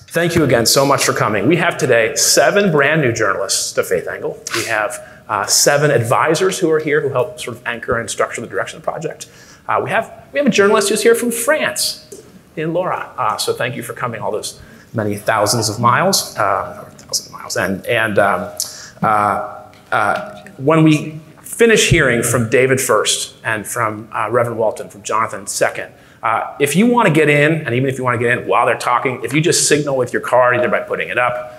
Thank you again so much for coming. We have today 7 brand new journalists to Faith Angle. We have 7 advisors who are here who help sort of anchor and structure the direction of the project. We have a journalist who's here from France, in Laura. So thank you for coming all those many thousands of miles, when we finish hearing from David first and from Reverend Walton, from Jonathan second, if you want to get in, and even if you want to get in while they're talking, if you just signal with your card, either by putting it up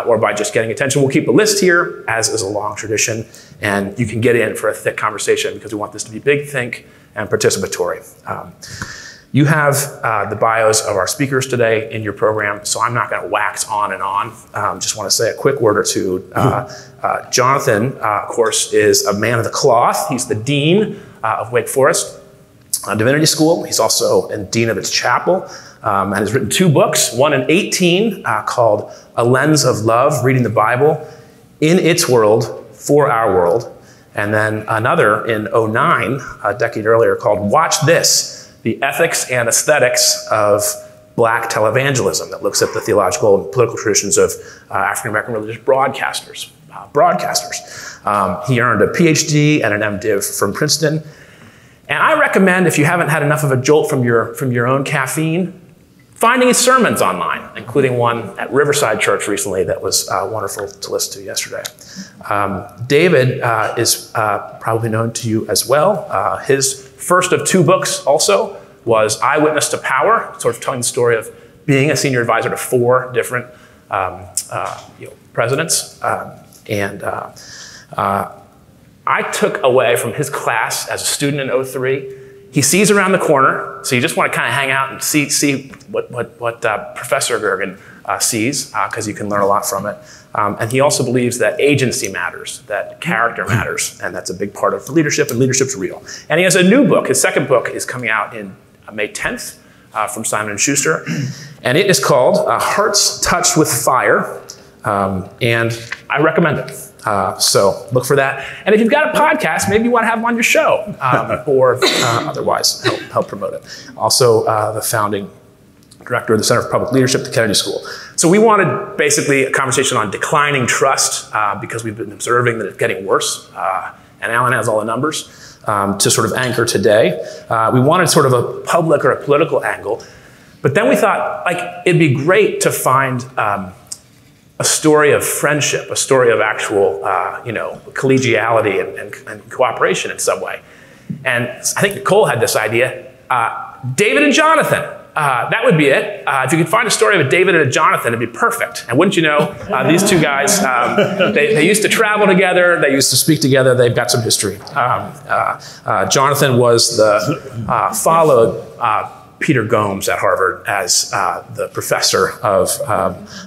or by just getting attention, we'll keep a list here, as is a long tradition, and you can get in for a thick conversation because we want this to be big, think, and participatory. You have the bios of our speakers today in your program, so I'm not going to wax on and on. Just want to say a quick word or two. Jonathan, of course, is a man of the cloth. He's the dean of Wake Forest Divinity School. He's also a dean of its chapel, and has written 2 books, one in 18 called A Lens of Love, Reading the Bible in Its World, for Our World, and then another in 2009, a decade earlier, called Watch This, The Ethics and Aesthetics of Black Televangelism, that looks at the theological and political traditions of African-American religious broadcasters. He earned a PhD and an MDiv from Princeton. And I recommend, if you haven't had enough of a jolt from your own caffeine, finding his sermons online, including one at Riverside Church recently that was wonderful to listen to yesterday. David is probably known to you as well. His first of 2 books also was Eyewitness to Power, sort of telling the story of being a senior advisor to 4 different presidents. I took away from his class as a student in 2003. He sees around the corner, so you just want to kind of hang out and see what Professor Gergen sees, because you can learn a lot from it. And he also believes that agency matters, that character matters, and that's a big part of leadership, and leadership's real. And he has a new book. His second book is coming out in May 10th from Simon & Schuster, and it is called Hearts Touched with Fire, and I recommend it. So look for that. And if you've got a podcast, maybe you want to have him on your show, or otherwise help promote it. Also, the founding director of the Center for Public Leadership at the Kennedy School. So we wanted basically a conversation on declining trust, because we've been observing that it's getting worse. And Alan has all the numbers to sort of anchor today. We wanted sort of a public or a political angle. But then we thought, it'd be great to find a story of friendship, a story of actual, collegiality and cooperation in some way. And I think Nicole had this idea. David and Jonathan, that would be it. If you could find a story of a David and a Jonathan, it'd be perfect. And wouldn't you know, these 2 guys, they used to travel together, they used to speak together, they've got some history. Jonathan was followed Peter Gomes at Harvard as the professor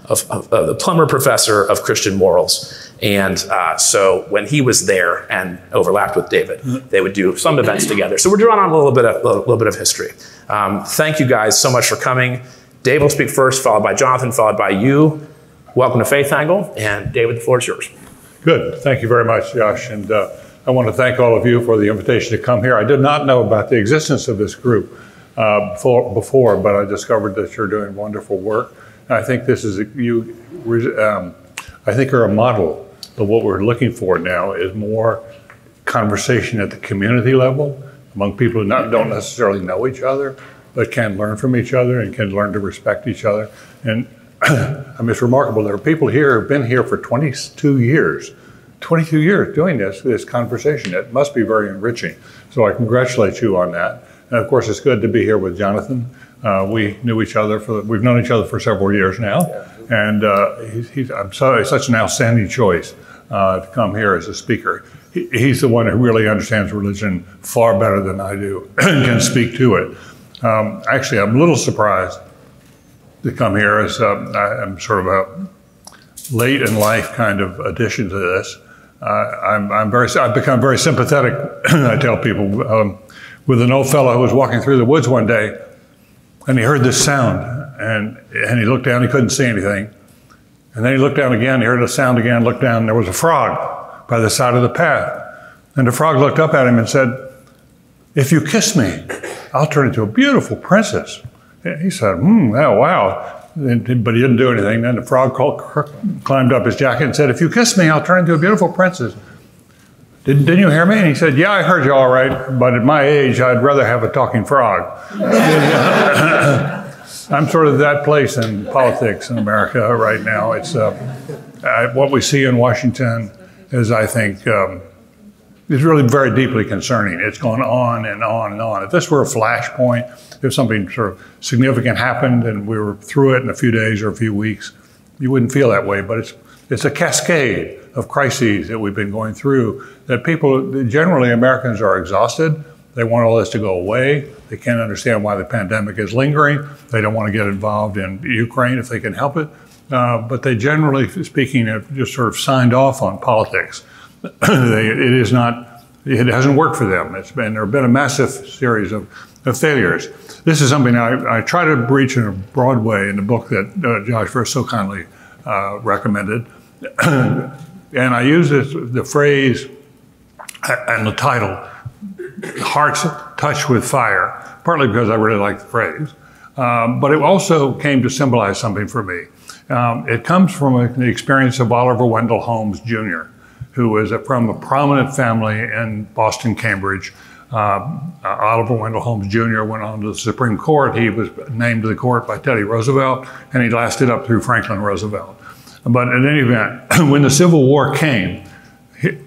the Plummer Professor of Christian Morals. And so when he was there and overlapped with David, they would do some events together. So we're drawing on a little bit of history. Thank you guys so much for coming. Dave will speak first, followed by Jonathan, followed by you. Welcome to Faith Angle, and David, the floor is yours. Good, thank you very much, Josh. And I want to thank all of you for the invitation to come here. I did not know about the existence of this group before, but I discovered that you're doing wonderful work. And I think this is I think you're a model of what we're looking for now is more conversation at the community level among people who don't necessarily know each other, but can learn from each other and can learn to respect each other. And I mean, it's remarkable. There are people here who've been here for 22 years. 22 years doing this conversation. It must be very enriching. So I congratulate you on that. And of course, it's good to be here with Jonathan. We knew each other we've known each other for several years now. And I'm sorry, such an outstanding choice to come here as a speaker. He's the one who really understands religion far better than I do and can speak to it. Actually, I'm a little surprised to come here as I'm sort of a late in life kind of addition to this. I've become very sympathetic, I tell people, with an old fellow who was walking through the woods one day, and he heard this sound, and he looked down, he couldn't see anything. And then he looked down again, he heard the sound again, looked down, and there was a frog by the side of the path. And the frog looked up at him and said, "If you kiss me, I'll turn into a beautiful princess." And he said, "Oh, wow. but he didn't do anything. Then the frog climbed up his jacket and said, "If you kiss me, I'll turn into a beautiful princess." Didn't you hear me? And he said, "Yeah, I heard you all right, but at my age, I'd rather have a talking frog." I'm sort of that place in politics in America right now. It's what we see in Washington is, I think, is really very deeply concerning. It's gone on and on and on. If this were a flashpoint, if something sort of significant happened and we were through it in a few days or a few weeks, you wouldn't feel that way. But it's a cascade of crises that we've been going through that people, generally Americans are exhausted. They want all this to go away. They can't understand why the pandemic is lingering. They don't want to get involved in Ukraine if they can help it. But they generally speaking have just sort of signed off on politics. It hasn't worked for them. There have been a massive series of failures. This is something I try to breach in a broad way in the book that Josh first so kindly recommended. And I use the phrase and the title, "Hearts Touched with Fire," partly because I really like the phrase, but it also came to symbolize something for me. It comes from the experience of Oliver Wendell Holmes Jr., who was from a prominent family in Boston, Cambridge. Oliver Wendell Holmes Jr. went on to the Supreme Court. He was named to the court by Teddy Roosevelt, and he lasted up through Franklin Roosevelt. But in any event, when the Civil War came,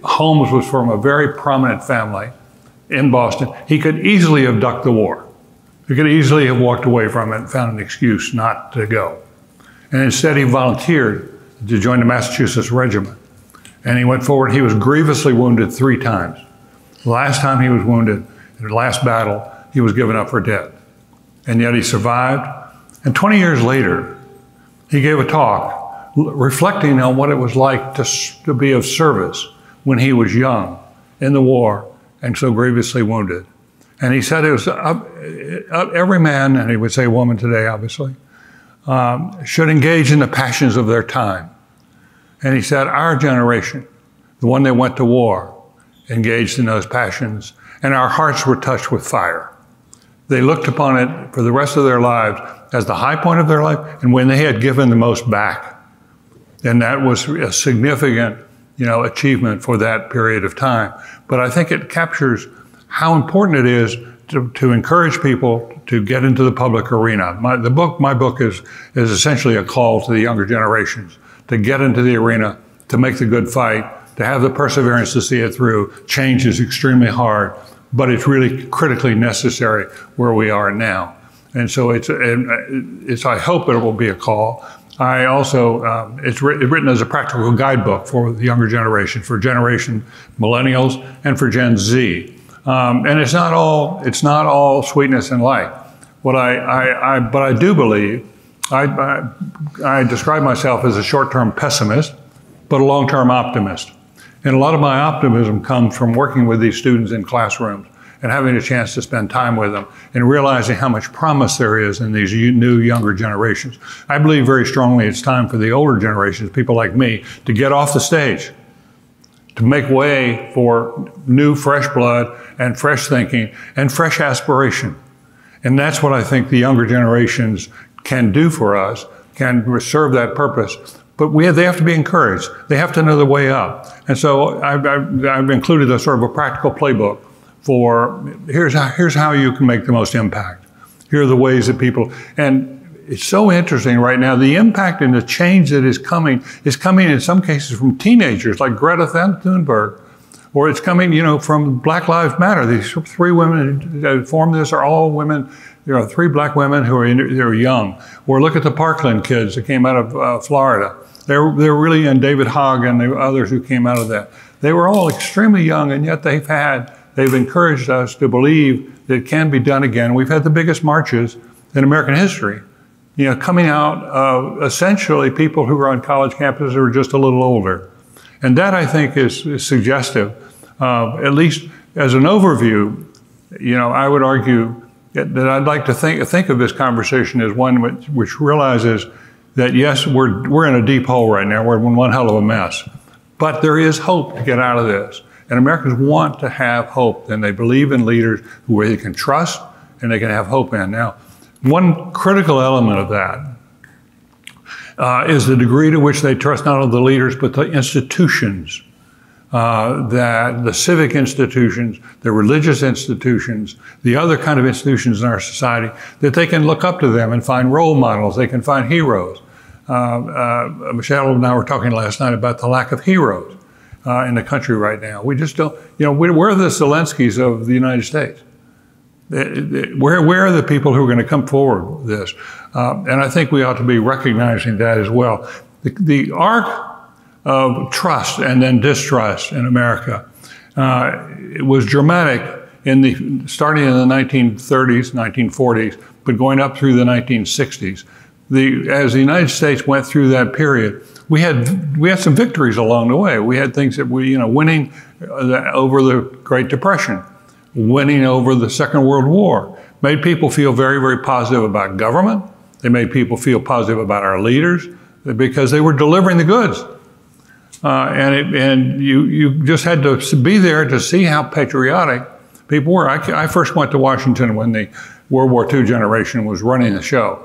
Holmes was from a very prominent family in Boston. He could easily have ducked the war. He could easily have walked away from it and found an excuse not to go. And instead he volunteered to join the Massachusetts Regiment. And he went forward. He was grievously wounded 3 times. The last time he was wounded, in the last battle, he was given up for dead. And yet he survived. And 20 years later, he gave a talk reflecting on what it was like to be of service when he was young in the war and so grievously wounded. And he said it was every man, and he would say woman today, obviously, should engage in the passions of their time. And he said our generation, the one that went to war, engaged in those passions, and our hearts were touched with fire. They looked upon it for the rest of their lives as the high point of their life and when they had given the most back. And that was a significant, achievement for that period of time. But I think it captures how important it is to encourage people to get into the public arena. My book is essentially a call to the younger generations to get into the arena, to make the good fight, to have the perseverance to see it through. Change is extremely hard, but it's really critically necessary where we are now. And so I hope it will be a call. I also, it's written as a practical guidebook for the younger generation, for Generation Millennials and for Gen Z. And it's not all sweetness and light. But I do believe, I describe myself as a short-term pessimist, but a long-term optimist. And a lot of my optimism comes from working with these students in classrooms and having a chance to spend time with them and realizing how much promise there is in these new, younger generations. I believe very strongly it's time for the older generations, people like me, to get off the stage, to make way for new, fresh blood and fresh thinking and fresh aspiration. And that's what I think the younger generations can do for us, can serve that purpose. But they have to be encouraged. They have to know the way up. And so I've included a sort of a practical playbook for here's how you can make the most impact. Here are the ways that people, and it's so interesting right now, the impact and the change that is coming in some cases from teenagers like Greta Thunberg, or it's coming, from Black Lives Matter. These 3 women that formed this are all women, 3 black women who are young. Or look at the Parkland kids that came out of Florida. They're really, and David Hogg and the others who came out of that. They were all extremely young, and yet they've encouraged us to believe that it can be done again. We've had the biggest marches in American history, coming out of essentially people who are on college campuses who are just a little older. And that, I think, is suggestive, at least as an overview. I would argue that I'd like to think of this conversation as one which realizes that, yes, we're in a deep hole right now. We're in one hell of a mess. But there is hope to get out of this. And Americans want to have hope, and they believe in leaders who they can trust and they can have hope in. Now, one critical element of that is the degree to which they trust not only the leaders, but the institutions, that the civic institutions, the religious institutions, the other kind of institutions in our society, that they can look up to them and find role models, they can find heroes. Michelle and I were talking last night about the lack of heroes in the country right now. We just don't, we're the Zelenskys of the United States. Where are the people who are going to come forward with this? And I think we ought to be recognizing that as well. The arc of trust and then distrust in America, it was dramatic starting in the 1930s, 1940s, but going up through the 1960s. As the United States went through that period, we had some victories along the way. We had things that winning over the Great Depression, winning over the Second World War, made people feel very, very positive about government. They made people feel positive about our leaders because they were delivering the goods. And you just had to be there to see how patriotic people were. I first went to Washington when the World War II generation was running the show.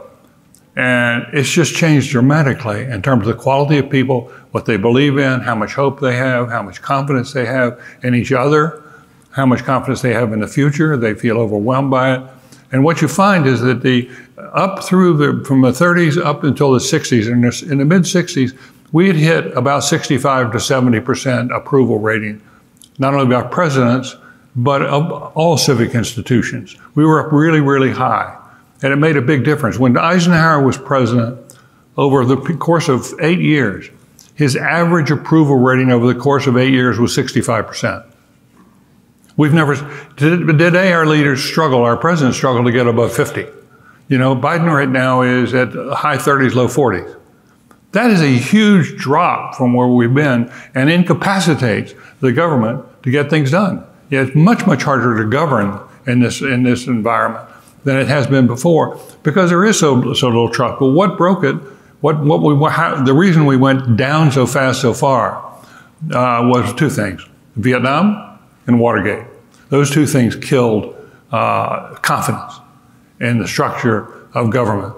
And it's just changed dramatically in terms of the quality of people, what they believe in, how much hope they have, how much confidence they have in each other, how much confidence they have in the future. They feel overwhelmed by it. And what you find is that from the 30s up until the 60s, in the mid-60s, we had hit about 65 to 70% approval rating, not only about presidents, but of all civic institutions. We were up really, really high. And it made a big difference. When Eisenhower was president, over the course of 8 years, his average approval rating over the course of 8 years was 65%. Today our leaders struggle, our presidents struggle to get above 50. Biden right now is at high 30s, low 40s. That is a huge drop from where we've been and incapacitates the government to get things done. It's much, much harder to govern in this environment than it has been before because there is so little trust. But what broke it, the reason we went down so fast so far was two things: Vietnam and Watergate. Those two things killed confidence in the structure of government.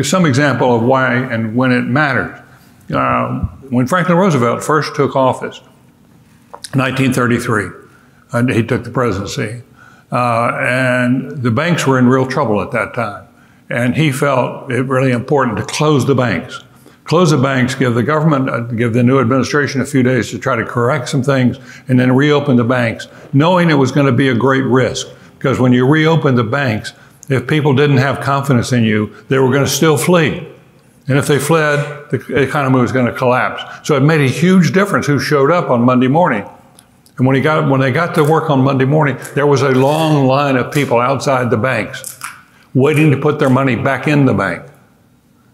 Some example of why and when it matters. When Franklin Roosevelt first took office, 1933, he took the presidency. And the banks were in real trouble at that time. And he felt it really important to close the banks. Close the banks, give the government, give the new administration a few days to try to correct some things, and then reopen the banks, knowing it was going to be a great risk. Because when you reopen the banks, if people didn't have confidence in you, they were going to still flee. And if they fled, the economy was going to collapse. So it made a huge difference who showed up on Monday morning. And when they got to work on Monday morning, there was a long line of people outside the banks waiting to put their money back in the bank,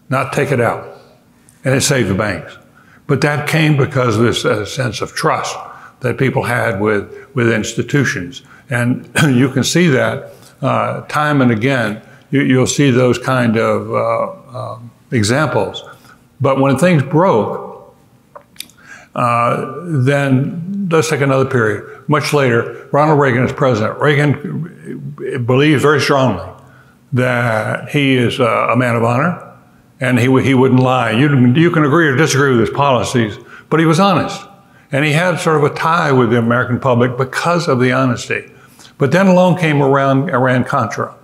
not take it out. And it saved the banks. But that came because of this sense of trust that people had with institutions. And you can see that time and again. You'll see those kind of examples. But when things broke, then let's take another period. Much later, Ronald Reagan is president. Reagan believes very strongly that he is a man of honor and he wouldn't lie. You can agree or disagree with his policies, but he was honest. And he had sort of a tie with the American public because of the honesty. But then along came Iran-Contra.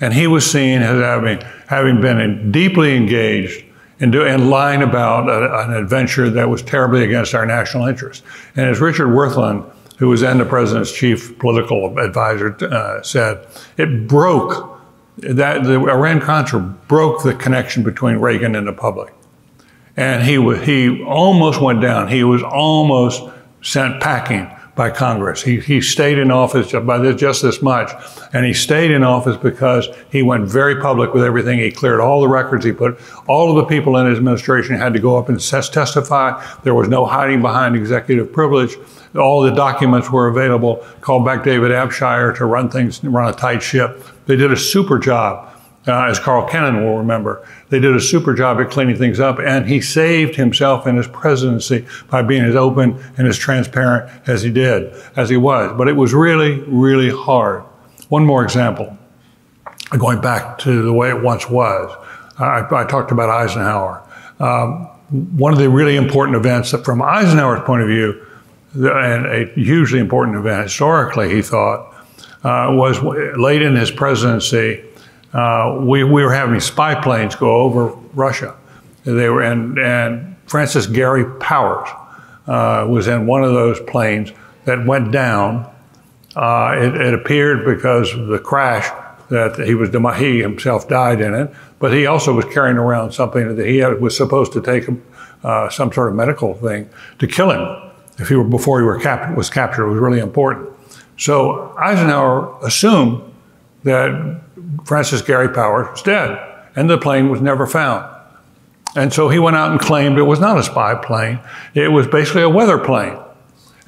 And he was seen as having been deeply engaged in lying about an adventure that was terribly against our national interest. And as Richard Wirthlin, who was then the president's chief political advisor, said, it broke, the Iran-Contra broke the connection between Reagan and the public. And he almost went down. He was almost sent packing by Congress. He stayed in office by just this much. And he stayed in office because he went very public with everything. He cleared all the records. He put all of the people in his administration had to go up and testify. There was no hiding behind executive privilege. All the documents were available. Called back David Abshire to run a tight ship. They did a super job. As Carl Kennan will remember, they did a super job at cleaning things up, and he saved himself in his presidency by being as open and as transparent as he was. But it was really, really hard. One more example, going back to the way it once was. I talked about Eisenhower. One of the really important events from Eisenhower's point of view, and a hugely important event historically, he thought, was late in his presidency. We were having spy planes go over Russia. They were, and Francis Gary Powers was in one of those planes that went down. It appeared because of the crash that he himself died in it, but he also was carrying around something that was supposed to take some sort of medical thing to kill him before he was captured. It was really important. So Eisenhower assumed that Francis Gary Powers was dead, and the plane was never found. And so he went out and claimed it was not a spy plane. It was basically a weather plane.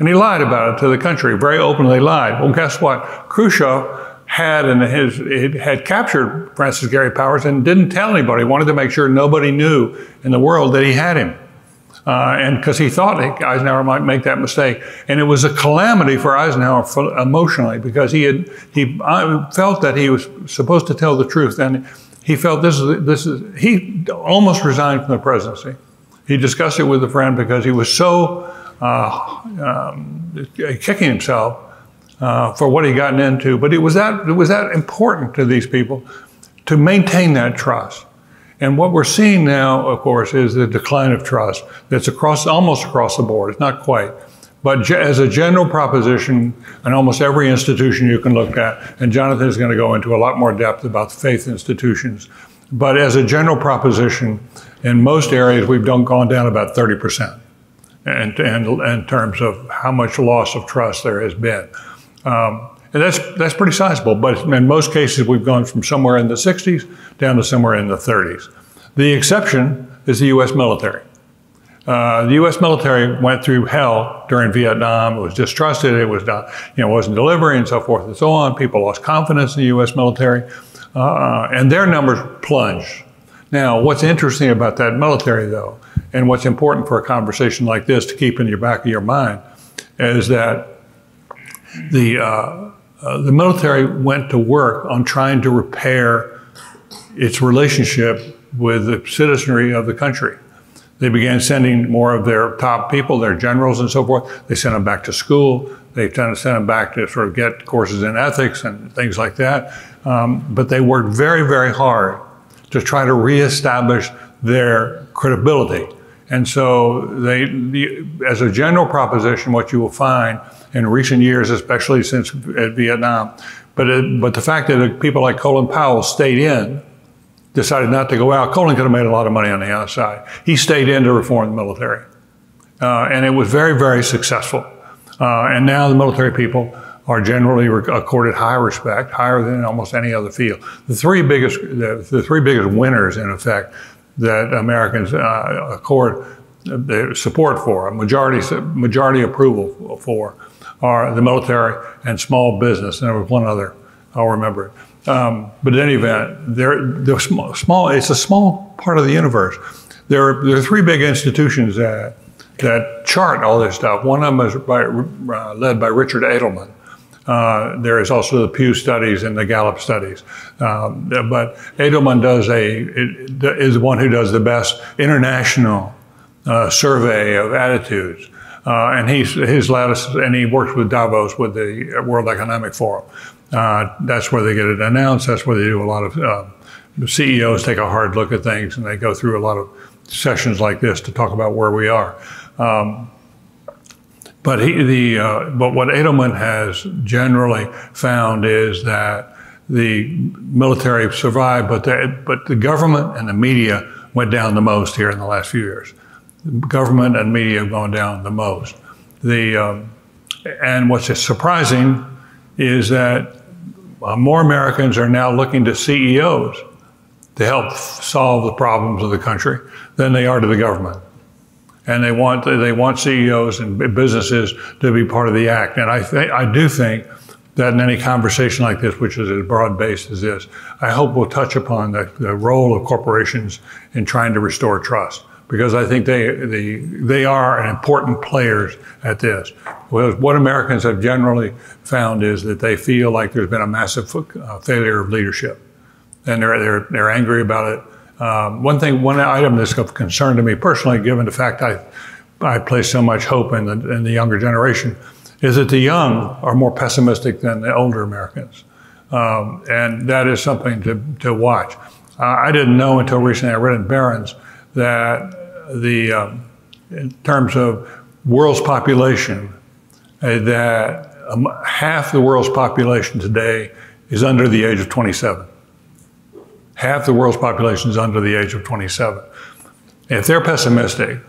And he lied about it to the country, very openly lied. Well, guess what? Khrushchev had captured Francis Gary Powers and didn't tell anybody. He wanted to make sure nobody knew in the world that he had him. And because he thought Eisenhower might make that mistake. And it was a calamity for Eisenhower emotionally, because he felt that he was supposed to tell the truth. And he felt he almost resigned from the presidency. He discussed it with a friend because he was so kicking himself for what he'd gotten into. But it was that important to these people to maintain that trust. And what we're seeing now, of course, is the decline of trust that's almost across the board. It's not quite. But as a general proposition, in almost every institution you can look at, and Jonathan is going to go into a lot more depth about faith institutions, but as a general proposition, in most areas we've gone down about 30% in terms of how much loss of trust there has been. And that's pretty sizable, but in most cases we've gone from somewhere in the 60s down to somewhere in the 30s. The exception is the U.S. military. The U.S. military went through hell during Vietnam. It was distrusted. It was not, wasn't delivering, and so forth and so on. People lost confidence in the U.S. military, and their numbers plunged. Now, what's interesting about that military, though, and what's important for a conversation like this to keep in the back of your mind, is that the military went to work on trying to repair its relationship with the citizenry of the country. They began sending more of their top people, their generals and so forth. They sent them back to school. They sent them back to sort of get courses in ethics and things like that. But they worked very, very hard to try to reestablish their credibility. And so as a general proposition, what you will find in recent years, especially since Vietnam, but the fact that people like Colin Powell stayed in, decided not to go out. Colin could have made a lot of money on the outside. He stayed in to reform the military. And it was very, very successful. And now the military people are generally accorded high respect, higher than in almost any other field. The three biggest winners, in effect, that Americans accord their support for, a majority approval for, are the military and small business. And there was one other, I'll remember it. But in any event, they're small. It's a small part of the universe. There are three big institutions that chart all this stuff. One of them is led by Richard Edelman. There is also the Pew studies and the Gallup studies. But Edelman is the one who does the best international survey of attitudes. And his latest, and he works with Davos, with the World Economic Forum. That's where they get it announced. That's where they do a lot of CEOs take a hard look at things, and they go through a lot of sessions like this to talk about where we are. But what Edelman has generally found is that the military survived, but the government and the media went down the most here in the last few years. Government and media have gone down the most. And what's surprising is that more Americans are now looking to CEOs to help solve the problems of the country than they are to the government. And they want CEOs and businesses to be part of the act. And I do think that in any conversation like this, which is as broad-based as this, I hope we'll touch upon the role of corporations in trying to restore trust. Because I think they are important players at this. Well, what Americans have generally found is that they feel like there's been a massive failure of leadership, and they're angry about it. One item that's of concern to me personally, given the fact I place so much hope in the younger generation, is that the young are more pessimistic than the older Americans. And that is something to watch. I didn't know until recently, I read in Barron's, that in terms of world's population, that half the world's population today is under the age of 27. Half the world's population is under the age of 27. If they're pessimistic,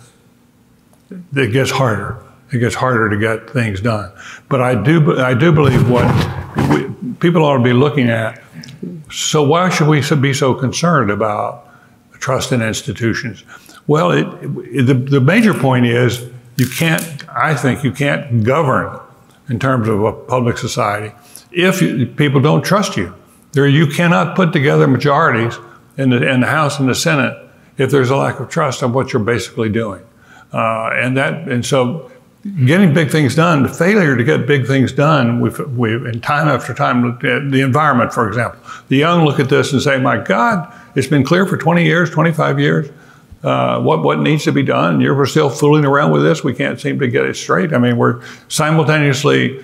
it gets harder. It gets harder to get things done. But I do believe what people ought to be looking at, so why should we be so concerned about trust in institutions? Well, the major point is I think you can't govern in terms of a public society if people don't trust you. You cannot put together majorities in the House and the Senate if there's a lack of trust on what you're basically doing. And so getting big things done, the failure to get big things done, we've in time after time looked at the environment, for example. The young look at this and say, my God, it's been clear for 20 years, 25 years, what needs to be done. We're still fooling around with this. We can't seem to get it straight. I mean, we're simultaneously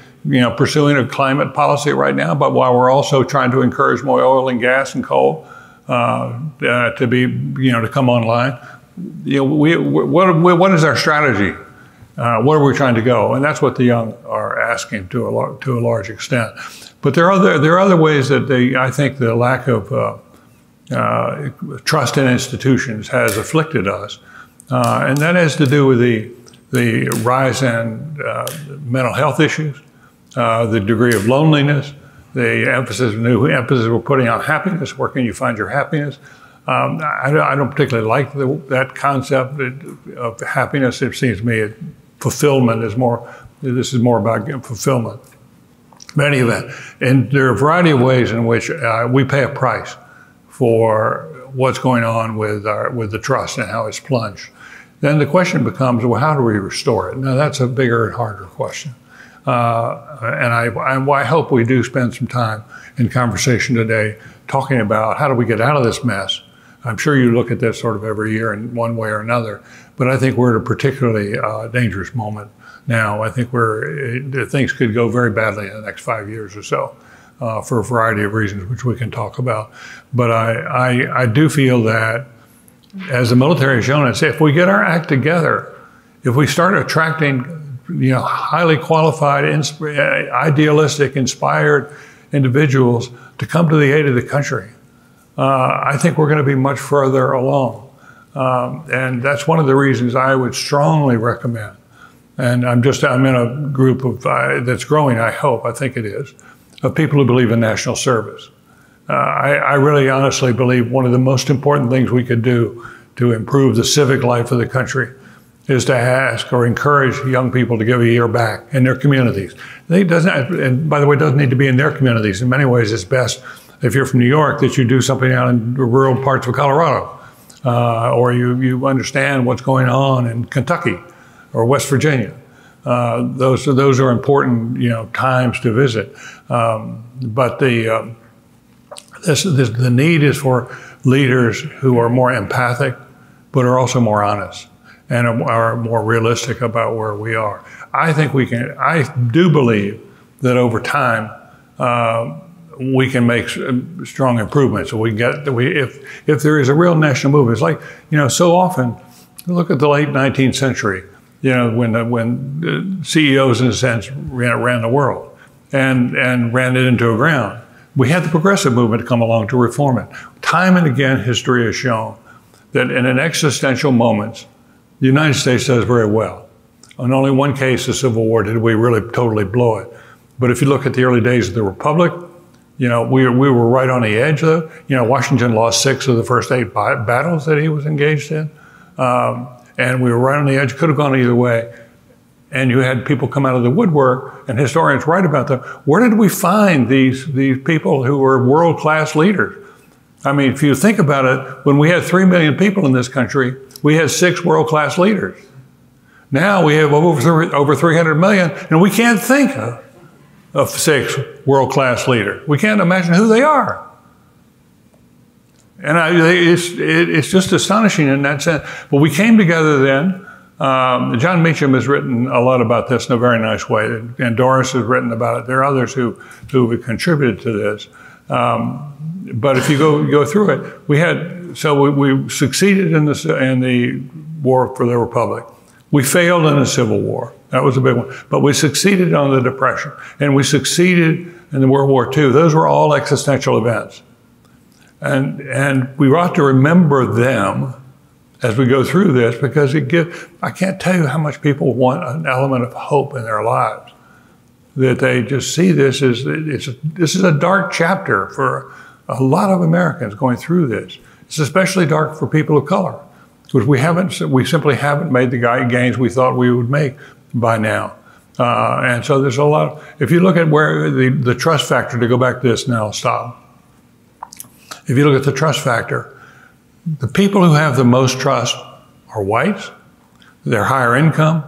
pursuing a climate policy right now, but while we're also trying to encourage more oil and gas and coal to come online. What is our strategy? Where are we trying to go? And that's what the young are asking to a large extent. But there are other ways that I think the lack of trust in institutions has afflicted us, and that has to do with the rise in mental health issues, the degree of loneliness, the emphasis we're putting on happiness. Where can you find your happiness? I don't particularly like that concept of happiness. It seems to me fulfillment is more. This is more about fulfillment. But in any event, and there are a variety of ways in which we pay a price for what's going on with the trust and how it's plunged. Then the question becomes, well, how do we restore it? Now that's a bigger and harder question. And I hope we do spend some time in conversation today talking about how do we get out of this mess. I'm sure you look at this sort of every year in one way or another, but I think we're at a particularly dangerous moment now. I think things could go very badly in the next 5 years or so for a variety of reasons, which we can talk about. But I do feel that, as the military has shown us, if we get our act together, if we start attracting highly qualified, idealistic, inspired individuals to come to the aid of the country, I think we're going to be much further along. And that's one of the reasons I would strongly recommend. And I'm in a group of that's growing, I hope, I think it is, of people who believe in national service. I really honestly believe one of the most important things we could do to improve the civic life of the country is to ask or encourage young people to give a year back in their communities. And by the way, it doesn't need to be in their communities. In many ways, it's best, if you're from New York, that you do something out in rural parts of Colorado, or you understand what's going on in Kentucky or West Virginia. Those are important, times to visit. But the need is for leaders who are more empathic, but are also more honest and are more realistic about where we are. I think we can. I do believe that over time we can make strong improvements. So if there is a real national movement, it's like so often. Look at the late 19th century. When CEOs, in a sense, ran the world and ran it into the ground. We had the progressive movement come along to reform it. Time and again, history has shown that in an existential moments, the United States does very well. On only one case, the Civil War, did we really totally blow it. But if you look at the early days of the Republic, we were right on the edge of it. Washington lost 6 of the first 8 battles that he was engaged in. And we were right on the edge, could have gone either way. And you had people come out of the woodwork, and historians write about them. Where did we find these people who were world-class leaders? I mean, if you think about it, when we had 3 million people in this country, we had 6 world-class leaders. Now we have over 300 million, and we can't think of 6 world-class leaders. We can't imagine who they are. And it's just astonishing in that sense. But we came together then. John Meacham has written a lot about this in a very nice way, and Doris has written about it. There are others who have contributed to this. But if you go through it, we succeeded in the war for the Republic. We failed in the Civil War. That was a big one. But we succeeded on the Depression, and we succeeded in the World War II. Those were all existential events. And we ought to remember them as we go through this, because I can't tell you how much people want an element of hope in their lives. That they just see this as, this is a dark chapter for a lot of Americans going through this. It's especially dark for people of color, because we simply haven't made the gains we thought we would make by now. And so there's a lot, if you look at where the trust factor, to go back to this now, stop. If you look at the trust factor, the people who have the most trust are whites, they're higher income,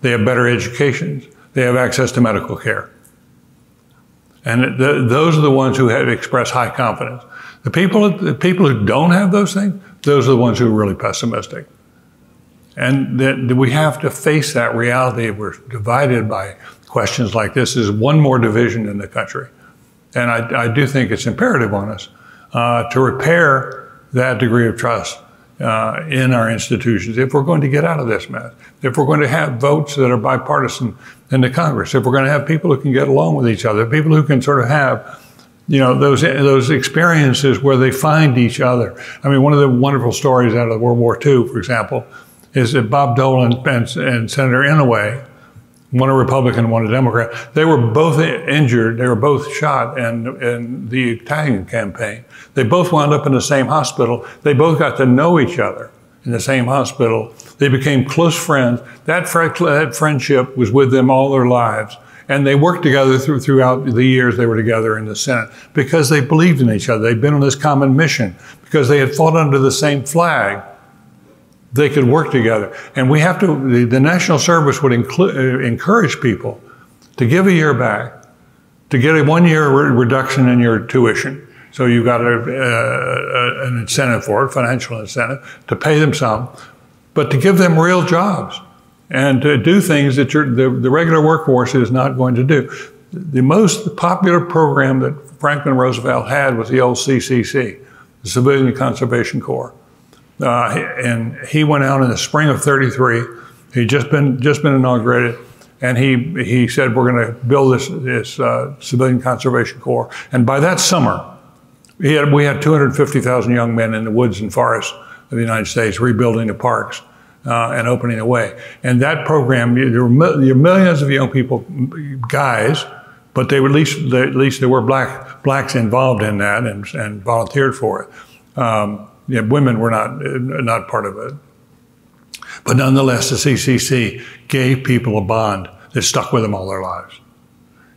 they have better educations, they have access to medical care. And those are the ones who have expressed high confidence. The people who don't have those things, those are the ones who are really pessimistic. And that we have to face that reality. We're divided by questions like this. There's one more division in the country. And I do think it's imperative on us to repair that degree of trust in our institutions if we're going to get out of this mess, if we're going to have votes that are bipartisan in the Congress, if we're going to have people who can get along with each other, people who can sort of have, you know, those experiences where they find each other. I mean, one of the wonderful stories out of World War II, for example, is that Bob Dole and Senator Inouye, one a Republican, one a Democrat, they were both injured, they were both shot in the Italian campaign. They both wound up in the same hospital. They both got to know each other in the same hospital. They became close friends. That friendship was with them all their lives. And they worked together throughout the years they were together in the Senate because they believed in each other. They'd been on this common mission because they had fought under the same flag. They could work together. And we have to, the National Service would encourage people to give a year back, to get a 1 year reduction in your tuition. So you got an incentive for it, financial incentive, to pay them some, but to give them real jobs and to do things that the regular workforce is not going to do. The most popular program that Franklin Roosevelt had was the old CCC, the Civilian Conservation Corps. And he went out in the spring of '33. He'd just been inaugurated, and he said, we're going to build this Civilian Conservation Corps. And by that summer, we had 250,000 young men in the woods and forests of the United States rebuilding the parks and opening the way. And that program, there were millions of young people, guys, but they were at least there were blacks involved in that and volunteered for it. Yeah, women were not part of it. But nonetheless, the CCC gave people a bond that stuck with them all their lives.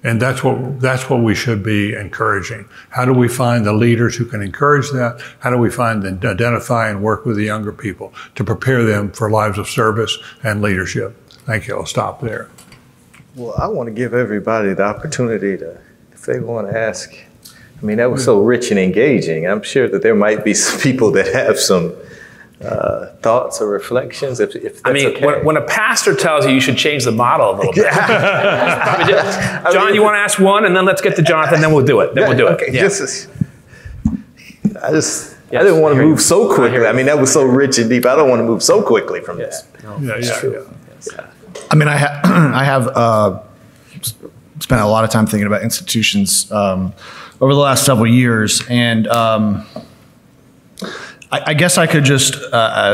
And that's what we should be encouraging. How do we find the leaders who can encourage that? How do we find and identify and work with the younger people to prepare them for lives of service and leadership? Thank you. I'll stop there. Well, I want to give everybody the opportunity to, if they want to ask. I mean, that was so rich and engaging. I'm sure that there might be some people that have some thoughts or reflections, if that's okay. When a pastor tells you should change the model a little bit. John, you want to ask one, and then let's get to Jonathan, then we'll do it. Okay. Yeah. I didn't want to move so quickly. I mean, that was so rich and deep. I don't want to move so quickly from this. I mean, I have spent a lot of time thinking about institutions over the last several years, and I guess I could just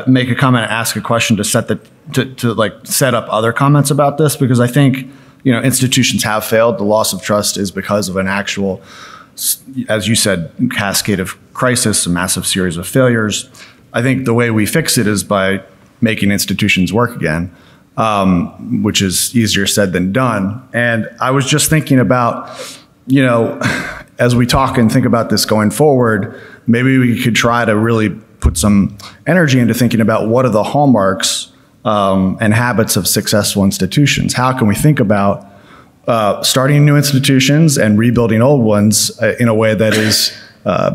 make a comment and ask a question to set up other comments about this, because I think, you know, institutions have failed. The loss of trust is because of an actual, as you said, cascade of crisis, a massive series of failures. I think the way we fix it is by making institutions work again, which is easier said than done. And I was just thinking about, you know, as we talk and think about this going forward, maybe we could try to really put some energy into thinking about what are the hallmarks and habits of successful institutions. How can we think about starting new institutions and rebuilding old ones in a way that is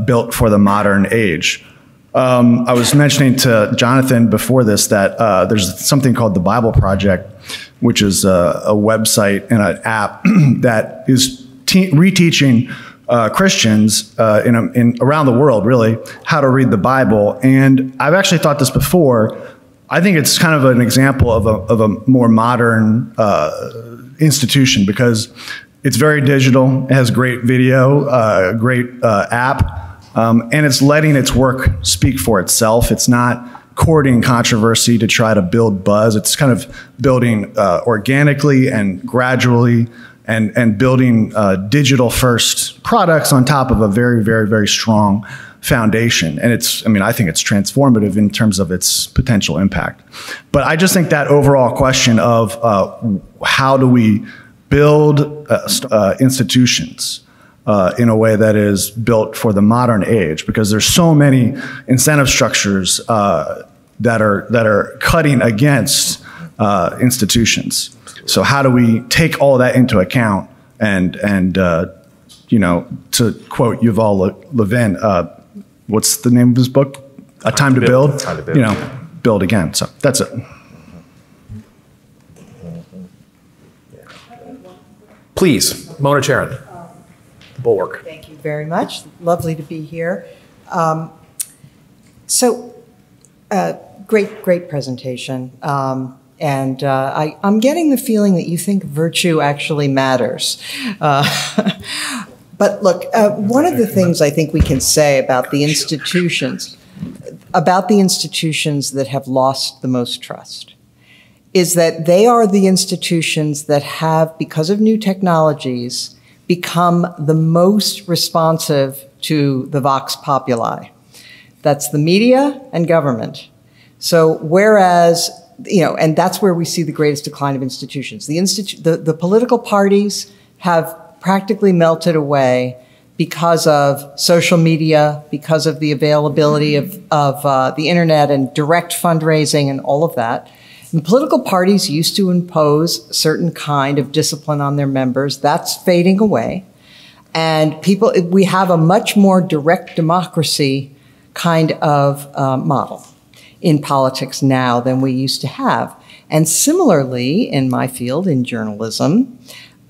built for the modern age? I was mentioning to Jonathan before this that there's something called the Bible Project, which is a website and an app that is reteaching Christians in around the world, really, how to read the Bible. And I've actually thought this before. I think it's kind of an example of a more modern institution because it's very digital. It has great video, great app, and it's letting its work speak for itself. It's not courting controversy to try to build buzz. It's kind of building organically and gradually and building digital first products on top of a very, very, very strong foundation. And I think it's transformative in terms of its potential impact. But I just think that overall question of how do we build institutions in a way that is built for the modern age, because there's so many incentive structures that are cutting against institutions. So how do we take all that into account and to quote Yuval Levin, what's the name of his book? A Time to Build. Time to Build. Build again. So that's it. Please, Mona Charon, the Bulwark. Thank you very much. Lovely to be here. Great presentation. And I'm getting the feeling that you think virtue actually matters. But look, one of the things I think we can say about the institutions that have lost the most trust, is that they are the institutions that have, because of new technologies, become the most responsive to the vox populi. That's the media and government. So whereas, and that's where we see the greatest decline of institutions. The political parties have practically melted away because of social media, because of the availability of the internet and direct fundraising and all of that. And political parties used to impose a certain kind of discipline on their members. That's fading away. And we have a much more direct democracy kind of model in politics now than we used to have. And similarly, in my field, in journalism,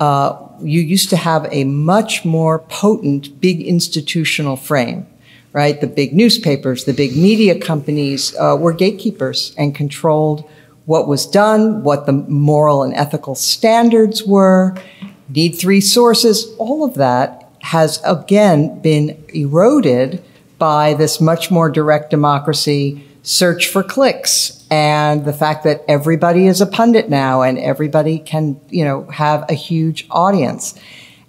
you used to have a much more potent, big institutional frame, right? The big newspapers, the big media companies were gatekeepers and controlled what was done, what the moral and ethical standards were, need three sources. All of that has, again, been eroded by this much more direct democracy, search for clicks, and the fact that everybody is a pundit now and everybody can, have a huge audience.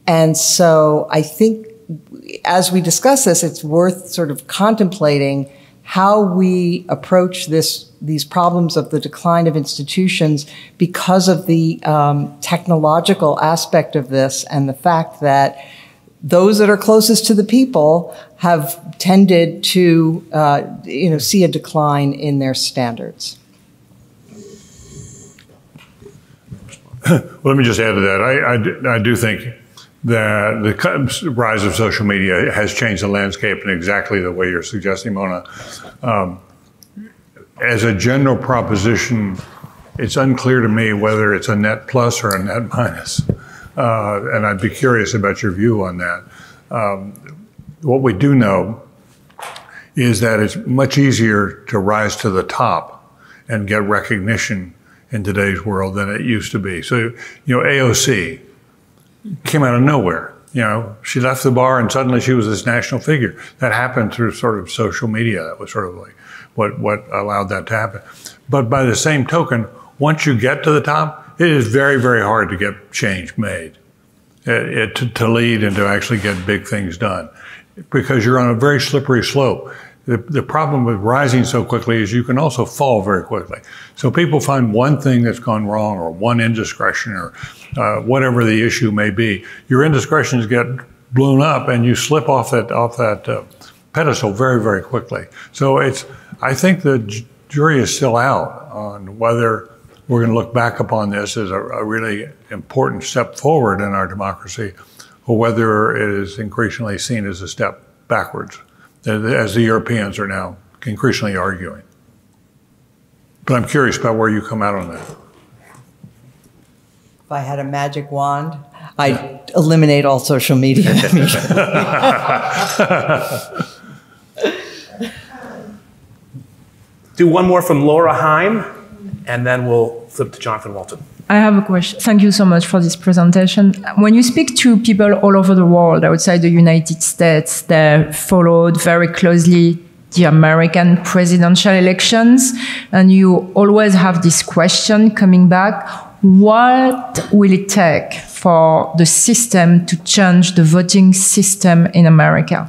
And so I think as we discuss this, it's worth sort of contemplating how we approach these problems of the decline of institutions because of the technological aspect of this and the fact that those that are closest to the people have tended to, see a decline in their standards. Well, let me just add to that. I do think that the rise of social media has changed the landscape in exactly the way you're suggesting, Mona. As a general proposition, it's unclear to me whether it's a net plus or a net minus. And I'd be curious about your view on that. What we do know is that it's much easier to rise to the top and get recognition in today's world than it used to be. So, AOC came out of nowhere. She left the bar and suddenly she was this national figure. That happened through sort of social media. That was sort of like what allowed that to happen. But by the same token, once you get to the top, it is very, very hard to get change made, to lead and to actually get big things done, because you're on a very slippery slope. The problem with rising so quickly is you can also fall very quickly. So people find one thing that's gone wrong or one indiscretion or whatever the issue may be. Your indiscretions get blown up and you slip off that pedestal very, very quickly. So I think the jury is still out on whether we're going to look back upon this as a really important step forward in our democracy, or whether it is increasingly seen as a step backwards, as the Europeans are now increasingly arguing. But I'm curious about where you come out on that. If I had a magic wand, I'd eliminate all social media. Do one more from Laura Heim, and then we'll flip to Jonathan Walton. I have a question. Thank you so much for this presentation. When you speak to people all over the world outside the United States, they followed very closely the American presidential elections, and you always have this question coming back: what will it take for the system to change the voting system in America?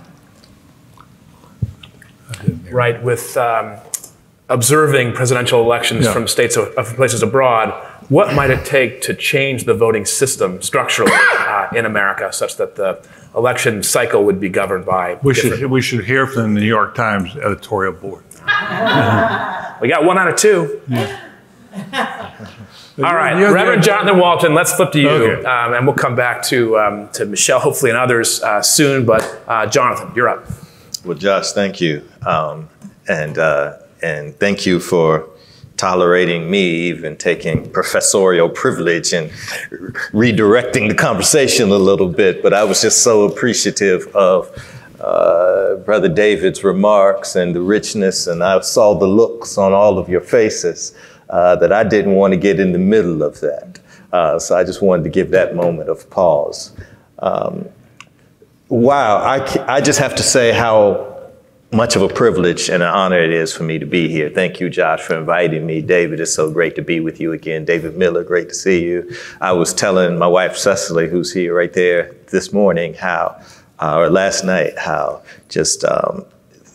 Right, with observing presidential elections from states of places abroad, what might it take to change the voting system structurally in America such that the election cycle would be governed by We should hear from the New York Times editorial board. We got 1 out of 2. Yeah. All right, Reverend Jonathan Walton, let's flip to you, okay. And we'll come back to Michelle, hopefully, and others soon. But Jonathan, you're up. Well, Josh, thank you, and thank you for tolerating me, even taking professorial privilege and redirecting the conversation a little bit. But I was just so appreciative of Brother David's remarks and the richness, and I saw the looks on all of your faces that I didn't want to get in the middle of that. So I just wanted to give that moment of pause. Wow, I just have to say how much of a privilege and an honor it is for me to be here. Thank you, Josh, for inviting me. David, it's so great to be with you again. David Miller, great to see you. I was telling my wife, Cecily, who's here right there this morning, or last night, how just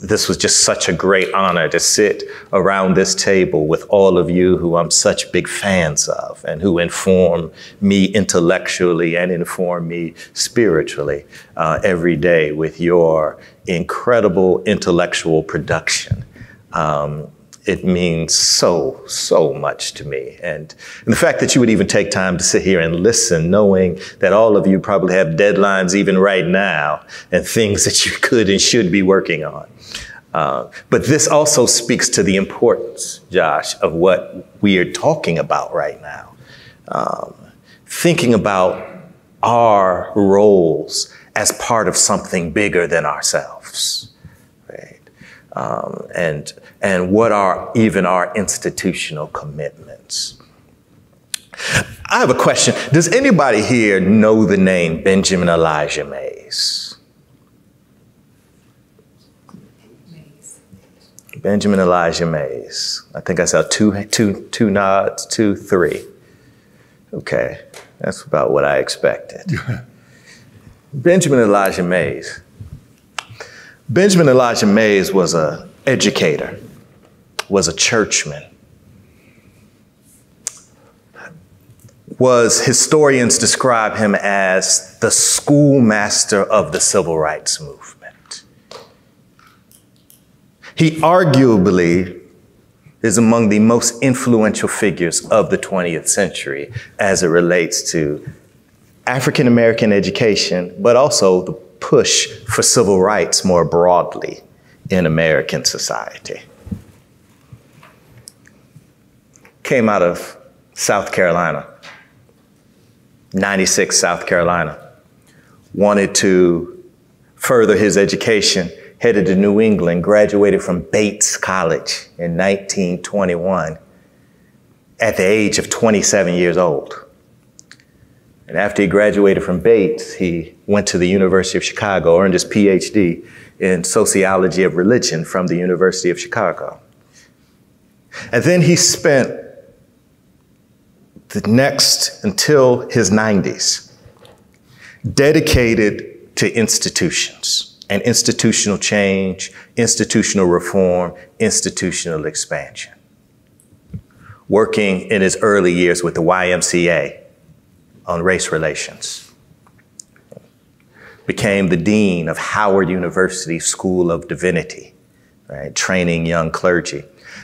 this was just such a great honor to sit around this table with all of you who I'm such big fans of and who inform me intellectually and inform me spiritually every day with your incredible intellectual production. It means so, so much to me. And the fact that you would even take time to sit here and listen, knowing that all of you probably have deadlines even right now and things that you could and should be working on. But this also speaks to the importance, Josh, of what we are talking about right now. Thinking about our roles as part of something bigger than ourselves, right? And what are even our institutional commitments? I have a question. Does anybody here know the name Benjamin Elijah Mays? Benjamin Elijah Mays. I think I saw two nods, 2, 3. Okay, that's about what I expected. Benjamin Elijah Mays. Benjamin Elijah Mays was an educator, was a churchman, historians describe him as the schoolmaster of the civil rights movement. He arguably is among the most influential figures of the 20th century as it relates to African-American education, but also the push for civil rights more broadly in American society. Came out of South Carolina, 96 South Carolina. Wanted to further his education, headed to New England, graduated from Bates College in 1921 at the age of 27 years old. And after he graduated from Bates, he went to the University of Chicago, earned his PhD in sociology of religion from the University of Chicago. And then he spent the next, until his 90s, dedicated to institutions and institutional change, institutional reform, institutional expansion. Working in his early years with the YMCA on race relations. Became the dean of Howard University School of Divinity, right, training young clergy.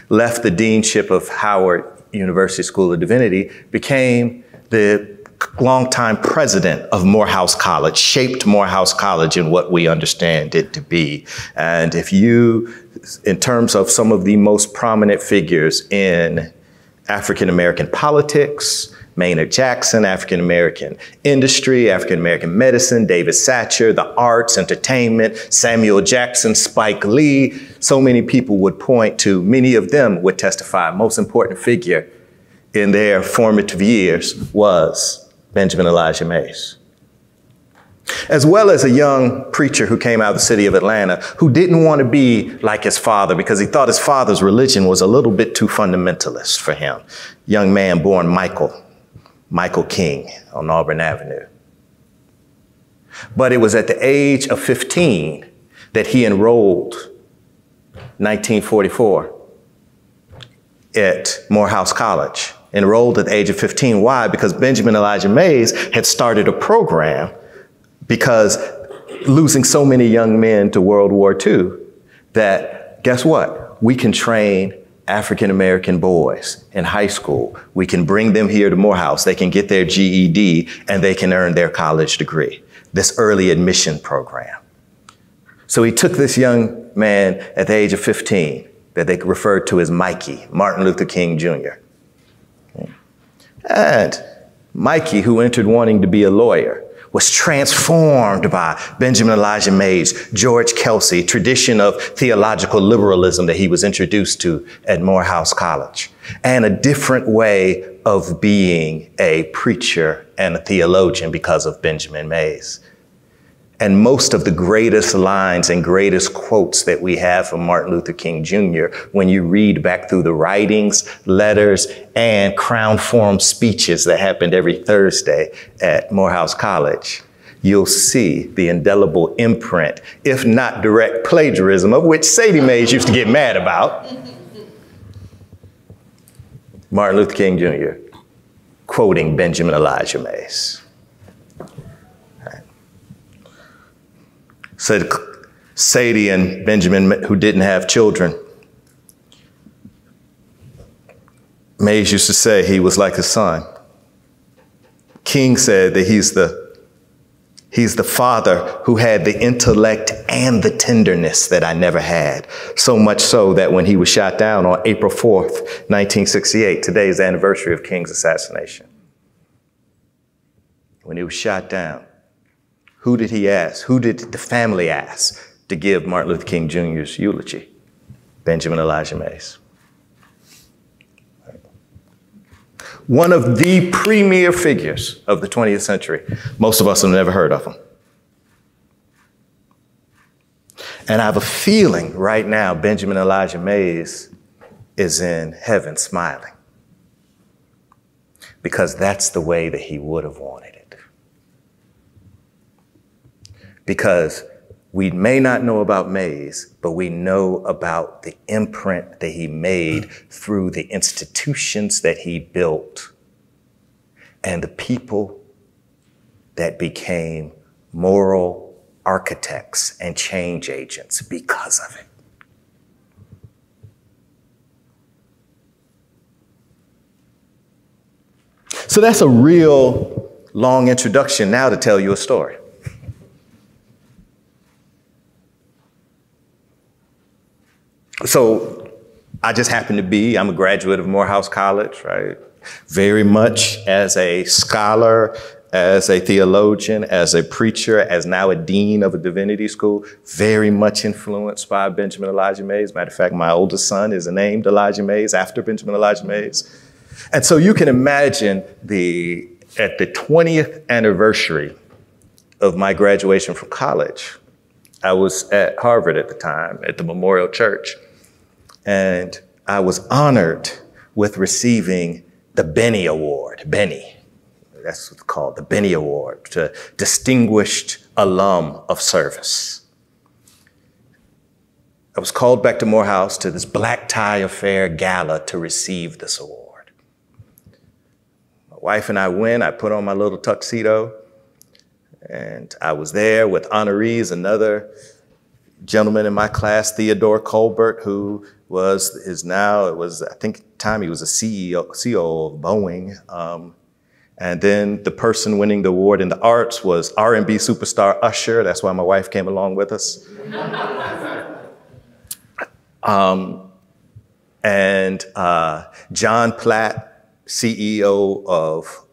Left the deanship of Howard University School of Divinity, became the longtime president of Morehouse College, shaped Morehouse College in what we understand it to be. And if you, in terms of some of the most prominent figures in African-American politics, Maynard Jackson, African-American industry, African-American medicine, David Satcher, the arts, entertainment, Samuel Jackson, Spike Lee, so many people would point to, many of them would testify, most important figure in their formative years was Benjamin Elijah Mays. As well as a young preacher who came out of the city of Atlanta who didn't want to be like his father because he thought his father's religion was a little bit too fundamentalist for him. Young man born Michael King on Auburn Avenue. But it was at the age of 15 that he enrolled, 1944, at Morehouse College. Enrolled at the age of 15. Why? Because Benjamin Elijah Mays had started a program because losing so many young men to World War II that, guess what? We can train African-American boys in high school. We can bring them here to Morehouse. They can get their GED and they can earn their college degree. This early admission program. So he took this young man at the age of 15 that they referred to as Mikey, Martin Luther King Jr. And Mikey, who entered wanting to be a lawyer, was transformed by Benjamin Elijah Mays, George Kelsey, tradition of theological liberalism that he was introduced to at Morehouse College, and a different way of being a preacher and a theologian because of Benjamin Mays. And most of the greatest lines and greatest quotes that we have from Martin Luther King Jr., when you read back through the writings, letters, and Crown Forum speeches that happened every Thursday at Morehouse College, you'll see the indelible imprint, if not direct plagiarism, of which Sadie Mays used to get mad about. Martin Luther King Jr. quoting Benjamin Elijah Mays. Said Sadie and Benjamin, who didn't have children, Mays used to say he was like a son. King said that he's the father who had the intellect and the tenderness that I never had. So much so that when he was shot down on April 4th, 1968, today is the anniversary of King's assassination. When he was shot down, who did he ask? Who did the family ask to give Martin Luther King Jr.'s eulogy? Benjamin Elijah Mays. One of the premier figures of the 20th century. Most of us have never heard of him. And I have a feeling right now Benjamin Elijah Mays is in heaven smiling. Because that's the way that he would have wanted it. Because we may not know about Mays, but we know about the imprint that he made through the institutions that he built and the people that became moral architects and change agents because of it. So that's a real long introduction now to tell you a story. So I just happen to be, I'm a graduate of Morehouse College, right? Very much as a scholar, as a theologian, as a preacher, as now a dean of a divinity school, very much influenced by Benjamin Elijah Mays. Matter of fact, my oldest son is named Elijah Mays after Benjamin Elijah Mays. And so you can imagine at the 20th anniversary of my graduation from college, I was at Harvard at the time, at the Memorial Church, and I was honored with receiving the Benny Award. Benny, that's what it's called, the Benny Award, to Distinguished Alum of Service. I was called back to Morehouse to this black tie affair gala to receive this award. My wife and I went, I put on my little tuxedo, and I was there with honorees, another gentleman in my class, Theodore Colbert, who I think at the time he was a CEO of Boeing. And then the person winning the award in the arts was R&B superstar Usher. That's why my wife came along with us. And John Platt, CEO of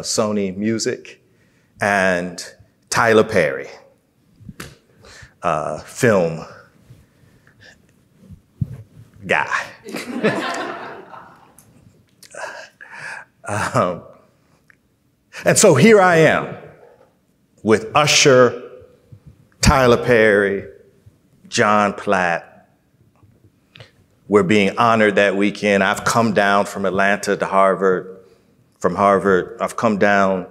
Sony Music, and Tyler Perry, film guy. And so here I am with Usher, Tyler Perry, John Platt. We're being honored that weekend. I've come down from Atlanta to Harvard. From Harvard, I've come down,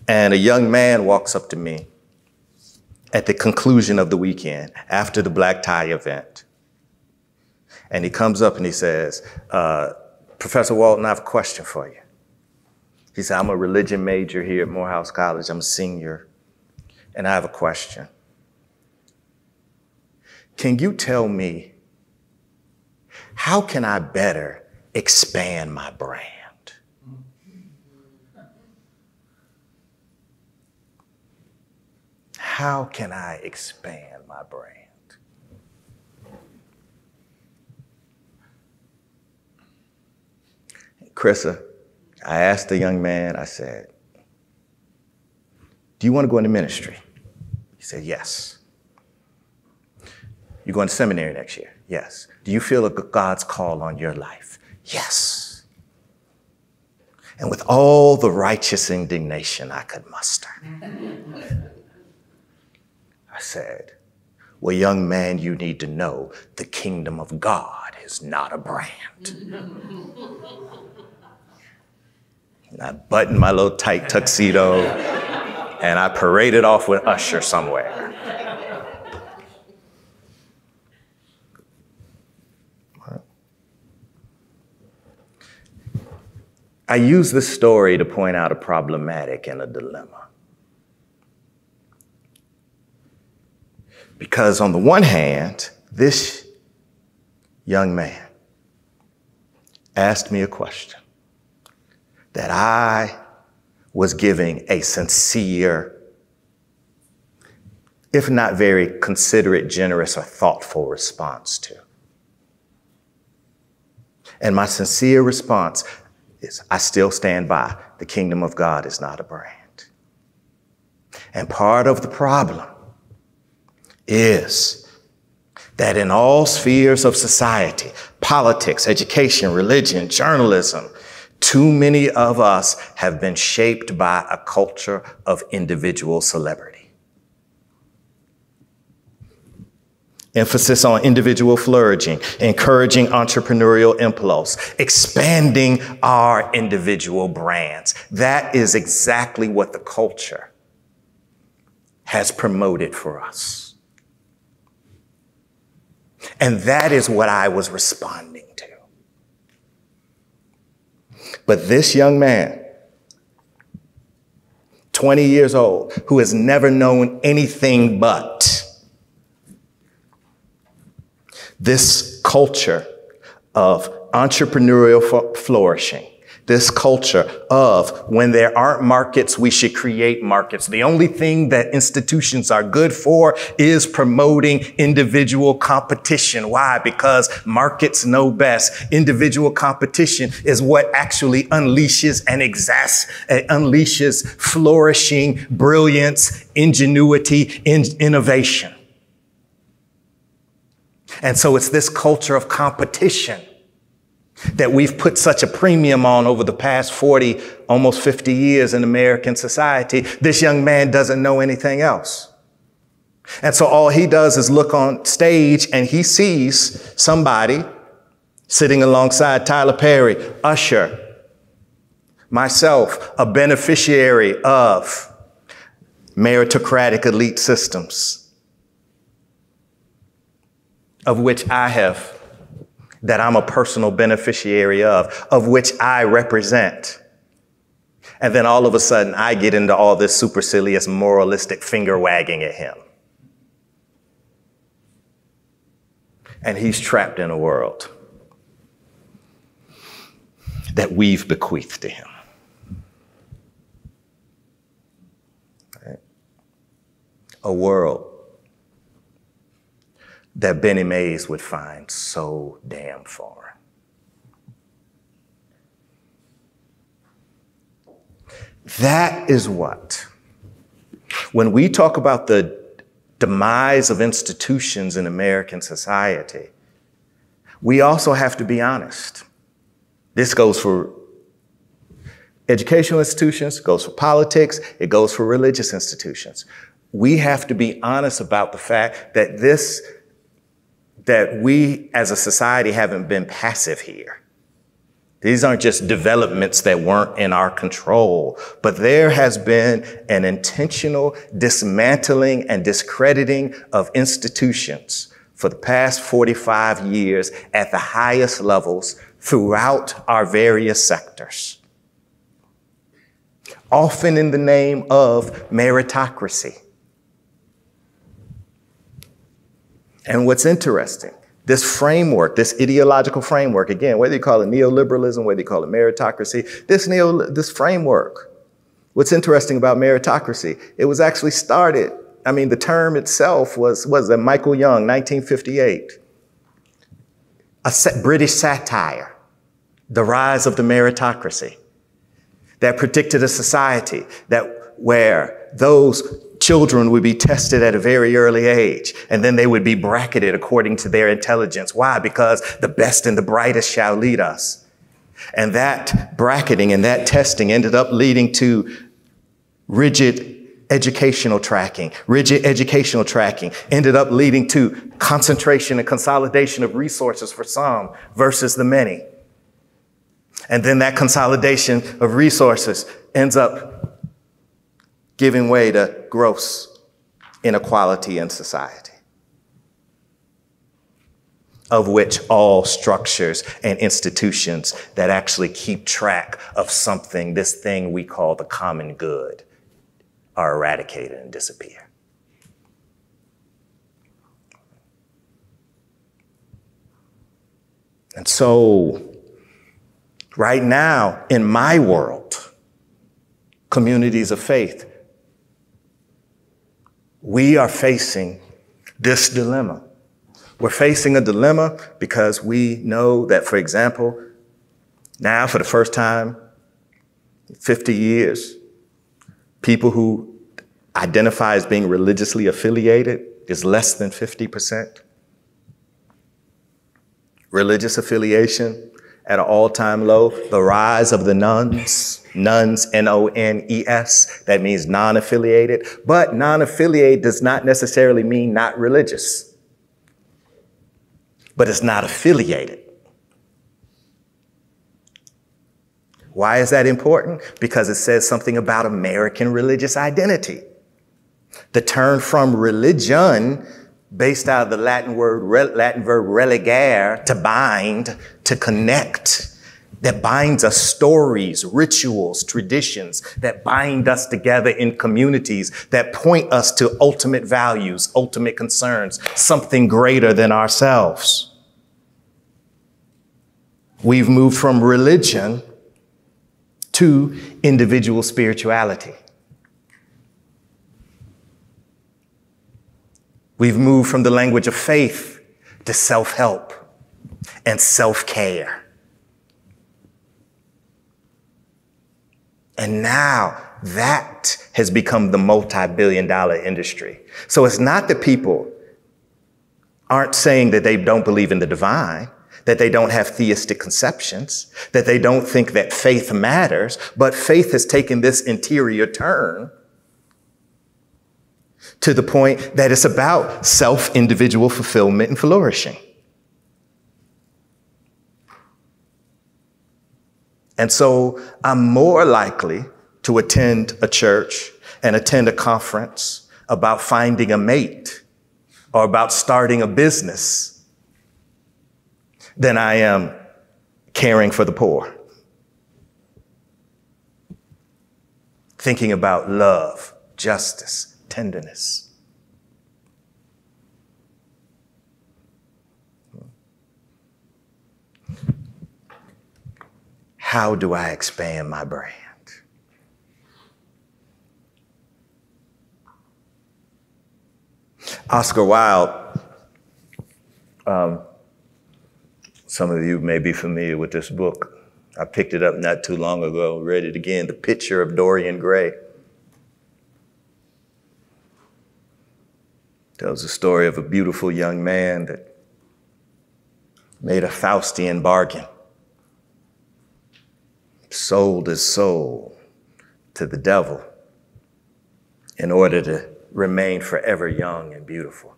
and a young man walks up to me at the conclusion of the weekend, after the black tie event. And he comes up and he says, Professor Walton, I have a question for you. He said, I'm a religion major here at Morehouse College. I'm a senior, and I have a question. Can you tell me, how can I better expand my brand? How can I expand my brand? Chrissa, I asked the young man, I said, do you want to go into ministry? He said, yes. You going to seminary next year? Yes. Do you feel God's call on your life? Yes. And with all the righteous indignation I could muster, I said, well, young man, you need to know the kingdom of God is not a brand. And I buttoned my little tight tuxedo and I paraded off with Usher somewhere. I use this story to point out a problematic and a dilemma. Because on the one hand, this young man asked me a question that I was giving a sincere, if not very considerate, generous, or thoughtful response to. And my sincere response is, I still stand by, the kingdom of God is not a brand. And part of the problem is that in all spheres of society, politics, education, religion, journalism, too many of us have been shaped by a culture of individual celebrity. Emphasis on individual flourishing, encouraging entrepreneurial impulse, expanding our individual brands. That is exactly what the culture has promoted for us. And that is what I was responding to. But this young man, 20 years old, who has never known anything but this culture of entrepreneurial flourishing, this culture of when there aren't markets, we should create markets. The only thing that institutions are good for is promoting individual competition. Why? Because markets know best. Individual competition is what actually unleashes and unleashes flourishing, brilliance, ingenuity, innovation. And so it's this culture of competition that we've put such a premium on over the past 40, almost 50 years in American society. This young man doesn't know anything else. And so all he does is look on stage and he sees somebody sitting alongside Tyler Perry, Usher, myself, a beneficiary of meritocratic elite systems, of which I'm a personal beneficiary of which I represent. And then all of a sudden I get into all this supercilious, moralistic finger wagging at him. And he's trapped in a world that we've bequeathed to him. a world that Benny Mays would find so damn foreign. That is what, when we talk about the demise of institutions in American society, we also have to be honest. This goes for educational institutions, goes for politics, it goes for religious institutions. We have to be honest about the fact that that we as a society haven't been passive here. These aren't just developments that weren't in our control, but there has been an intentional dismantling and discrediting of institutions for the past 45 years at the highest levels throughout our various sectors, often in the name of meritocracy. And what's interesting, this framework, this ideological framework, again, whether you call it neoliberalism, whether you call it meritocracy, this framework, what's interesting about meritocracy, it was actually started, the term itself was Michael Young, 1958, a British satire, the rise of the meritocracy, that predicted a society where those children would be tested at a very early age, and then they would be bracketed according to their intelligence. Why? Because the best and the brightest shall lead us. And that bracketing and that testing ended up leading to rigid educational tracking. Rigid educational tracking ended up leading to concentration and consolidation of resources for some versus the many. And then that consolidation of resources ends up giving way to gross inequality in society, of which all structures and institutions that actually keep track of something, this thing we call the common good, are eradicated and disappear. And so, right now, in my world, communities of faith, we are facing this dilemma. We're facing a dilemma because we know that, for example, now for the first time in 50 years, people who identify as being religiously affiliated is less than 50%. Religious affiliation at an all-time low. The rise of the nuns, N-O-N-E-S, that means non-affiliated. But non-affiliated does not necessarily mean not religious, but it's not affiliated. Why is that important? Because it says something about American religious identity. The term from religion, based out of the Latin verb religare, to bind, to connect, that binds us, stories, rituals, traditions that bind us together in communities that point us to ultimate values, ultimate concerns, something greater than ourselves. We've moved from religion to individual spirituality. We've moved from the language of faith to self-help and self-care. And now that has become the multi-billion-dollar industry. So it's not that people aren't saying that they don't believe in the divine, that they don't have theistic conceptions, that they don't think that faith matters, but faith has taken this interior turn to the point that it's about self-individual fulfillment and flourishing. And so I'm more likely to attend a church and attend a conference about finding a mate or about starting a business than I am caring for the poor, thinking about love, justice, tenderness. How do I expand my brand? Oscar Wilde, some of you may be familiar with this book. I picked it up not too long ago, read it again, The Picture of Dorian Gray. Tells the story of a beautiful young man that made a Faustian bargain, sold his soul to the devil in order to remain forever young and beautiful.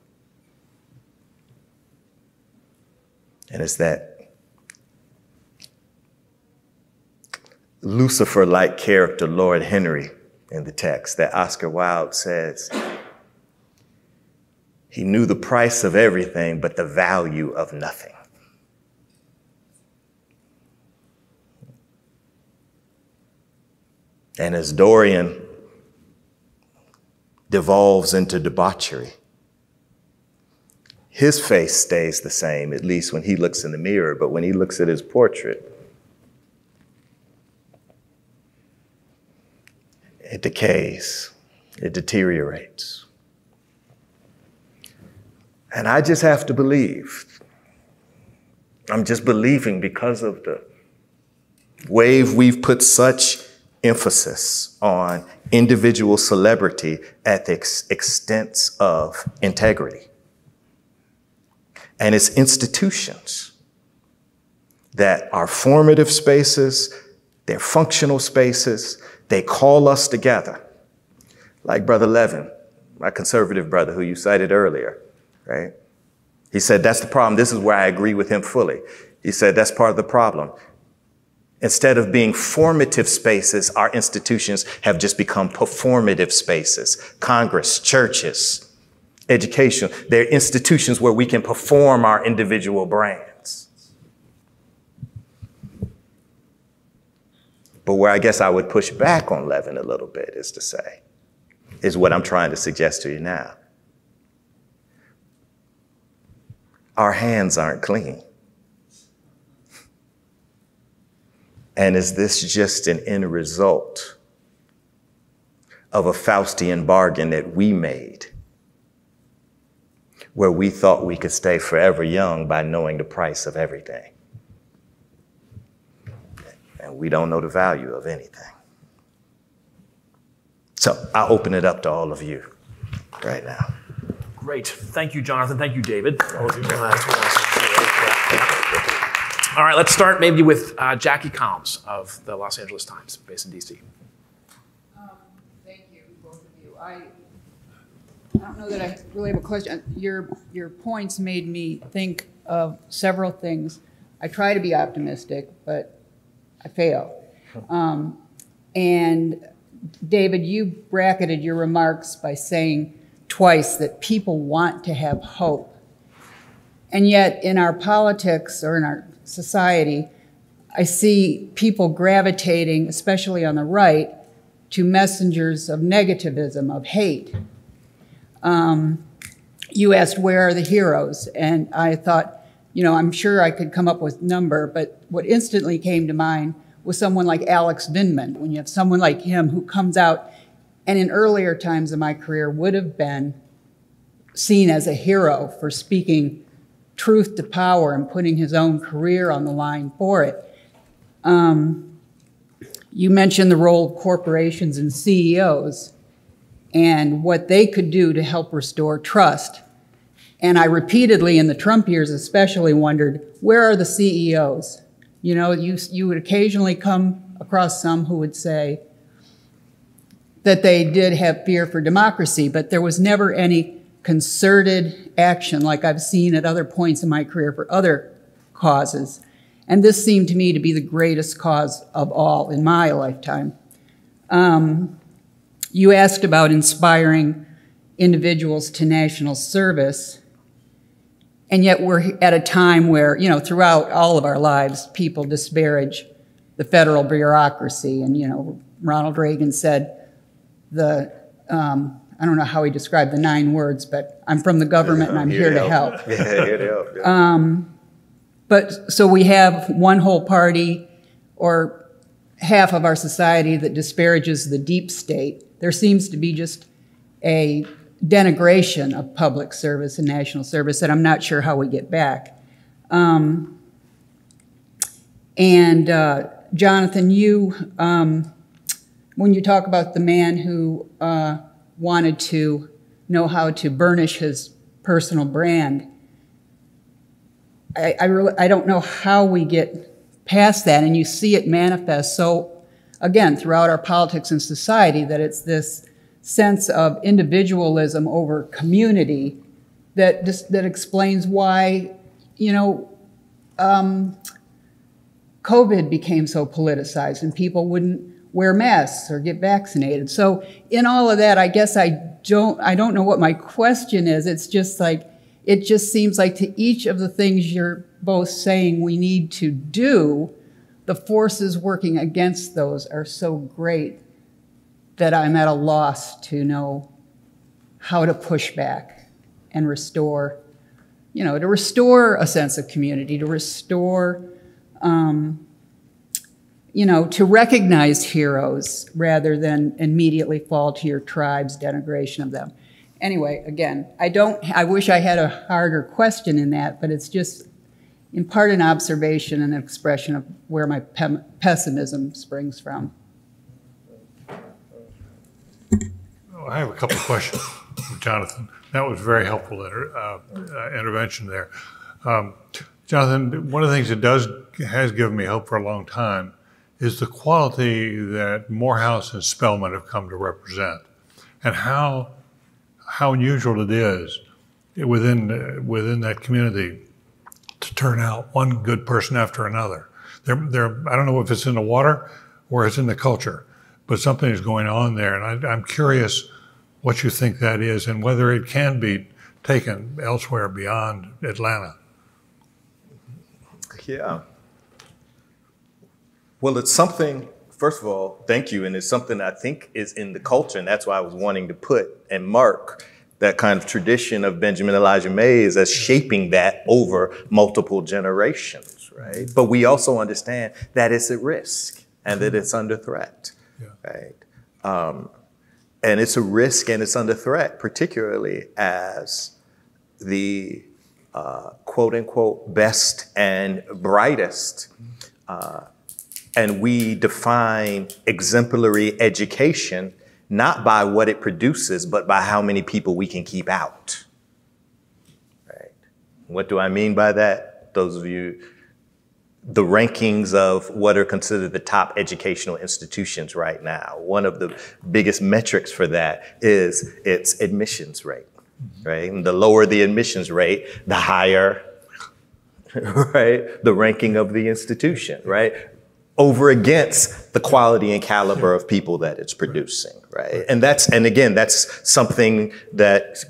And it's that Lucifer-like character, Lord Henry, in the text that Oscar Wilde says, he knew the price of everything but the value of nothing. And as Dorian devolves into debauchery, his face stays the same, at least when he looks in the mirror, but when he looks at his portrait, it decays, it deteriorates. And I just have to believe. I'm just believing because of the way we've put such emphasis on individual celebrity at the expense of integrity. And it's institutions that are formative spaces, they're functional spaces, they call us together. Like Brother Levin, my conservative brother who you cited earlier. Right? He said, that's the problem. This is where I agree with him fully. He said, that's part of the problem. Instead of being formative spaces, our institutions have just become performative spaces. Congress, churches, education, they're institutions where we can perform our individual brands. But where I guess I would push back on Levin a little bit is what I'm trying to suggest to you now. Our hands aren't clean. And is this just an end result of a Faustian bargain that we made, where we thought we could stay forever young by knowing the price of everything? And we don't know the value of anything. So I'll open it up to all of you right now. Great. Thank you, Jonathan. Thank you, David. All right, let's start maybe with Jackie Collins of the Los Angeles Times, based in D.C. Thank you, both of you. I don't know that I really have a question. Your points made me think of several things. I try to be optimistic, but I fail. And David, you bracketed your remarks by saying twice that people want to have hope. And yet in our politics or in our society, I see people gravitating, especially on the right, to messengers of negativism, of hate. You asked, where are the heroes? And I thought, you know, I'm sure I could come up with a number, but what instantly came to mind was someone like Alex Vindman. When you have someone like him who comes out and in earlier times of my career would have been seen as a hero for speaking truth to power and putting his own career on the line for it. You mentioned the role of corporations and CEOs and what they could do to help restore trust. And I repeatedly, in the Trump years especially, wondered, where are the CEOs? You know, you would occasionally come across some who would say that they did have fear for democracy, but there was never any concerted action like I've seen at other points in my career for other causes. And this seemed to me to be the greatest cause of all in my lifetime. You asked about inspiring individuals to national service. And yet we're at a time where, you know, throughout all of our lives, people disparage the federal bureaucracy. And, you know, Ronald Reagan said I don't know how he described the 9 words, but I'm from the government and I'm here to help. Yeah, here to help. Yeah. But so we have one whole party or half of our society that disparages the deep state. There seems to be just a denigration of public service and national service that I'm not sure how we get back. Jonathan, you, when you talk about the man who wanted to know how to burnish his personal brand, I don't know how we get past that, and you see it manifest so, again, throughout our politics and society, that it's this sense of individualism over community that explains why, you know, COVID became so politicized and people wouldn't wear masks or get vaccinated. So in all of that, I guess I don't know what my question is. It's just like, it just seems like to each of the things you're both saying we need to do, the forces working against those are so great that I'm at a loss to know how to push back and restore, you know, to restore a sense of community, to restore, you know, to recognize heroes rather than immediately fall to your tribe's denigration of them. Anyway, again, I wish I had a harder question in that, but it's just in part an observation and an expression of where my pessimism springs from. I have a couple of questions, Jonathan. That was very helpful intervention there. Jonathan, one of the things that has given me hope for a long time is the quality that Morehouse and Spelman have come to represent, and how unusual it is within that community to turn out one good person after another. I don't know if it's in the water or it's in the culture, but something is going on there, and I'm curious what you think that is and whether it can be taken elsewhere beyond Atlanta. Yeah. Well, it's something, first of all, thank you, and it's something I think is in the culture, and that's why I was wanting to put and mark that kind of tradition of Benjamin Elijah Mays as shaping that over multiple generations, right? But we also understand that it's at risk and that it's under threat, right? And it's a risk and it's under threat, particularly as the quote unquote best and brightest. And we define exemplary education not by what it produces, but by how many people we can keep out. Right? What do I mean by that? Those of you, the rankings of what are considered the top educational institutions right now, one of the biggest metrics for that is its admissions rate, right? And the lower the admissions rate, the higher, right, the ranking of the institution, right? Over against the quality and caliber of people that it's producing, right? And again, that's something that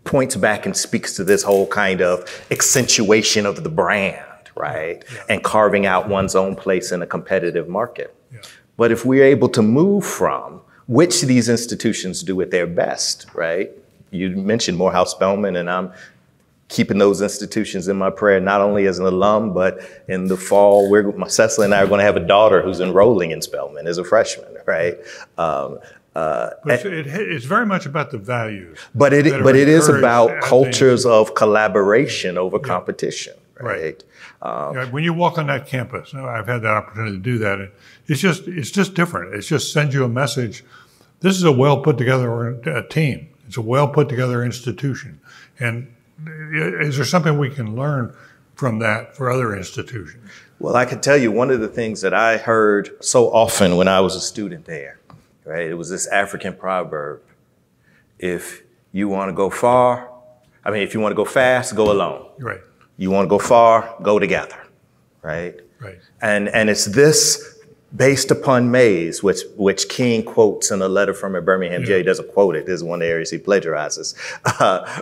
points back and speaks to this whole kind of accentuation of the brand, right? Yeah. And carving out one's own place in a competitive market. Yeah. But if we're able to move from which these institutions do at their best, right? You mentioned Morehouse Spelman, and I'm keeping those institutions in my prayer, not only as an alum, but in the fall, Cecily and I are going to have a daughter who's enrolling in Spelman as a freshman, right? But it's very much about the values. But it is about cultures of collaboration over competition, right? When you walk on that campus, I've had that opportunity to do that. It's just different. It just sends you a message. This is a well put together team. It's a well put together institution. And is there something we can learn from that for other institutions? Well, I can tell you one of the things that I heard so often when I was a student there, right? It was this African proverb: if you want to go if you want to go fast, go alone. Right. You want to go far, go together, right? Right. And it's this based upon Mays, which King quotes in a letter from a Birmingham jail. He doesn't quote it. This is one of the areas he plagiarizes,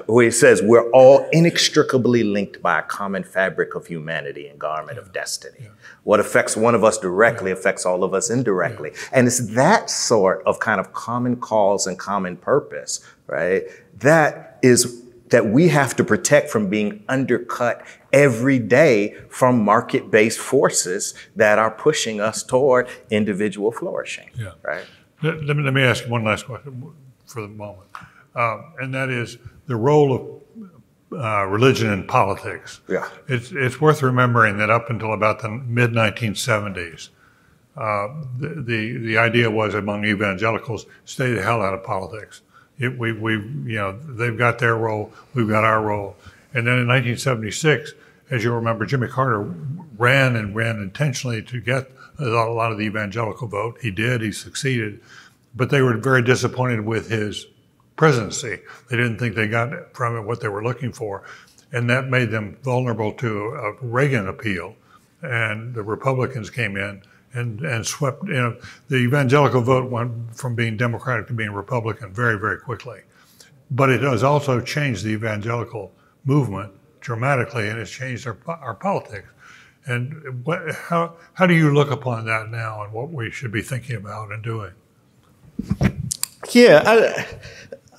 where he says, we're all inextricably linked by a common fabric of humanity and garment of destiny. Yeah. What affects one of us directly affects all of us indirectly. Yeah. And it's that sort of kind of common cause and common purpose, right? That we have to protect from being undercut every day from market-based forces that are pushing us toward individual flourishing, right? Let me ask you one last question for the moment. and that is the role of religion in politics. Yeah. It's worth remembering that up until about the mid-1970s, the idea was among evangelicals, stay the hell out of politics. They've got their role, we've got our role. And then in 1976, as you remember, Jimmy Carter ran intentionally to get a lot of the evangelical vote. He did, he succeeded, but they were very disappointed with his presidency. They didn't think they got from it what they were looking for. And that made them vulnerable to a Reagan appeal. And the Republicans came in and swept, the evangelical vote went from being Democratic to being Republican very, very quickly. But it has also changed the evangelical movement dramatically, and it's changed our politics. And how do you look upon that now and what we should be thinking about and doing? Yeah,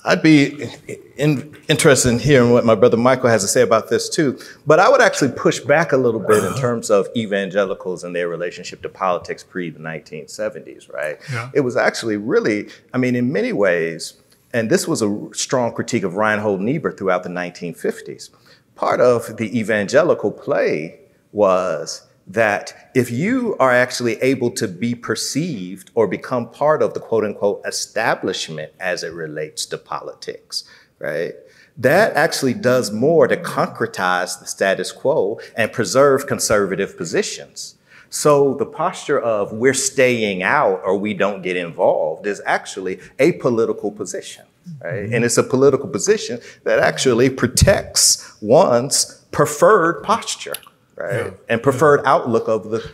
I'd be interested in hearing what my brother Michael has to say about this too. But I would actually push back a little bit in terms of evangelicals and their relationship to politics pre the 1970s, right? Yeah. It was actually really, I mean, in many ways, and this was a strong critique of Reinhold Niebuhr throughout the 1950s. Part of the evangelical play was that if you are actually able to be perceived or become part of the quote unquote establishment as it relates to politics, right? That actually does more to concretize the status quo and preserve conservative positions. So the posture of we're staying out or we don't get involved is actually a political position, right? And it's a political position that actually protects one's preferred posture, right? Yeah. And preferred outlook of the,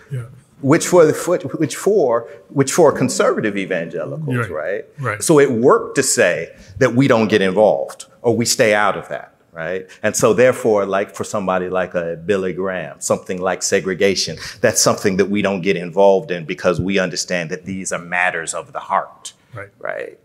which for conservative evangelicals, right? Right. So it worked to say that we don't get involved or we stay out of that. Right. And so therefore, like for somebody like a Billy Graham, something like segregation, that's something that we don't get involved in because we understand that these are matters of the heart. Right. Right.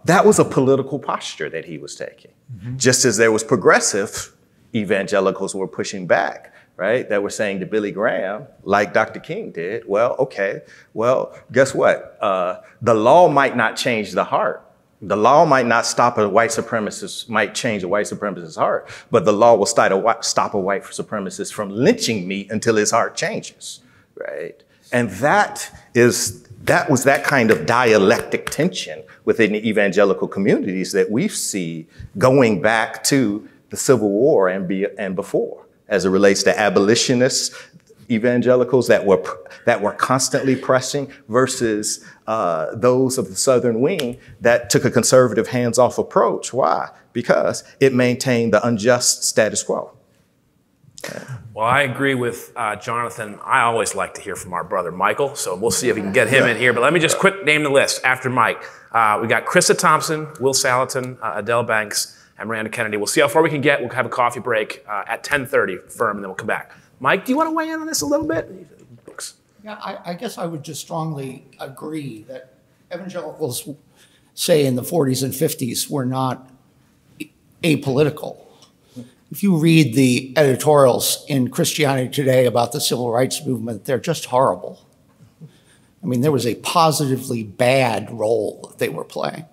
That was a political posture that he was taking, just as there was progressive evangelicals who were pushing back, right? That were saying to Billy Graham, like Dr. King did, well, okay, well, guess what? The law might not change the heart. The law might not stop a white supremacist, might change a white supremacist's heart, but the law will stop a white supremacist from lynching me until his heart changes, right? And that was that kind of dialectic tension within the evangelical communities that we see going back to the Civil War and before, as it relates to abolitionists, evangelicals that were constantly pressing versus those of the Southern wing that took a conservative hands-off approach. Why? Because it maintained the unjust status quo. Well, I agree with Jonathan. I always like to hear from our brother Michael, so we'll see if we can get him in here. But let me just quick name the list after Mike. We got Krista Thompson, Will Salatin, Adele Banks, and Miranda Kennedy. We'll see how far we can get. We'll have a coffee break at 10:30 firm, and then we'll come back. Mike, do you want to weigh in on this a little bit? Books. Yeah, I guess I would just strongly agree that evangelicals, say in the 40s and 50s, were not apolitical. If you read the editorials in Christianity Today about the civil rights movement, they're just horrible. I mean, there was a positively bad role that they were playing.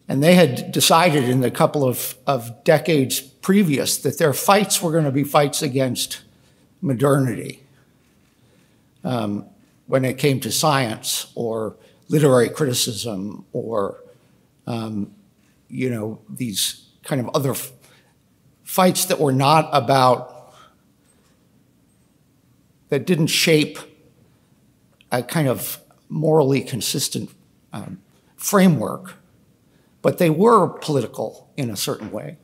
And they had decided in the couple of decades previous that their fights were going to be fights against modernity when it came to science or literary criticism or, these kind of other fights that were not about, that didn't shape a kind of morally consistent framework, but they were political in a certain way.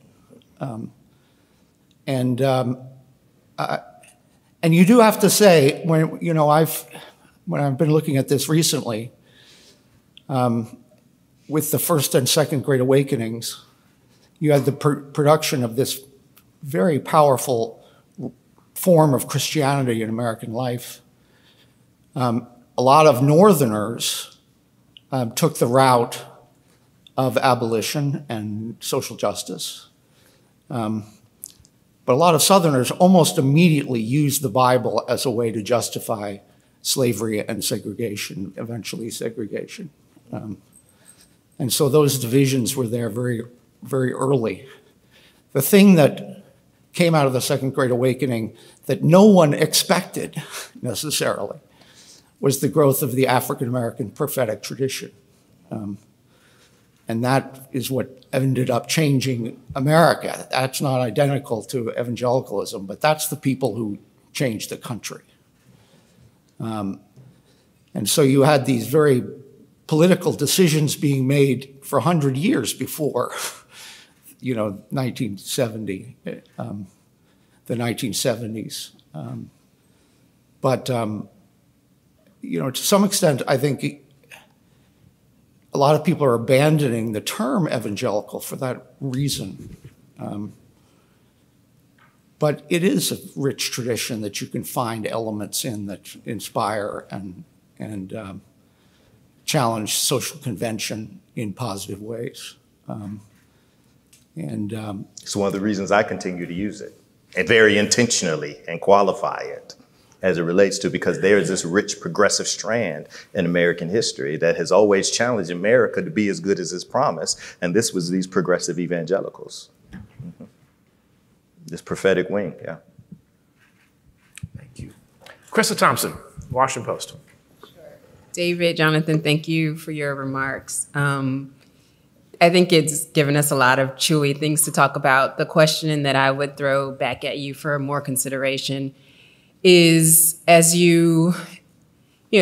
And you do have to say, when I've been looking at this recently, with the First and Second Great Awakenings, you had the production of this very powerful form of Christianity in American life. A lot of Northerners took the route of abolition and social justice. But a lot of Southerners almost immediately used the Bible as a way to justify slavery and segregation, eventually segregation. And so those divisions were there very, very early. The thing that came out of the Second Great Awakening that no one expected necessarily was the growth of the African-American prophetic tradition. And that is what ended up changing America. That's not identical to evangelicalism, but that's the people who changed the country. And so you had these very political decisions being made for 100 years before, 1970, the 1970s. But to some extent, I think a lot of people are abandoning the term evangelical for that reason. But it is a rich tradition that you can find elements in that inspire and challenge social convention in positive ways. It's one of the reasons I continue to use it, and very intentionally, and qualify it as it relates to, because there's this rich progressive strand in American history that has always challenged America to be as good as its promise, and this was these progressive evangelicals. Mm-hmm. This prophetic wing, yeah. Thank you. Krista Thompson, Washington Post. David, Jonathan, thank you for your remarks. I think it's given us a lot of chewy things to talk about. The question that I would throw back at you for more consideration is, as you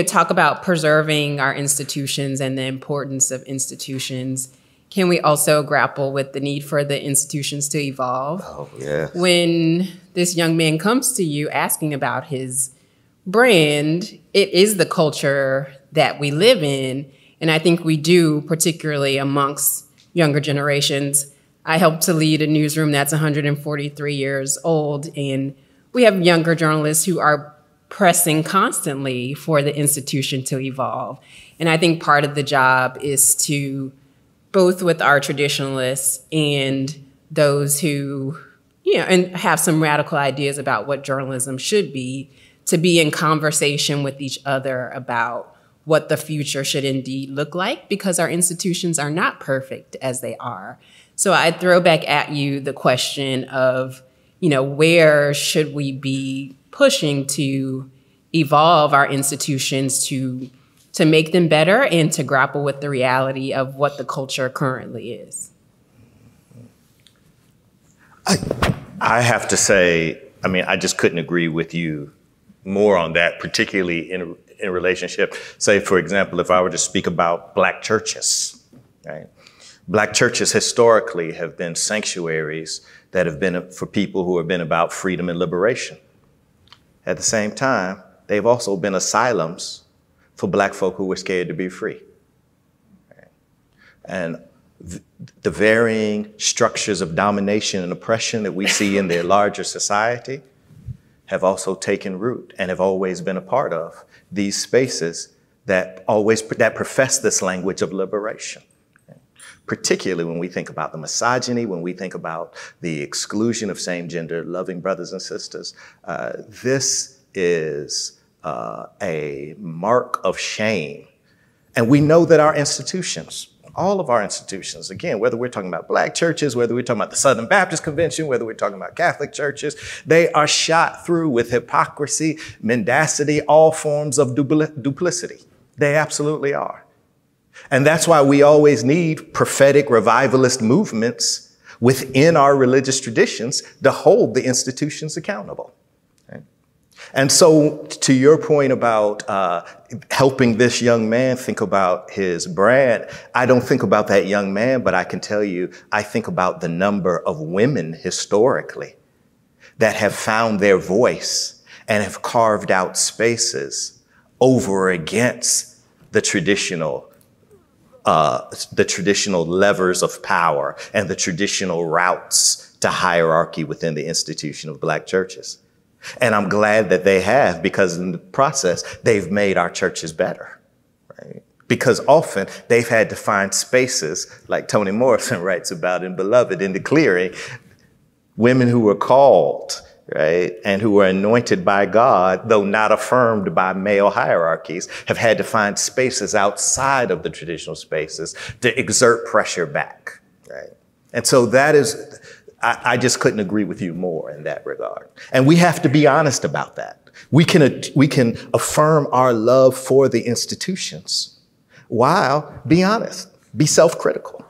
talk about preserving our institutions and the importance of institutions, can we also grapple with the need for the institutions to evolve? Oh, yeah. When this young man comes to you asking about his brand, it is the culture that we live in. And I think we do, particularly amongst younger generations. I help to lead a newsroom that's 143 years old, and we have younger journalists who are pressing constantly for the institution to evolve. And I think part of the job is to, both with our traditionalists and those who, and have some radical ideas about what journalism should be, to be in conversation with each other about what the future should indeed look like, because our institutions are not perfect as they are. So I throw back at you the question of, where should we be pushing to evolve our institutions to make them better and to grapple with the reality of what the culture currently is? I have to say, I just couldn't agree with you more on that, particularly in relationship. Say, for example, if I were to speak about Black churches, right? Black churches historically have been sanctuaries that have been for people who have been about freedom and liberation. At the same time, they've also been asylums for Black folk who were scared to be free. Right? And the varying structures of domination and oppression that we see in their larger society have also taken root and have always been a part of these spaces that profess this language of liberation. Particularly when we think about the misogyny, when we think about the exclusion of same-gender loving brothers and sisters, this is a mark of shame. And we know that our institutions, all of our institutions, again, whether we're talking about Black churches, whether we're talking about the Southern Baptist Convention, whether we're talking about Catholic churches, they are shot through with hypocrisy, mendacity, all forms of duplicity. They absolutely are. And that's why we always need prophetic revivalist movements within our religious traditions to hold the institutions accountable. And so to your point about helping this young man think about his brand, I don't think about that young man, but I can tell you, I think about the number of women historically that have found their voice and have carved out spaces over against the traditional levers of power and the traditional routes to hierarchy within the institution of Black churches. And I'm glad that they have, because in the process, they've made our churches better, right? Because often they've had to find spaces, like Toni Morrison writes about in Beloved, in the clearing, women who were called right, and who are anointed by God, though not affirmed by male hierarchies, have had to find spaces outside of the traditional spaces to exert pressure back, right? And so that is, I just couldn't agree with you more in that regard. And we have to be honest about that. We can affirm our love for the institutions while be honest, be self-critical.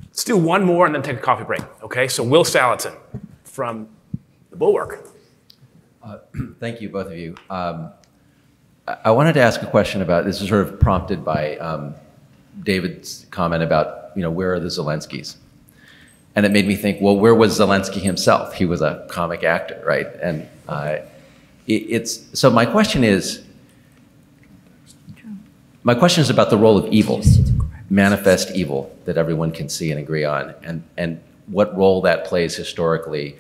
Let's do one more and then take a coffee break, okay? So Will Salatin from the Bulwark. Thank you, both of you. I wanted to ask a question about, this is sort of prompted by David's comment about, where are the Zelenskys? And it made me think, well, where was Zelensky himself? He was a comic actor, right? And so my question is about the role of evil. Manifest evil that everyone can see and agree on, and what role that plays historically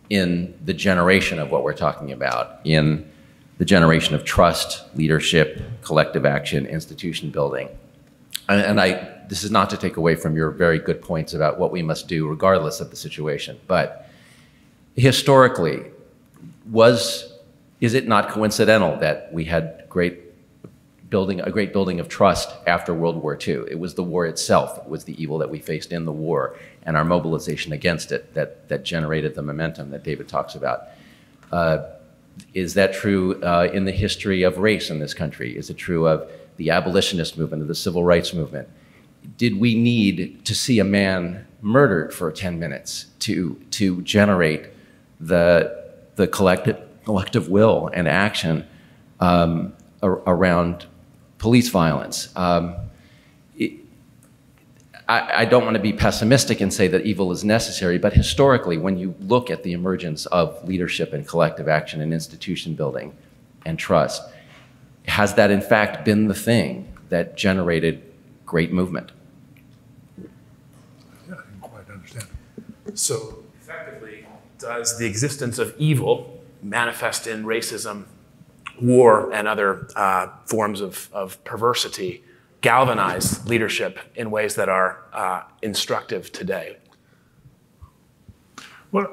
in the generation of what we're talking about, in the generation of trust, leadership, collective action, institution building. And this is not to take away from your very good points about what we must do regardless of the situation, but historically, is it not coincidental that we had a great building of trust after World War II? It was the war itself, it was the evil that we faced in the war and our mobilization against it that generated the momentum that David talks about. Is that true in the history of race in this country? Is it true of the abolitionist movement, of the civil rights movement? Did we need to see a man murdered for 10 minutes to generate the collective will and action around police violence? I don't want to be pessimistic and say that evil is necessary, but historically, when you look at the emergence of leadership and collective action and institution building and trust, has that in fact been the thing that generated great movement? Yeah, I didn't quite understand. So effectively, does the existence of evil manifest in racism, war, and other forms of perversity galvanize leadership in ways that are instructive today? Well,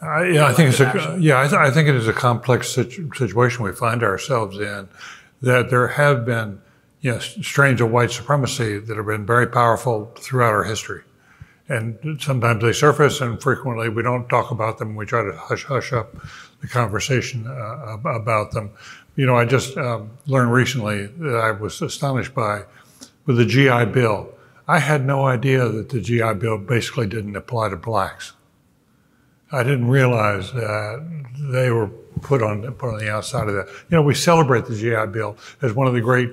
I think it is a complex situation we find ourselves in, that there have been strains of white supremacy that have been very powerful throughout our history. And sometimes they surface, and frequently we don't talk about them. We try to hush up the conversation about them. I just learned recently that I was astonished with the GI Bill. I had no idea that the GI Bill basically didn't apply to blacks. I didn't realize that they were put on the outside of that. We celebrate the GI Bill as one of the great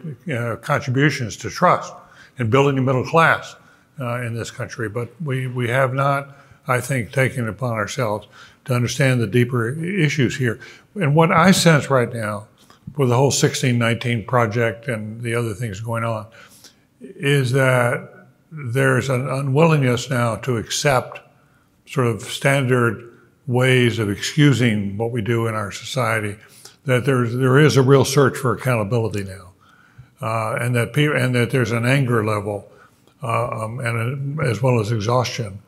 contributions to trust in building the middle class in this country, but we have not, I think, taken it upon ourselves to understand the deeper issues here. And what I sense right now with the whole 1619 project and the other things going on is that there's an unwillingness now to accept sort of standard ways of excusing what we do in our society, that there is a real search for accountability now, and that there's an anger level as well as exhaustion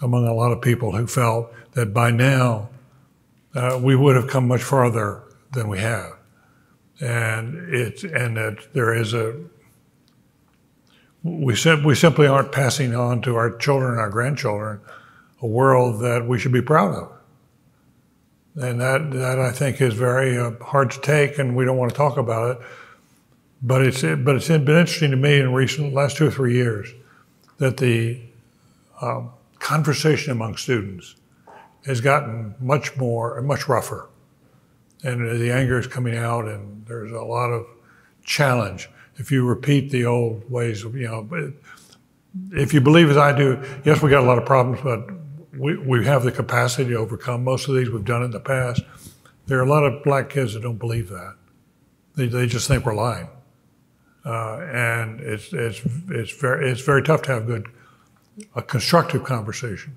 among a lot of people who felt that by now we would have come much farther than we have, and that there is we simply aren't passing on to our children and our grandchildren a world that we should be proud of. And that I think is very hard to take, and we don't want to talk about it. But it's been interesting to me in last 2 or 3 years that the conversation among students has gotten much rougher, and the anger is coming out, and there's a lot of challenge. If you repeat the old ways of, if you believe as I do, yes, we got a lot of problems, but we have the capacity to overcome most of these. We've done it in the past. There are a lot of black kids that don't believe that. They just think we're lying, and it's very tough to have a constructive conversation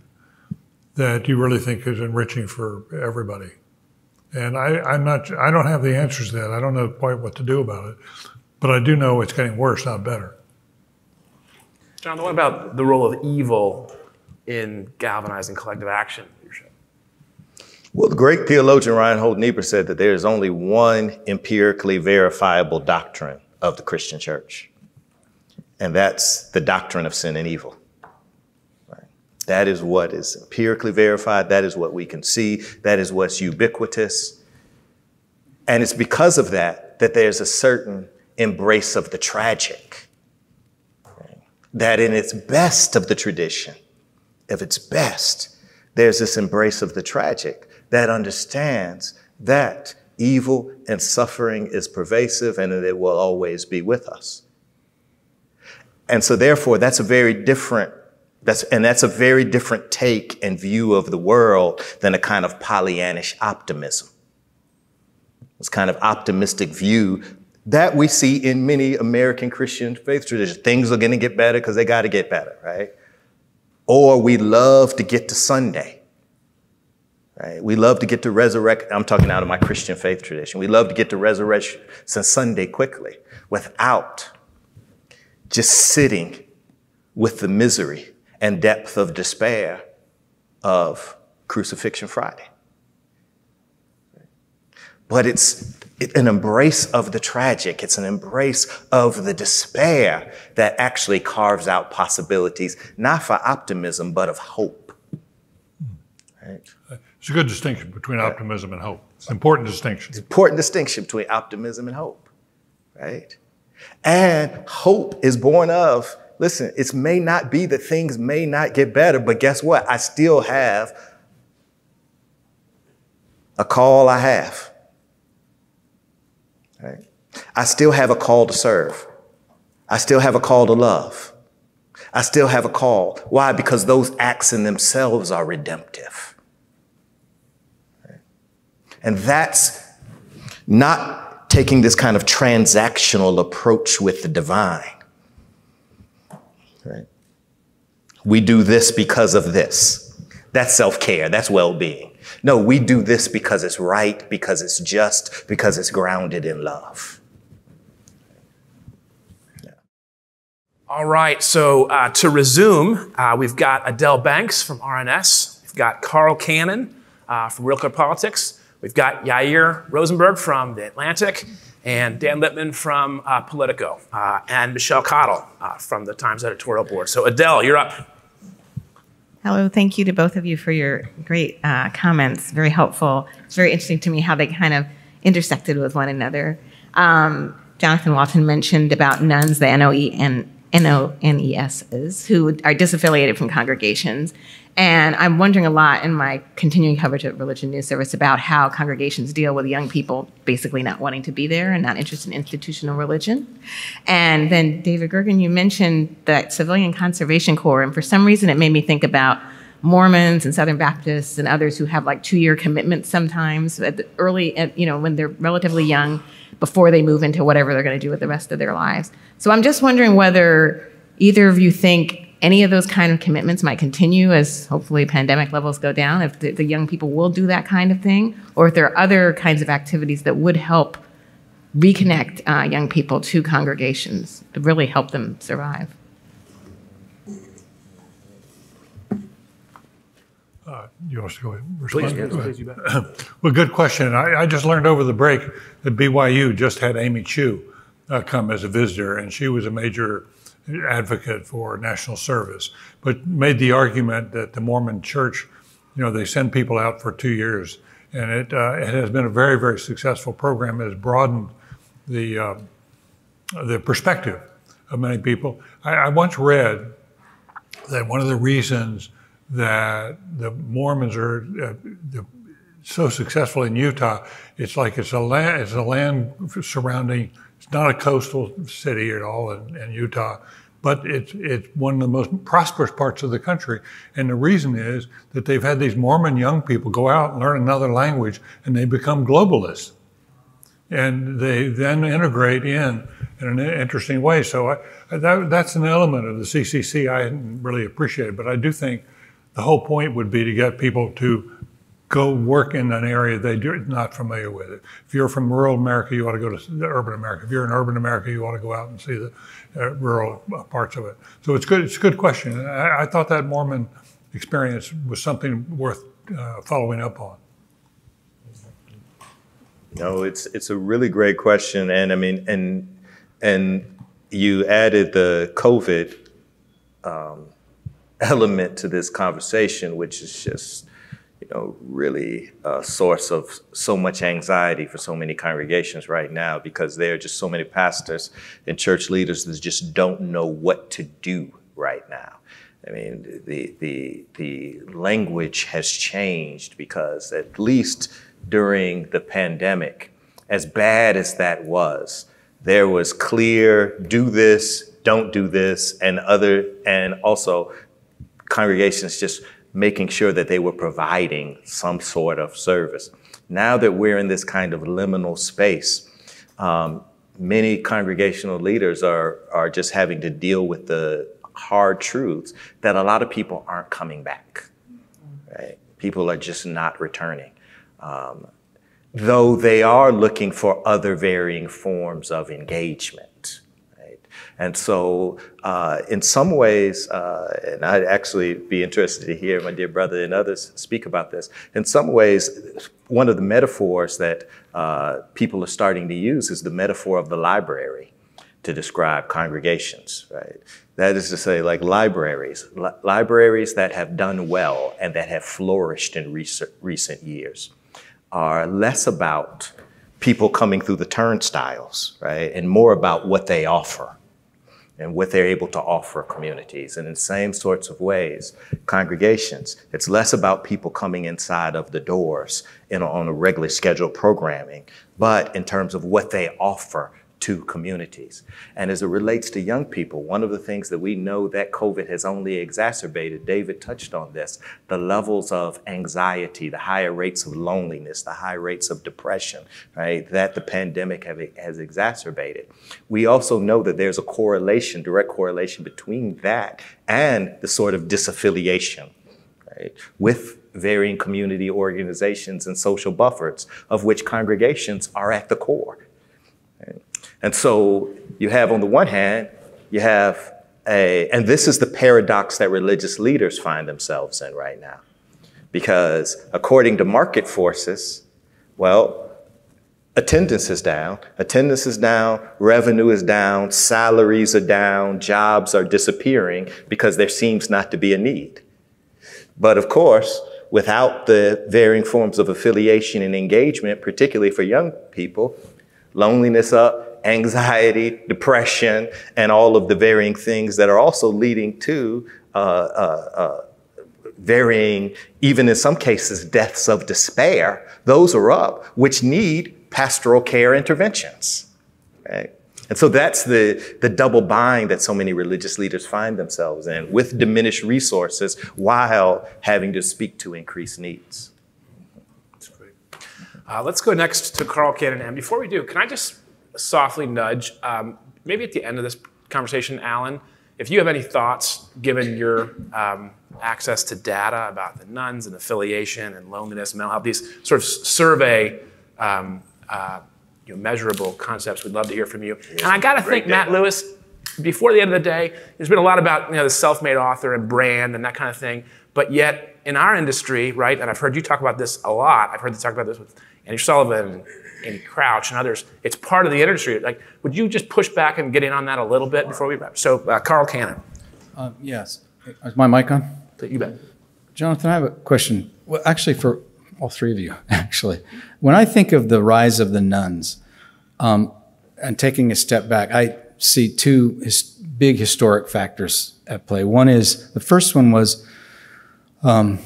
that you really think is enriching for everybody. And I don't have the answers to that. I don't know quite what to do about it, but I do know it's getting worse, not better. John, what about the role of evil in galvanizing collective action leadership? Well, the great theologian Reinhold Niebuhr said that there is only one empirically verifiable doctrine of the Christian church, and that's the doctrine of sin and evil. Right? That is what is empirically verified. That is what we can see. That is what's ubiquitous. And it's because of that that there's a certain embrace of the tragic, right? That in its best of the tradition, if it's best, there's this embrace of the tragic that understands that evil and suffering is pervasive and that it will always be with us. And so therefore, that's a very different take and view of the world than a kind of Pollyannish optimism. This kind of optimistic view that we see in many American Christian faith traditions. Things are going to get better because they got to get better, right? Or we love to get to Sunday, right? We love to get to resurrect. I'm talking out of my Christian faith tradition. We love to get to resurrection since Sunday quickly without just sitting with the misery and depth of despair of Crucifixion Friday. But it's an embrace of the tragic. It's an embrace of the despair that actually carves out possibilities, not for optimism, but of hope. Right? It's a good distinction between optimism and hope. It's an important distinction. It's an important distinction between optimism and hope, right? And hope is born of, listen, it may not be that things may not get better, but guess what? I still have a call I have. Right? I still have a call to serve. I still have a call to love. I still have a call. Why? Because those acts in themselves are redemptive. Right? And that's not taking this kind of transactional approach with the divine. Right? We do this because of this. That's self-care. That's well-being. No, we do this because it's right, because it's just, because it's grounded in love. Yeah. All right, so to resume, we've got Adele Banks from RNS. We've got Carl Cannon from Real Clear Politics. We've got Yair Rosenberg from The Atlantic, and Dan Lippman from Politico, and Michelle Cottle from the Times editorial board. So Adele, you're up. Hello, thank you to both of you for your great comments, very helpful. It's very interesting to me how they kind of intersected with one another. Jonathan Walton mentioned about nuns, the NONESs, who are disaffiliated from congregations. And I'm wondering a lot in my continuing coverage of Religion News Service about how congregations deal with young people basically not wanting to be there and not interested in institutional religion. And then David Gergen, you mentioned that Civilian Conservation Corps, and for some reason it made me think about Mormons and Southern Baptists and others who have like 2-year commitments sometimes at the early, when they're relatively young, before they move into whatever they're going to do with the rest of their lives. So I'm just wondering whether either of you think any of those kind of commitments might continue as hopefully pandemic levels go down, if the young people will do that kind of thing, or if there are other kinds of activities that would help reconnect young people to congregations to really help them survive. You want to go ahead and respond? Please, go please, you bet. Well, good question. I just learned over the break that BYU just had Amy Chu come as a visitor, and she was a major advocate for national service, but made the argument that the Mormon Church, they send people out for 2 years, and it has been a very, very successful program. It has broadened the perspective of many people. I once read that one of the reasons that the Mormons are so successful in Utah, it's a land surrounding. It's not a coastal city at all in Utah, but it's one of the most prosperous parts of the country. And the reason is that they've had these Mormon young people go out and learn another language, and they become globalists. And they then integrate in an interesting way. So that's an element of the CCC I hadn't really appreciated, but I do think the whole point would be to get people to go work in an area they're not familiar with. If you're from rural America, you ought to go to the urban America. If you're in urban America, you ought to go out and see the rural parts of it. So it's good. It's a good question. I thought that Mormon experience was something worth following up on. No, it's a really great question, and I mean, and you added the COVID element to this conversation, which is just, really a source of so much anxiety for so many congregations right now, because there are just so many pastors and church leaders that just don't know what to do right now. I mean, the language has changed, because at least during the pandemic, as bad as that was, there was clear do this, don't do this, and also congregations just making sure that they were providing some sort of service. Now that we're in this kind of liminal space, many congregational leaders are just having to deal with the hard truths that a lot of people aren't coming back, right? People are just not returning, though they are looking for other varying forms of engagement, right? And so in some ways, and I'd actually be interested to hear my dear brother and others speak about this, in some ways, one of the metaphors that people are starting to use is the metaphor of the library to describe congregations, right? That is to say, like libraries that have done well and that have flourished in recent years are less about people coming through the turnstiles, right? And more about what they offer and what they're able to offer communities. And in the same sorts of ways, congregations, it's less about people coming inside of the doors on a regularly scheduled programming, but in terms of what they offer to communities. And as it relates to young people, one of the things that we know that COVID has only exacerbated, David touched on this, the levels of anxiety, the higher rates of loneliness, the high rates of depression, right, that the pandemic has exacerbated. We also know that there's a correlation, direct correlation between that and the sort of disaffiliation, right, with varying community organizations and social buffers, of which congregations are at the core. Right? And so you have, on the one hand, you have and this is the paradox that religious leaders find themselves in right now. Because according to market forces, well, attendance is down, revenue is down, salaries are down, jobs are disappearing because there seems not to be a need. But of course, without the varying forms of affiliation and engagement, particularly for young people, loneliness up, anxiety, depression, and all of the varying things that are also leading to varying, even in some cases, deaths of despair, those are up, which need pastoral care interventions, right? And so that's the double bind that so many religious leaders find themselves in, with diminished resources while having to speak to increased needs. That's great. Let's go next to Carl Cannon. And before we do, can I just softly nudge, maybe at the end of this conversation, Alan, if you have any thoughts, given your access to data about the nuns and affiliation and loneliness, mental health, these sort of survey measurable concepts, we'd love to hear from you. Yeah, and I got to think, Matt Lewis, before the end of the day, there's been a lot about the self-made author and brand and that kind of thing, but yet in our industry, right, and I've heard you talk about this a lot, I've heard you talk about this with Andy Sullivan and Andy Crouch and others, it's part of the industry. Like, would you just push back and get in on that a little bit before we wrap? So, Carl Cannon. Yes. Is my mic on? You bet. Jonathan, I have a question. Well, actually, for all three of you, actually. When I think of the rise of the nuns, and taking a step back, I see two big historic factors at play. One is, the first one was, and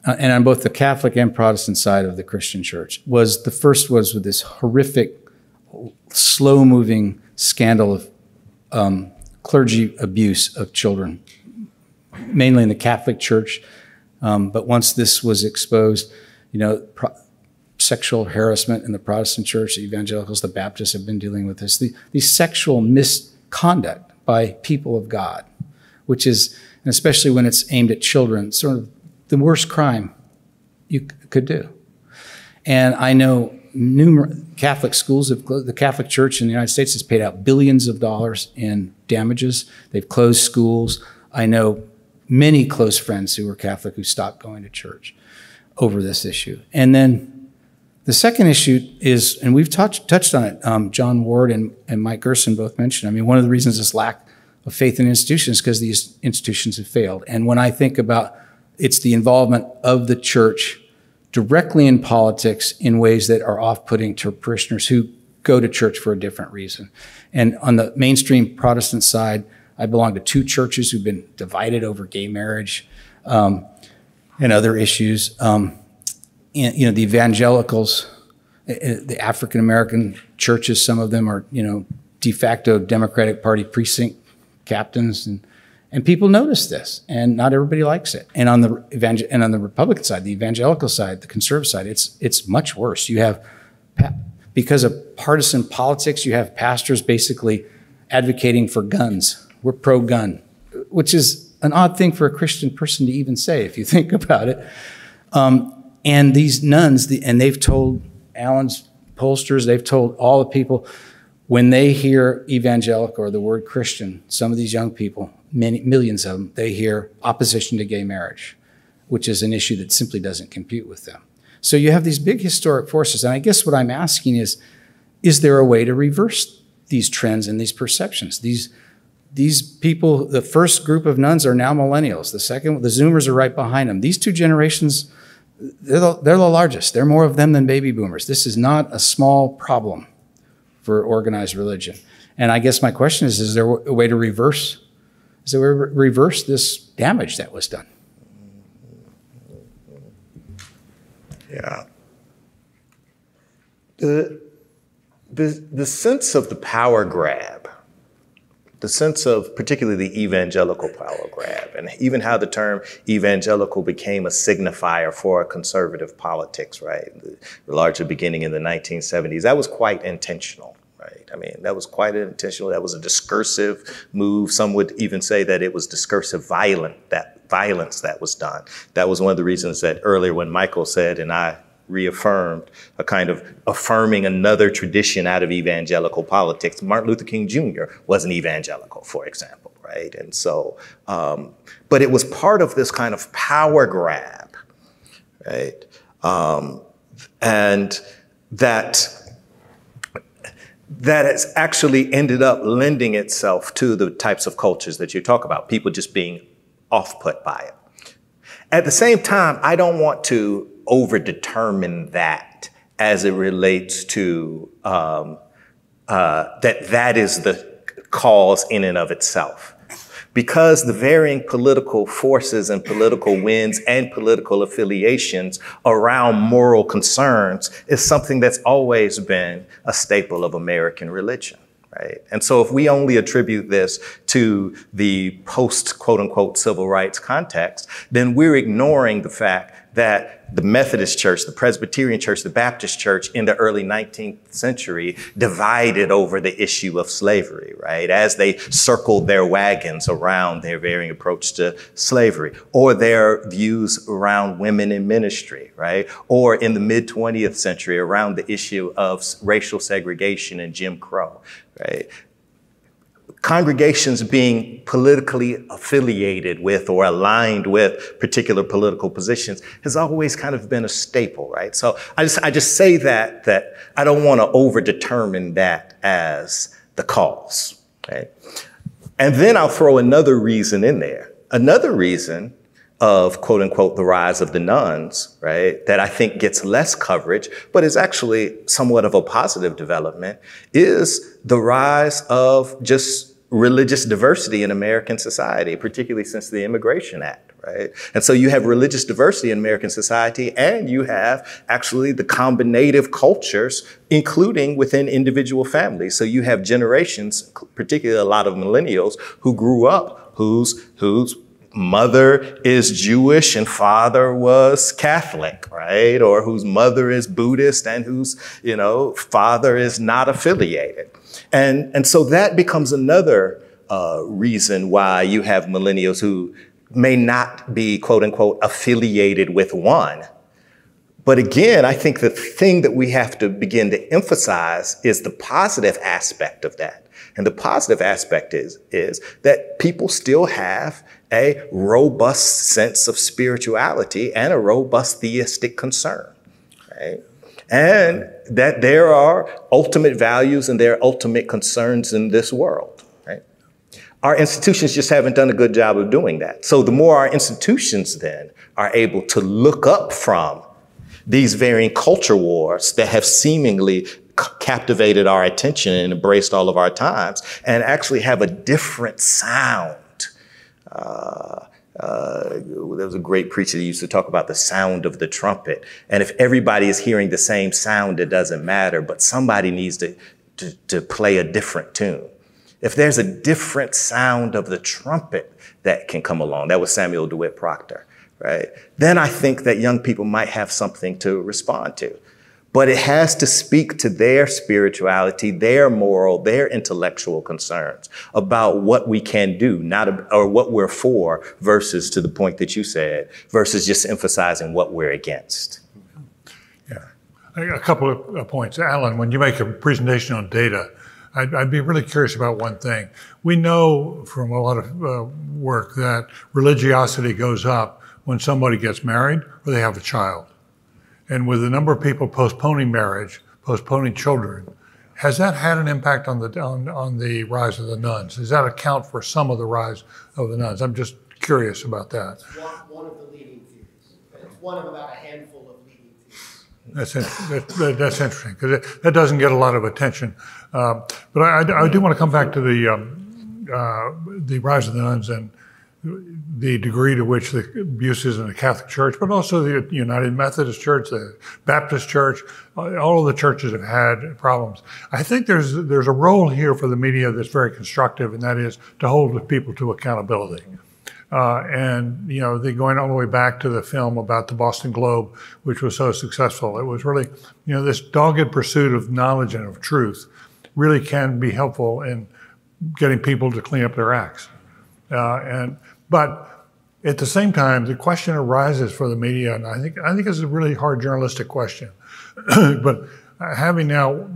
on both the Catholic and Protestant side of the Christian church, the first was with this horrific, slow-moving scandal of clergy abuse of children, mainly in the Catholic Church. But once this was exposed, sexual harassment in the Protestant Church, the evangelicals, the Baptists have been dealing with this. The sexual misconduct by people of God, which is, and especially when it's aimed at children, sort of the worst crime you could do. And I know numerous Catholic schools have closed. The Catholic Church in the United States has paid out billions of dollars in damages. They've closed schools. I know many close friends who were Catholic who stopped going to church over this issue. And then the second issue is, and we've touched on it, John Ward and Mike Gerson both mentioned, I mean, one of the reasons this lack of faith in institutions is because these institutions have failed. And when I think about it's the involvement of the church directly in politics in ways that are off-putting to parishioners who go to church for a different reason. And on the mainstream Protestant side, I belong to two churches who've been divided over gay marriage and other issues. And, you know, the evangelicals, the African-American churches, some of them are, you know, de facto Democratic Party precinct captains, and people notice this, and not everybody likes it. And on the Republican side, the evangelical side, the conservative side, it's much worse. You have, because of partisan politics, you have pastors basically advocating for guns. We're pro-gun, which is an odd thing for a Christian person to even say, if you think about it. And these nuns, and they've told Alan's pollsters, they've told all the people, when they hear evangelical or the word Christian, some of these young people, millions of them, they hear opposition to gay marriage, which is an issue that simply doesn't compute with them. So you have these big historic forces. And I guess what I'm asking is there a way to reverse these trends and these perceptions? These people, the first group of nuns are now millennials. The second, the Zoomers are right behind them. These two generations, they're the largest. There are more of them than baby boomers. This is not a small problem for organized religion. And I guess my question is there a way to reverse this damage that was done? Yeah. The sense of the power grab, the sense of particularly the evangelical power grab, and even how the term evangelical became a signifier for conservative politics, right? Largely beginning in the 1970s, that was quite intentional. Right. I mean, that was quite intentional. That was a discursive move. Some would even say that it was discursive violence that was done. That was one of the reasons that earlier when Michael said, and I reaffirmed, a kind of affirming another tradition out of evangelical politics. Martin Luther King Jr. was an evangelical, for example, right? And so, but it was part of this kind of power grab, right? And that has actually ended up lending itself to the types of cultures that you talk about, people just being off-put by it. At the same time, I don't want to overdetermine that as it relates to that is the cause in and of itself. Because the varying political forces and political winds and political affiliations around moral concerns is something that's always been a staple of American religion, right? And so if we only attribute this to the post, quote unquote, civil rights context, then we're ignoring the fact that the Methodist Church, the Presbyterian Church, the Baptist Church in the early 19th century divided over the issue of slavery, right? As they circled their wagons around their varying approach to slavery, or their views around women in ministry, right? Or in the mid 20th century around the issue of racial segregation and Jim Crow, right? Congregations being politically affiliated with or aligned with particular political positions has always kind of been a staple, right? So I just say that I don't want to overdetermine that as the cause, right? And then I'll throw another reason in there. Another reason of, quote unquote, the rise of the nuns, right, that I think gets less coverage, but is actually somewhat of a positive development, is the rise of just religious diversity in American society, particularly since the Immigration Act, right? And so you have religious diversity in American society, and you have actually the combinative cultures, including within individual families. So you have generations, particularly a lot of millennials, who grew up whose mother is Jewish and father was Catholic, right? Or whose mother is Buddhist and whose, father is not affiliated. And so that becomes another reason why you have millennials who may not be, quote unquote, affiliated with one, But again, I think the thing that we have to begin to emphasize is the positive aspect of that. And the positive aspect is that people still have a robust sense of spirituality and a robust theistic concern, right? And that there are ultimate values and there are ultimate concerns in this world, right? Our institutions just haven't done a good job of doing that. So the more our institutions then are able to look up from these varying culture wars that have seemingly captivated our attention and embraced all of our times and actually have a different sound. There was a great preacher that used to talk about the sound of the trumpet. And if everybody is hearing the same sound, it doesn't matter, but somebody needs to play a different tune. If there's a different sound of the trumpet that can come along, that was Samuel DeWitt Proctor, right? Then I think that young people might have something to respond to. But it has to speak to their spirituality, their moral, their intellectual concerns about what we can do, or what we're for, versus, to the point that you said, versus just emphasizing what we're against. Yeah, a couple of points. Alan, when you make a presentation on data, I'd be really curious about one thing. We know from a lot of work that religiosity goes up when somebody gets married or they have a child. And with the number of people postponing marriage, postponing children, has that had an impact on the rise of the nuns? Does that account for some of the rise of the nuns? I'm just curious about that. It's one of the leading theories. It's one of about a handful of leading That's theories. interesting, because that doesn't get a lot of attention. But I do want to come back to the rise of the nuns and the degree to which the abuses in the Catholic Church, but also the United Methodist Church, the Baptist Church, all of the churches have had problems. I think there's a role here for the media that's very constructive, and that is to hold people to accountability. And, you know, going all the way back to the film about the Boston Globe, which was so successful. It was really, you know, this dogged pursuit of knowledge and of truth really can be helpful in getting people to clean up their acts. But at the same time, the question arises for the media, and I think it's a really hard journalistic question. But having now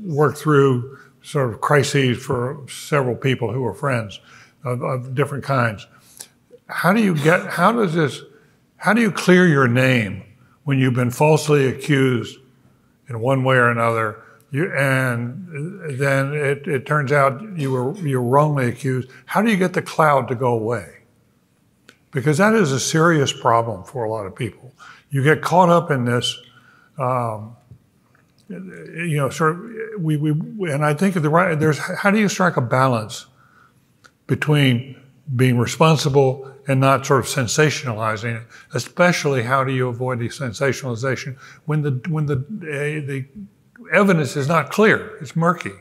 worked through sort of crises for several people who are friends of different kinds, how do you clear your name when you've been falsely accused in one way or another, and then it turns out you were wrongly accused? How do you get the cloud to go away? Because that is a serious problem for a lot of people. You get caught up in this, you know, sort of, and I think how do you strike a balance between being responsible and not sort of sensationalizing it? Especially, how do you avoid the sensationalization when the evidence is not clear, it's murky,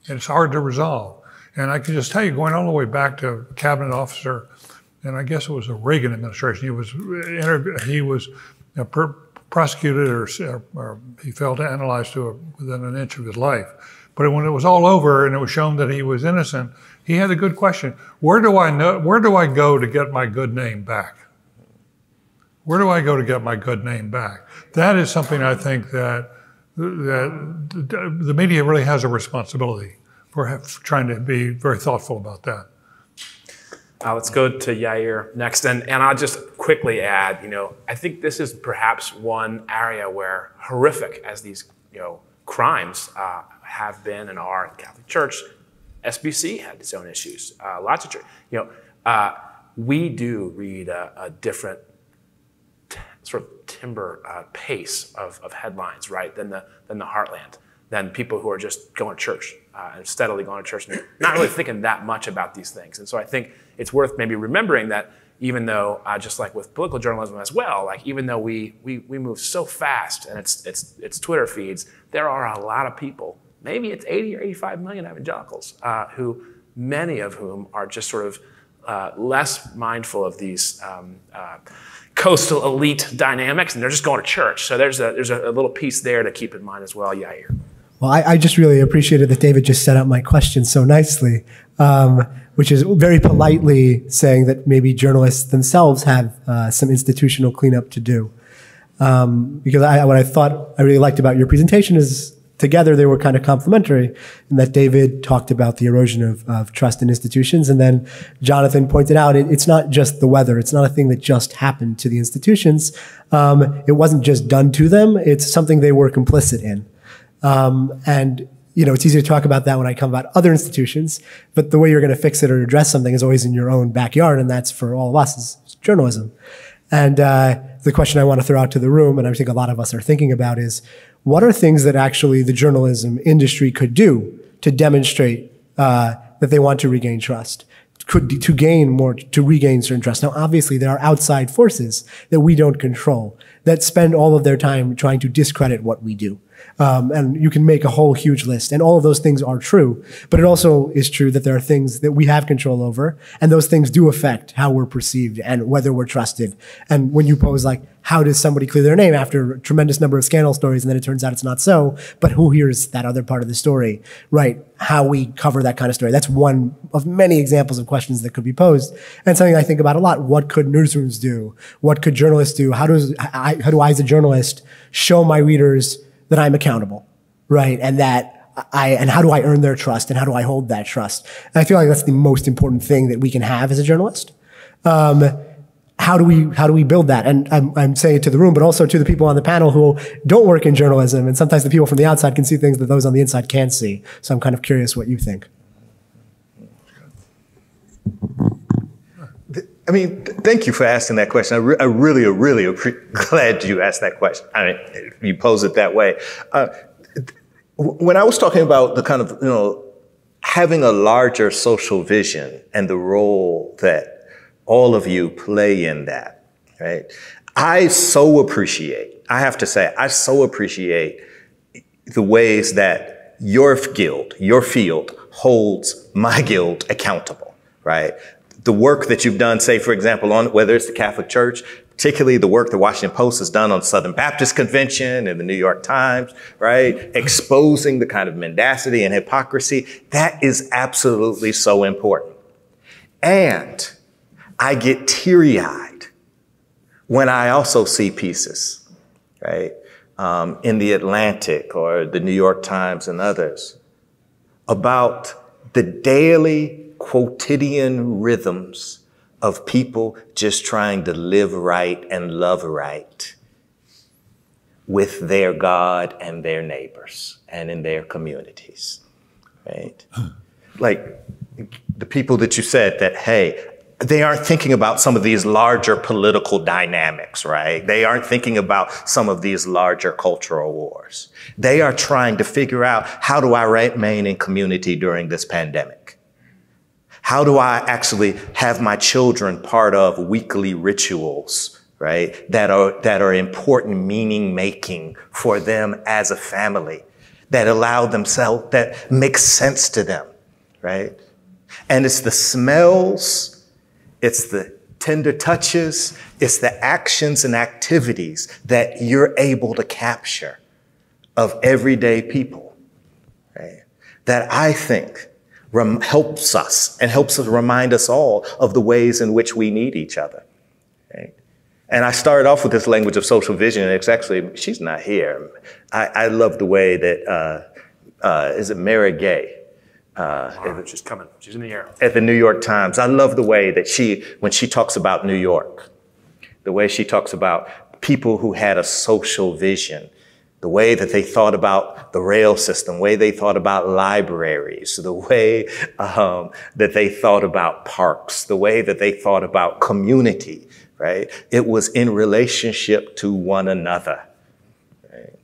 and it's hard to resolve. And I can just tell you, going all the way back to a cabinet officer, and I guess it was the Reagan administration, he was prosecuted or he failed to analyze within an inch of his life. But when it was all over and it was shown that he was innocent, he had a good question. Where do I go to get my good name back? Where do I go to get my good name back? That is something I think that the media really has a responsibility for trying to be very thoughtful about that. Let's go to Yair next. And I'll just quickly add, you know, I think this is perhaps one area where, horrific as these, you know, crimes have been and are in the Catholic Church, SBC had its own issues. Lots of church, you know, we do read a different sort of timber pace of headlines, right, than the heartland, than people who are just going to church and steadily going to church and not really thinking that much about these things. And so I think it's worth maybe remembering that even though, just like with political journalism as well, like even though we move so fast and it's Twitter feeds, there are a lot of people, maybe it's 80 or 85 million evangelicals, who many of whom are just sort of less mindful of these coastal elite dynamics, and they're just going to church. So there's a little piece there to keep in mind as well, Yair. Well, I just really appreciated that David just set up my question so nicely, which is very politely saying that maybe journalists themselves have some institutional cleanup to do. Because what I thought I really liked about your presentation is together they were kind of complementary in that David talked about the erosion of trust in institutions, and then Jonathan pointed out it's not just the weather. It's not a thing that just happened to the institutions. It wasn't just done to them. It's something they were complicit in. And it's easy to talk about that when I come about other institutions, but the way you're going to fix it or address something is always in your own backyard, and that's for all of us is journalism. And the question I want to throw out to the room, and I think a lot of us are thinking about, is what are things that actually the journalism industry could do to demonstrate that they want to regain trust, to regain certain trust? Now, obviously, there are outside forces that we don't control that spend all of their time trying to discredit what we do. And you can make a whole huge list, and all of those things are true. But it also is true that there are things that we have control over, and those things do affect how we're perceived and whether we're trusted. And when you pose like, how does somebody clear their name after a tremendous number of scandal stories, and then it turns out it's not so, but who hears that other part of the story, right? How we cover that kind of story. That's one of many examples of questions that could be posed, and something I think about a lot. What could newsrooms do? What could journalists do? How do I as a journalist show my readers that I'm accountable, right? And and how do I earn their trust, and how do I hold that trust? And I feel like that's the most important thing that we can have as a journalist. How do we build that? And I'm saying it to the room, but also to the people on the panel who don't work in journalism, and sometimes the people from the outside can see things that those on the inside can't see. So I'm kind of curious what you think. I mean, thank you for asking that question. I really glad you asked that question. I mean, you pose it that way. When I was talking about the kind of, having a larger social vision and the role that all of you play in that, right? I so appreciate the ways that your field holds my guild accountable, right? The work that you've done, say, for example, on whether it's the Catholic Church, particularly the work the Washington Post has done on Southern Baptist Convention and the New York Times, right? Exposing the kind of mendacity and hypocrisy, that is absolutely so important. And I get teary-eyed when I also see pieces, right, in the Atlantic or the New York Times and others about the daily quotidian rhythms of people just trying to live right and love right with their God and their neighbors and in their communities, right? Like the people that you said that, hey, they aren't thinking about some of these larger political dynamics, right? They aren't thinking about some of these larger cultural wars. They are trying to figure out, how do I remain in community during this pandemic? How do I actually have my children part of weekly rituals, right? That are important meaning making for them as a family, that make sense to them, right? And it's the smells, it's the tender touches, it's the actions and activities that you're able to capture of everyday people, right? That I think helps us remind us all of the ways in which we need each other, right? And I started off with this language of social vision, and it's actually, she's not here. I love the way that, is it Mary Gay? She's coming, she's in the air. At the New York Times, I love the way that when she talks about New York, the way she talks about people who had a social vision, the way that they thought about the rail system, the way they thought about libraries, the way that they thought about parks, the way that they thought about community, right? It was in relationship to one another, right?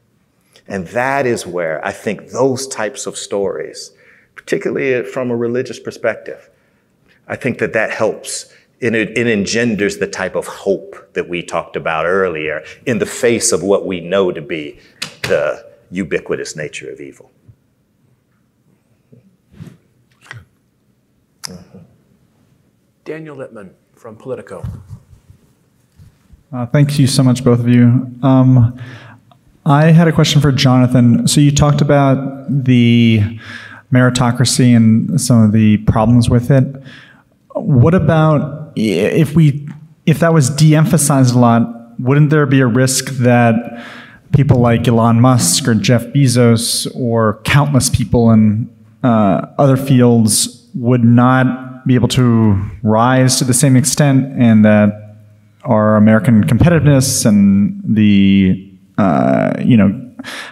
And that is where I think those types of stories, particularly from a religious perspective, I think that helps. It engenders the type of hope that we talked about earlier in the face of what we know to be the ubiquitous nature of evil. Daniel Littman from Politico. Thank you so much, both of you. I had a question for Jonathan. So you talked about the meritocracy and some of the problems with it. What about if that was de-emphasized a lot, wouldn't there be a risk that people like Elon Musk or Jeff Bezos or countless people in other fields would not be able to rise to the same extent, and that our American competitiveness and the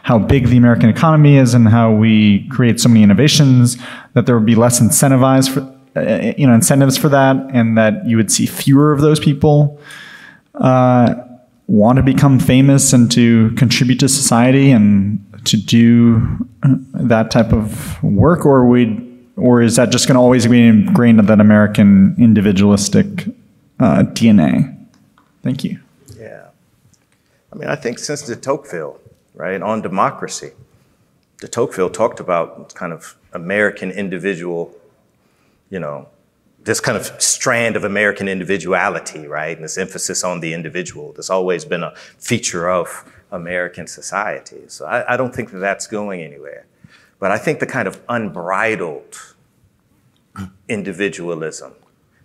how big the American economy is and how we create so many innovations, that there would be less incentives for that, and that you would see fewer of those people want to become famous and to contribute to society and to do that type of work, or is that just going to always be ingrained in that American individualistic DNA? Thank you. Yeah. I mean, I think since de Tocqueville, right, on democracy, de Tocqueville talked about kind of American individual, this kind of strand of American individuality, right? And this emphasis on the individual. That's always been a feature of American society. So I don't think that that's going anywhere. But I think the kind of unbridled individualism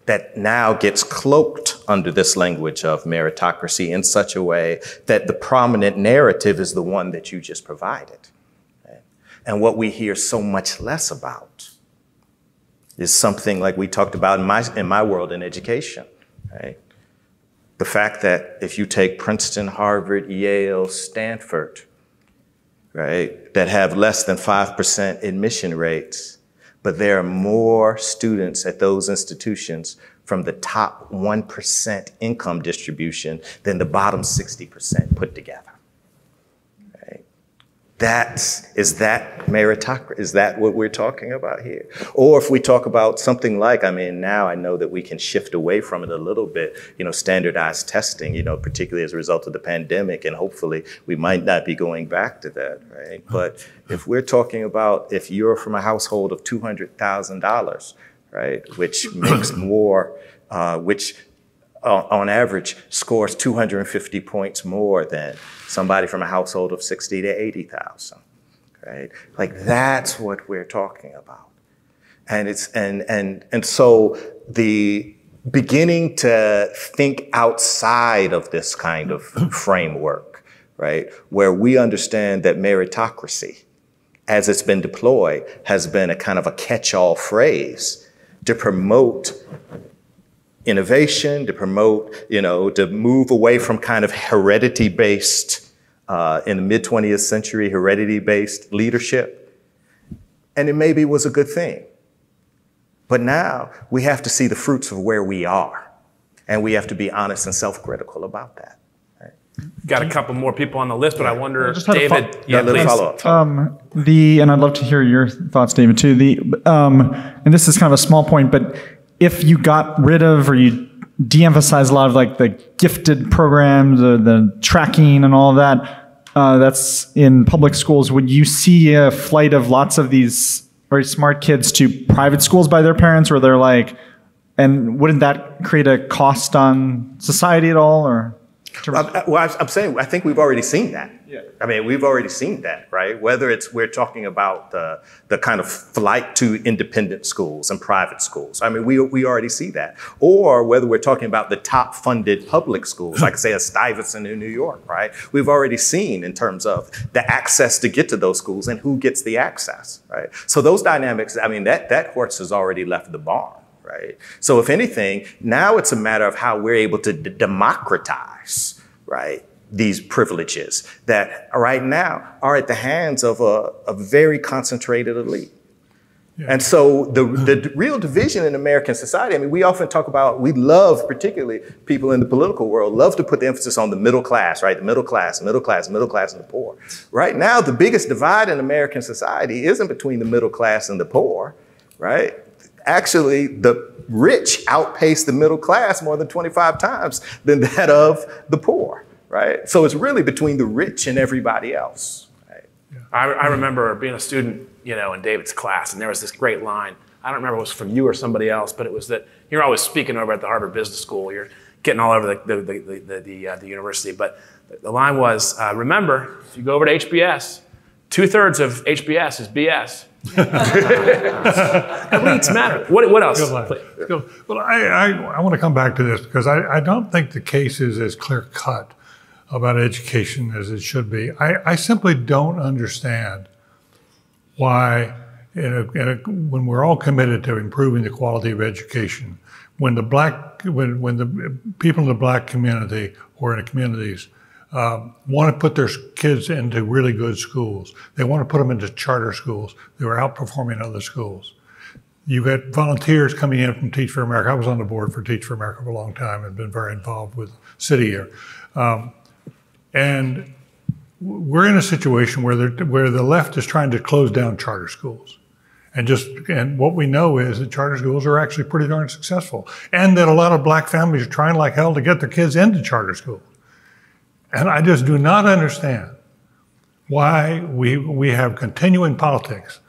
that now gets cloaked under this language of meritocracy in such a way that the prominent narrative is the one that you just provided. Right? And what we hear so much less about is something like we talked about in my world in education, right? The fact that if you take Princeton, Harvard, Yale, Stanford, right, that have less than 5% admission rates, but there are more students at those institutions from the top 1% income distribution than the bottom 60% put together. Right? Is that meritocracy? Is that what we're talking about here? Or if we talk about something like, now I know that we can shift away from it a little bit, standardized testing, particularly as a result of the pandemic, and hopefully we might not be going back to that, right? But if we're talking about if you're from a household of $200,000, right, which makes more, which on average scores 250 points more than somebody from a household of 60 to 80,000, right? Like that's what we're talking about. And it's, and so the beginning to think outside of this kind of framework, right, where we understand that meritocracy, as it's been deployed, has been a kind of a catch-all phrase to promote innovation, to promote, to move away from kind of heredity-based, in the mid-20th century, heredity-based leadership. And it maybe was a good thing. But now we have to see the fruits of where we are. And we have to be honest and self-critical about that. Right? Got a couple more people on the list, but I wonder, just had David, please follow up. And I'd love to hear your thoughts, David, too. And this is kind of a small point, but if you got rid of or you de-emphasize a lot of like the gifted programs, the tracking and all of that, that's in public schools, would you see a flight of lots of these very smart kids to private schools by their parents, where they're like, and wouldn't that create a cost on society at all? Or I'm saying, I think we've already seen that. Yeah. We've already seen that, right? Whether we're talking about the kind of flight to independent schools and private schools. We already see that. Or whether we're talking about the top funded public schools, like say a Stuyvesant in New York, right? We've already seen in terms of the access to get to those schools and who gets the access, right? So those dynamics, that horse has already left the barn. Right? So if anything, now it's a matter of how we're able to democratize, right, these privileges that right now are at the hands of a very concentrated elite. Yeah. And so the real division in American society, we often talk about, we love, particularly people in the political world, love to put the emphasis on the middle class, right? The middle class, and the poor. Right now, the biggest divide in American society isn't between the middle class and the poor, right? Actually, the rich outpace the middle class more than 25 times than that of the poor, right? So it's really between the rich and everybody else. Right? Yeah. I remember being a student, in David's class, and there was this great line. I don't remember if it was from you or somebody else, but it was that you're always speaking over at the Harvard Business School. You're getting all over the university. But the line was, remember, if you go over to HBS, 2/3 of HBS is BS. Elites matter. What else? Well, I want to come back to this because I don't think the case is as clear cut about education as it should be. I simply don't understand why, when we're all committed to improving the quality of education, when the people in the black community or in the communities want to put their kids into really good schools, they want to put them into charter schools, they were outperforming other schools. You've got volunteers coming in from Teach for America. I was on the board for Teach for America for a long time and been very involved with the city here. And we're in a situation where the left is trying to close down charter schools. And what we know is that charter schools are actually pretty darn successful. And that a lot of black families are trying like hell to get their kids into charter schools. And I just do not understand why we have continuing politics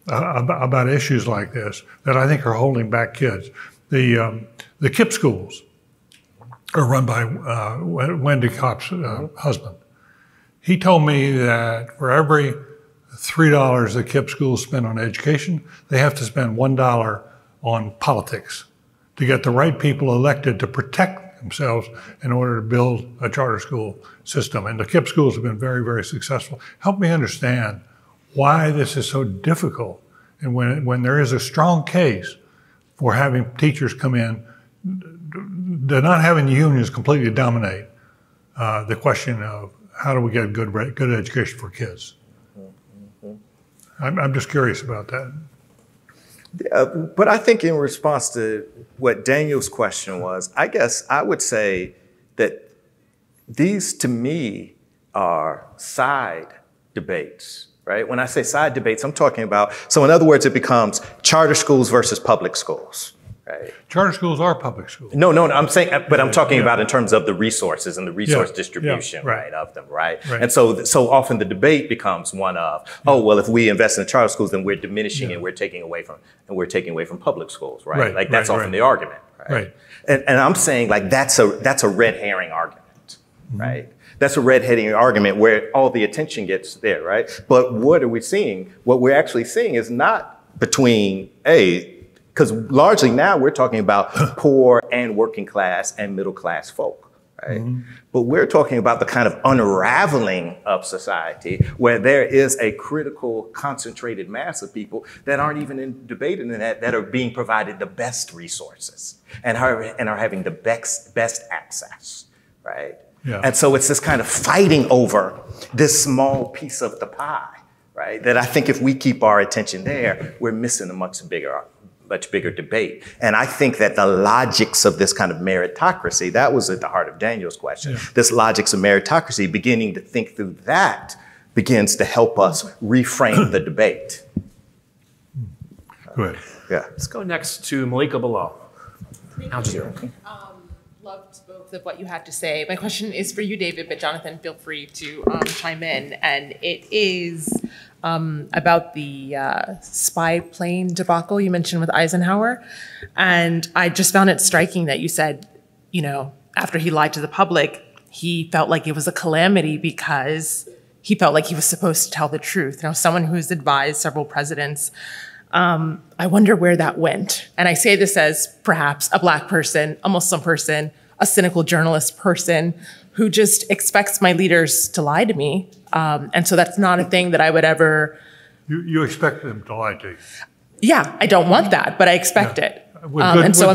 about issues like this that I think are holding back kids. The KIPP schools are run by Wendy Kopp's husband. He told me that for every $3 the KIPP schools spend on education, they have to spend $1 on politics to get the right people elected to protect themselves in order to build a charter school system. And the KIPP schools have been very, very successful. Help me understand why this is so difficult. And when there is a strong case for having teachers come in, they're not having the unions completely dominate the question of how do we get good education for kids. I'm just curious about that. But I think in response to what Daniel's question was, I guess I would say that these to me are side debates, right? When I say side debates, I'm talking about, so in other words, it becomes charter schools versus public schools, right? Charter schools are public schools. No, I'm saying, but I'm talking about in terms of the resources and the resource distribution, right. right, of them, right? And so often the debate becomes one of, oh, well, if we invest in charter schools, then we're diminishing and we're taking away from public schools, right? Like that's often the argument, right? And I'm saying like that's a red herring argument, right? That's a red herring argument where all the attention gets there, right? But what are we seeing? What we're actually seeing is not between because largely now we're talking about poor and working class and middle class folk, right? But we're talking about the kind of unraveling of society where there is a critical concentrated mass of people that aren't even in debate in that are being provided the best resources and are having the best access, right? And so it's this kind of fighting over this small piece of the pie, right? That I think if we keep our attention there, we're missing a much bigger debate. And I think that the logics of this kind of meritocracy, that was at the heart of Daniel's question, this logics of meritocracy, beginning to think through that begins to help us reframe the debate. Go ahead. Let's go next to Malika Bilal. Al Jazeera. Loved both of what you had to say. My question is for you, David, but Jonathan, feel free to chime in. And it is about the spy plane debacle you mentioned with Eisenhower. And I just found it striking that you said, after he lied to the public, he felt like it was a calamity because he felt like he was supposed to tell the truth. Now, someone who's advised several presidents, I wonder where that went. And I say this as perhaps a Black person, a Muslim person, a cynical journalist person who just expects my leaders to lie to me. And so that's not a thing that I would ever... You expect them to lie to you? Yeah, I don't want that, but I expect it. With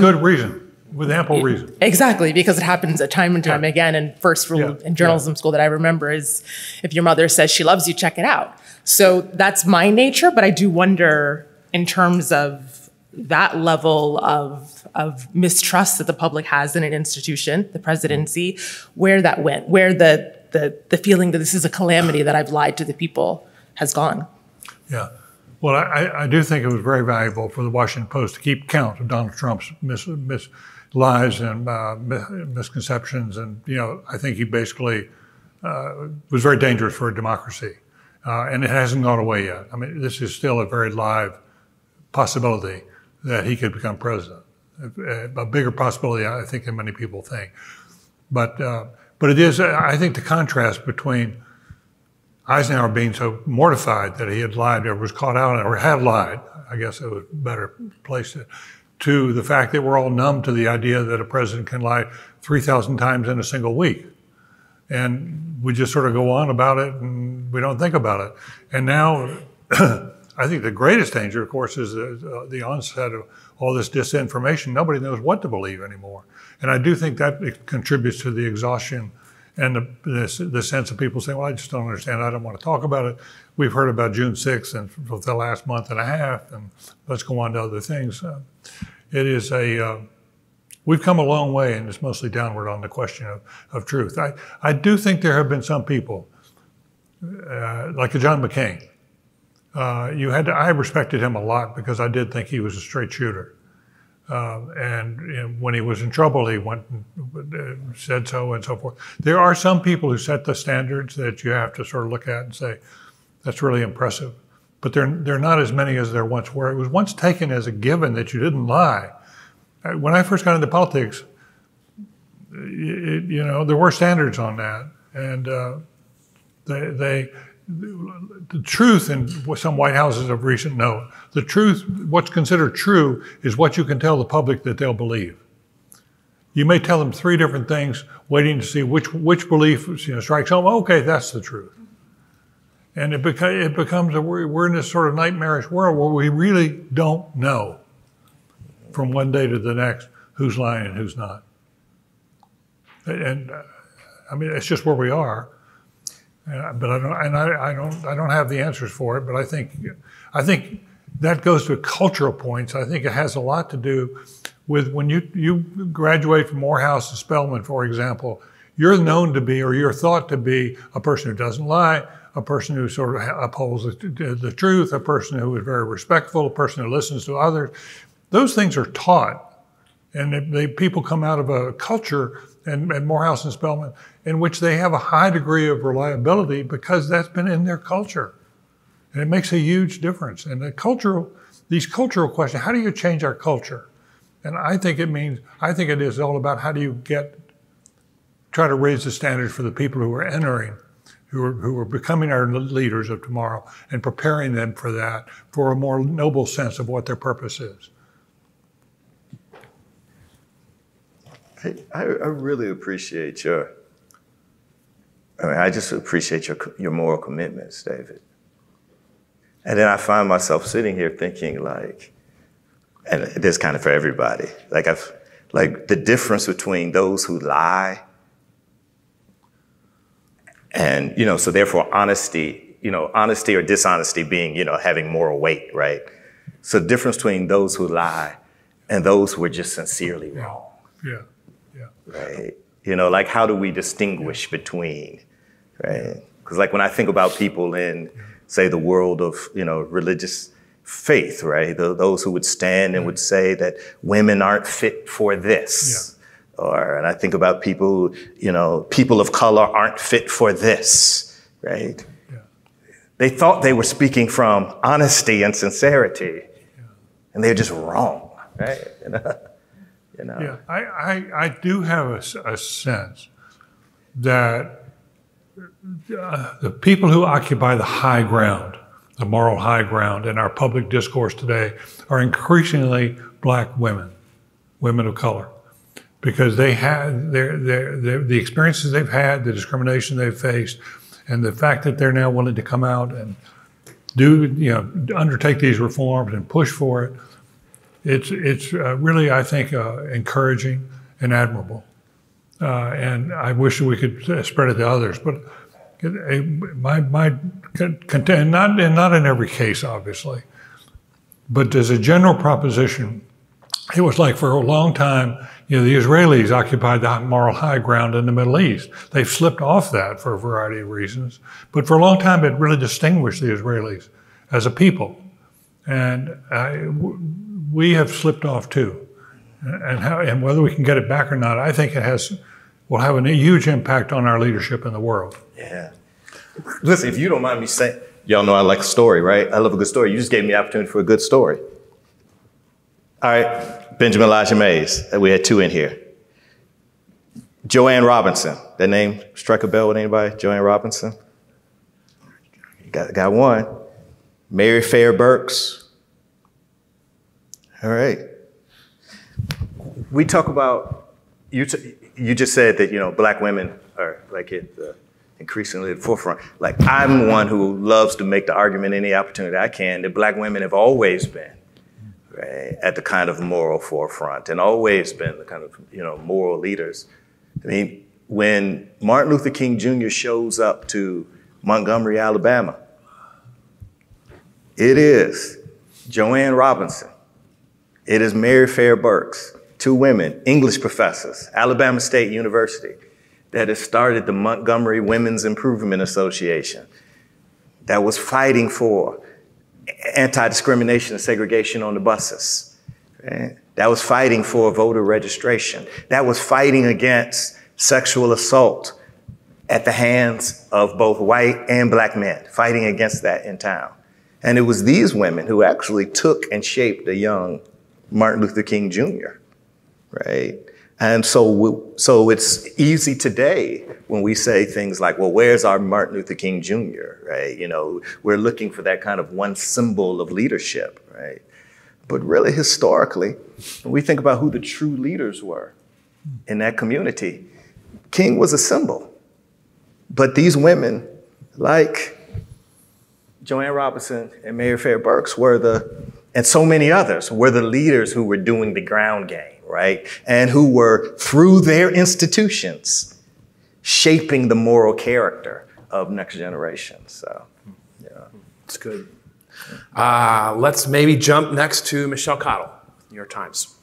good reason, with ample reason. Exactly, because it happens time and time again. And first rule in journalism school that I remember is if your mother says she loves you, check it out. So that's my nature, but I do wonder in terms of that level of mistrust that the public has in an institution, the presidency, where that went, where the feeling that this is a calamity that I've lied to the people has gone. Yeah. Well, I do think it was very valuable for the Washington Post to keep count of Donald Trump's lies and misconceptions. And, I think he basically was very dangerous for a democracy. And it hasn't gone away yet. I mean, this is still a very live possibility that he could become president. A bigger possibility, I think, than many people think. But it is, I think, the contrast between Eisenhower being so mortified that he had lied or was caught out or had lied, I guess it was a better place to the fact that we're all numb to the idea that a president can lie 3,000 times in a single week. And we just sort of go on about it and we don't think about it. And now, I think the greatest danger, of course, is the onset of all this disinformation. Nobody knows what to believe anymore. And I do think that it contributes to the exhaustion and the sense of people saying, well, I just don't understand. I don't want to talk about it. We've heard about June 6th and for the last month and a half, and let's go on to other things. It is we've come a long way, and it's mostly downward on the question of truth. I do think there have been some people, like a John McCain. I respected him a lot because I did think he was a straight shooter. And when he was in trouble, he went and said so and so forth. There are some people who set the standards that you have to sort of look at and say, that's really impressive. But they're not as many as there once were. It was once taken as a given that you didn't lie. When I first got into politics, there were standards on that. And the truth in some White Houses of recent note, the truth, what's considered true is what you can tell the public that they'll believe. You may tell them 3 different things, waiting to see which belief strikes home. Okay, that's the truth. And it becomes we're in this sort of nightmarish world where we really don't know from one day to the next who's lying and who's not. And I mean, it's just where we are. But I don't have the answers for it. But I think that goes to cultural points. I think it has a lot to do with when you graduate from Morehouse to Spelman, for example. You're known to be, or you're thought to be, a person who doesn't lie, a person who sort of upholds the truth, a person who is very respectful, a person who listens to others. Those things are taught, and people come out of a culture, and Morehouse and Spelman, in which they have a high degree of reliability because that's been in their culture. And it makes a huge difference. And these cultural questions, how do you change our culture? And I think it is all about how do you try to raise the standards for the people who are entering, who are becoming our leaders of tomorrow, and preparing them for that, for a more noble sense of what their purpose is. I really appreciate I just appreciate your moral commitments, David. And then I find myself sitting here thinking and this is kind of for everybody, like the difference between those who lie and, so therefore honesty or dishonesty being, having moral weight, right? So the difference between those who lie and those who are just sincerely wrong. Yeah. Right. Like how do we distinguish between, right? Because like when I think about people in, say, the world of, religious faith, right? Those who would stand and would say that women aren't fit for this. Yeah. And I think about people, people of color aren't fit for this, right? Yeah. They thought they were speaking from honesty and sincerity, and they're just wrong, right? Yeah, I do have a sense that the people who occupy the high ground, the moral high ground in our public discourse today are increasingly Black women of color, because they had the experiences they've had, the discrimination they've faced, and the fact that they're now willing to come out and undertake these reforms and push for it. It's really, I think, encouraging and admirable. And I wish we could spread it to others. But not in every case, obviously. But as a general proposition, it was like for a long time, the Israelis occupied the moral high ground in the Middle East. They've slipped off that for a variety of reasons. But for a long time, it really distinguished the Israelis as a people. And we have slipped off too. And whether we can get it back or not, I think will have a huge impact on our leadership in the world. Yeah. Listen, if you don't mind me saying, y'all know I like a story, right? I love a good story. You just gave me the opportunity for a good story. All right, Benjamin Elijah Mays. We had 2 in here. Joanne Robinson. That name strike a bell with anybody? Joanne Robinson? Got one. Mary Fair Burks. All right. We talk about you just said that, black women are like increasingly at the forefront. Like, I'm one who loves to make the argument any opportunity I can that black women have always been, right, at the kind of moral forefront and always been the kind of, moral leaders. I mean, when Martin Luther King Jr. shows up to Montgomery, Alabama, it is Joanne Robinson. It is Mary Fair Burks, two women, English professors, Alabama State University, that has started the Montgomery Women's Improvement Association, that was fighting for anti-discrimination and segregation on the buses, right? That was fighting for voter registration, that was fighting against sexual assault at the hands of both white and black men, fighting against that in town. And it was these women who actually took and shaped a young Martin Luther King Jr., right? And so it's easy today when we say things like, well, where's our Martin Luther King Jr., right? We're looking for that kind of one symbol of leadership, right? But really, historically, when we think about who the true leaders were in that community, King was a symbol. But these women, like Joanne Robinson and Mary Fair Burks, and so many others, were the leaders who were doing the ground game, right? And who were, through their institutions, shaping the moral character of next generations. So, yeah. It's good. Let's maybe jump next to Michelle Cottle, New York Times.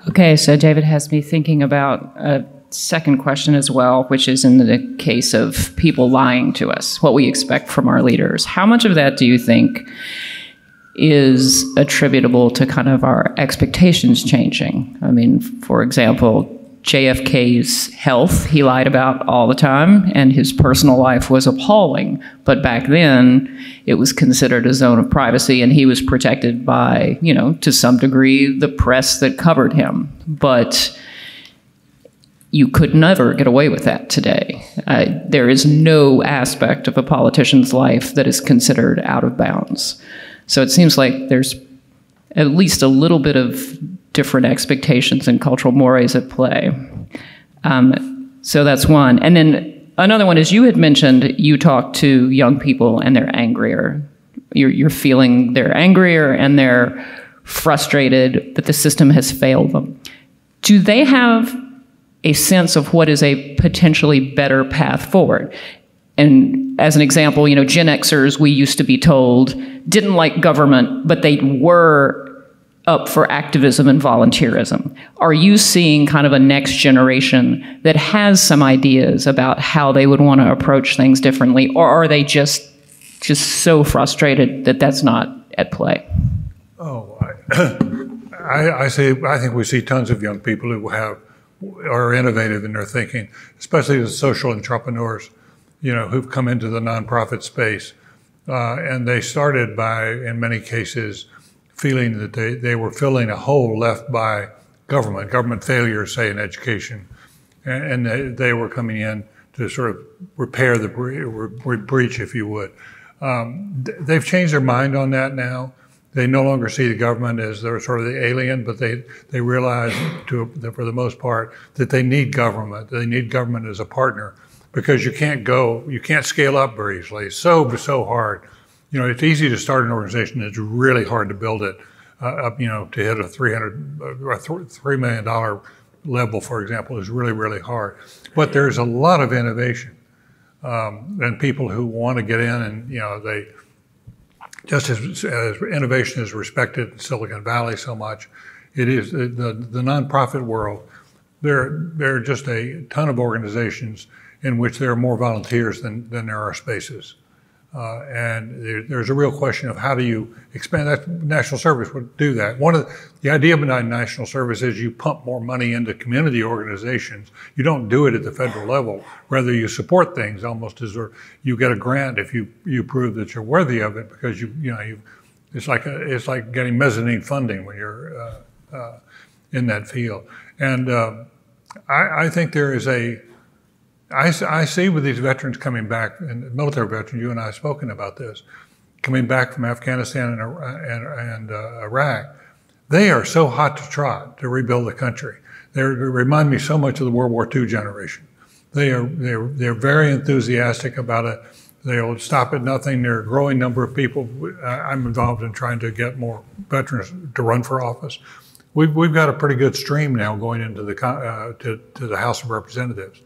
Okay, so David has me thinking about a second question as well, which is in the case of people lying to us, what we expect from our leaders. How much of that do you think is attributable to kind of our expectations changing? I mean, for example, JFK's health, he lied about all the time, and his personal life was appalling. But back then, it was considered a zone of privacy, and he was protected by, to some degree, the press that covered him. But you could never get away with that today. There is no aspect of a politician's life that is considered out of bounds. So it seems like there's at least a little bit of different expectations and cultural mores at play. So that's one. And then another one is, you had mentioned you talk to young people and they're angrier. You're feeling they're angrier and they're frustrated that the system has failed them. Do they have a sense of what is a potentially better path forward? And as an example, Gen Xers, we used to be told, didn't like government, but they were up for activism and volunteerism. Are you seeing kind of a next generation that has some ideas about how they would want to approach things differently, or are they just so frustrated that that's not at play? Oh, I think we see tons of young people who are innovative in their thinking, especially the social entrepreneurs, who've come into the nonprofit space, and they started by, in many cases, feeling that they were filling a hole left by government failure, say, in education. And they were coming in to sort of repair the breach, if you would. They've changed their mind on that now. They no longer see the government as they're sort of the alien, but they realize, for the most part, that they need government. They need government as a partner, because you can't scale up very easily. It's so hard. It's easy to start an organization. It's really hard to build it up, to hit a $3 million level, for example, is really, really hard. But there's a lot of innovation, and people who want to get in, and they just as innovation is respected in Silicon Valley so much, it is the nonprofit world. There are just a ton of organizations in which there are more volunteers than there are spaces. And there's a real question of how do you expand that. National Service would do that. The idea behind National Service is you pump more money into community organizations. You don't do it at the federal level. Rather, you support things almost as you get a grant if you prove that you're worthy of it, because it's like getting mezzanine funding when you're in that field. And I think there is I see with these veterans coming back, and military veterans, you and I have spoken about this, coming back from Afghanistan and Iraq, They are so hot to trot to rebuild the country. They remind me so much of the World War II generation. They're very enthusiastic about it. They'll stop at nothing. There are a growing number of people. I'm involved in trying to get more veterans to run for office. We've got a pretty good stream now going into the to the House of Representatives,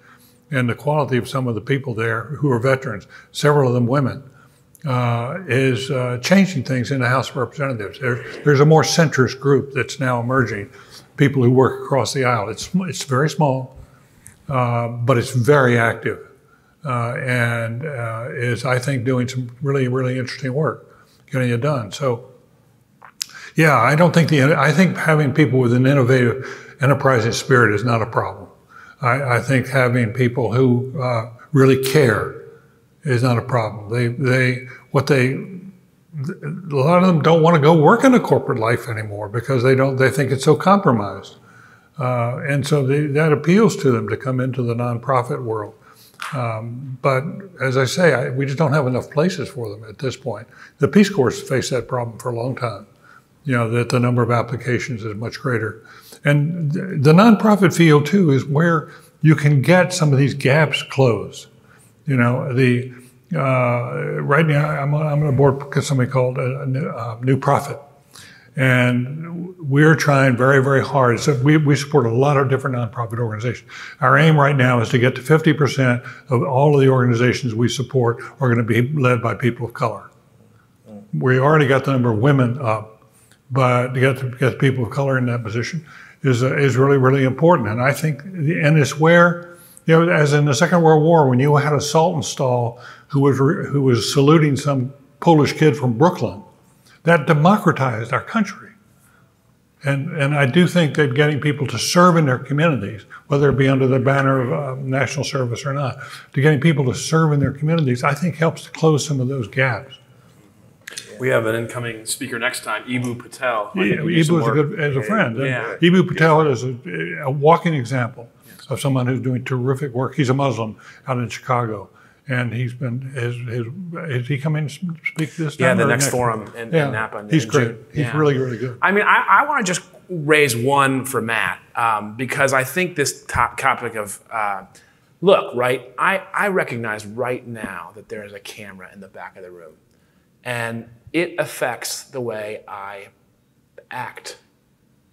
and the quality of some of the people there who are veterans, several of them women, is changing things in the House of Representatives. There's a more centrist group that's now emerging, people who work across the aisle. It's very small, but it's very active. And is, I think, doing some really, really interesting work, getting it done. So, yeah, I think having people with an innovative, enterprising spirit is not a problem. I think having people who really care is not a problem. A lot of them don't want to go work in a corporate life anymore because they think it's so compromised. And so that appeals to them to come into the nonprofit world. But as I say, we just don't have enough places for them at this point. The Peace Corps has faced that problem for a long time, that the number of applications is much greater. And the nonprofit field, too, is where you can get some of these gaps closed. Right now, I'm on a board because somebody called a New Prophet. And we're trying very, very hard. So we support a lot of different nonprofit organizations. Our aim right now is to get to 50% of all of the organizations we support are going to be led by people of color. We already got the number of women up, but to get people of color in that position is really, really important. And I think, and it's where, as in the Second World War, when you had a Saltonstall who was saluting some Polish kid from Brooklyn, that democratized our country. And I do think that getting people to serve in their communities, whether it be under the banner of national service or not, to getting people to serve in their communities, I think helps to close some of those gaps. We have an incoming speaker next time, Ibu Patel. Ibu is good as a friend. Yeah. Ibu Patel is a walking example of someone who's doing terrific work. He's a Muslim out in Chicago. And he's been, is he coming to speak this time? Yeah, the next forum in Napa. He's great. He's really, really good. I mean, I want to just raise one for Matt, because I think this topic of, look, right, I recognize right now that there is a camera in the back of the room. And it affects the way I act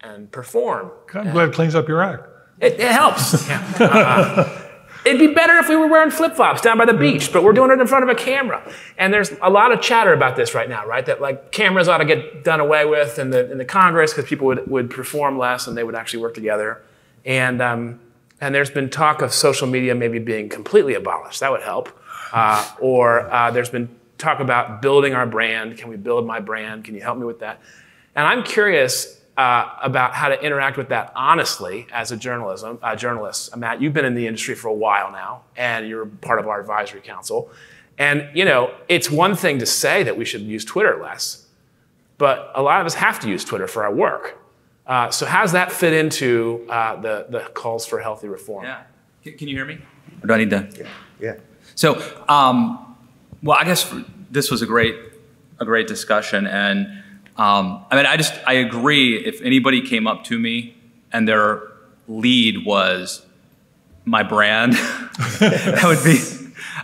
and perform. I'm glad it cleans up your act. It helps. It'd be better if we were wearing flip-flops down by the beach, but we're doing it in front of a camera. And there's a lot of chatter about this right now, right? That like cameras ought to get done away with in the Congress because people would perform less and they would actually work together. And there's been talk of social media maybe being completely abolished. That would help. Or there's been talk about building our brand. Can we build my brand? Can you help me with that? And I'm curious about how to interact with that honestly as a journalist. Matt, you've been in the industry for a while now, and you're part of our advisory council. And it's one thing to say that we should use Twitter less, but a lot of us have to use Twitter for our work. So how does that fit into the calls for healthy reform? Yeah. Can you hear me? Or do I need to? Yeah. So, well, I guess this was a great discussion, and I mean, I agree. If anybody came up to me and their lead was my brand,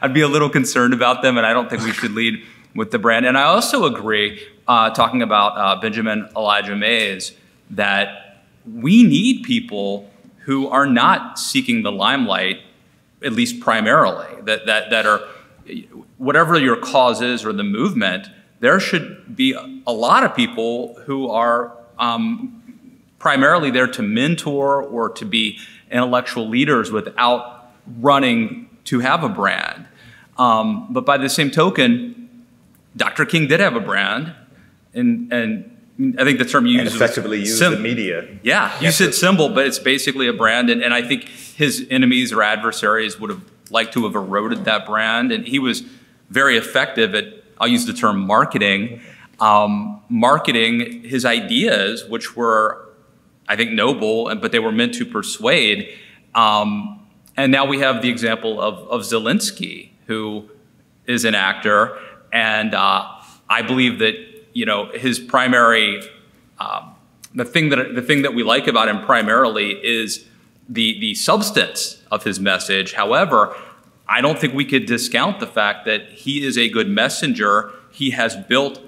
I'd be a little concerned about them, and I don't think we should lead with the brand. And I also agree, talking about Benjamin Elijah Mays, that we need people who are not seeking the limelight, at least primarily, that are, whatever your cause is or the movement, there should be a lot of people who are primarily there to mentor or to be intellectual leaders without running to have a brand. But by the same token, Dr. King did have a brand, and I think the term you used effectively used the media. Yeah, you said symbol, but it's basically a brand, and I think his enemies or adversaries would have liked to have eroded that brand, and he was very effective at, I'll use the term marketing his ideas, which were, I think, noble, but they were meant to persuade. And now we have the example of Zelensky, who is an actor, and I believe that his primary the thing that we like about him primarily is the substance of his message. However, I don't think we could discount the fact that he is a good messenger. He has built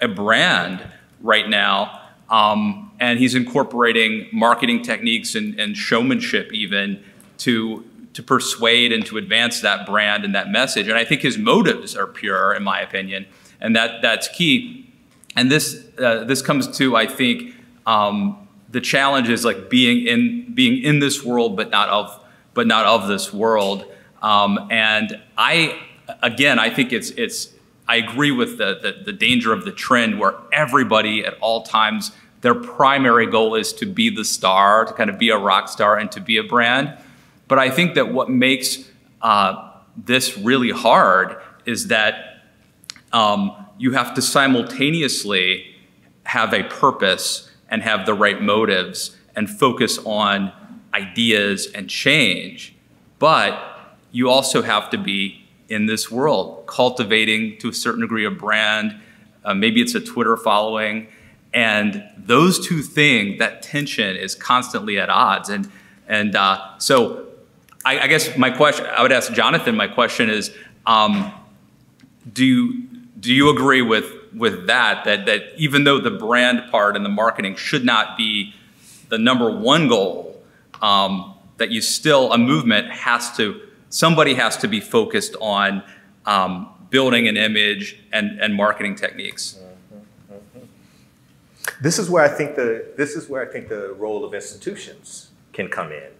a brand right now, and he's incorporating marketing techniques and showmanship even to persuade and to advance that brand and that message. And I think his motives are pure, in my opinion, and that's key. And this comes to, I think, the challenge is like being in this world, but not of this world. And I think I agree with the danger of the trend where everybody at all times, their primary goal is to be the star, to kind of be a rock star and to be a brand. But I think that what makes this really hard is that you have to simultaneously have a purpose and have the right motives and focus on ideas and change. But you also have to be in this world, cultivating to a certain degree a brand. Maybe it's a Twitter following. And those two things, that tension is constantly at odds. So I guess my question, I would ask Jonathan, my question is, do you agree with that even though the brand part and the marketing should not be the #1 goal, that you still, a movement somebody has to be focused on building an image and marketing techniques? This is where I think the role of institutions can come in,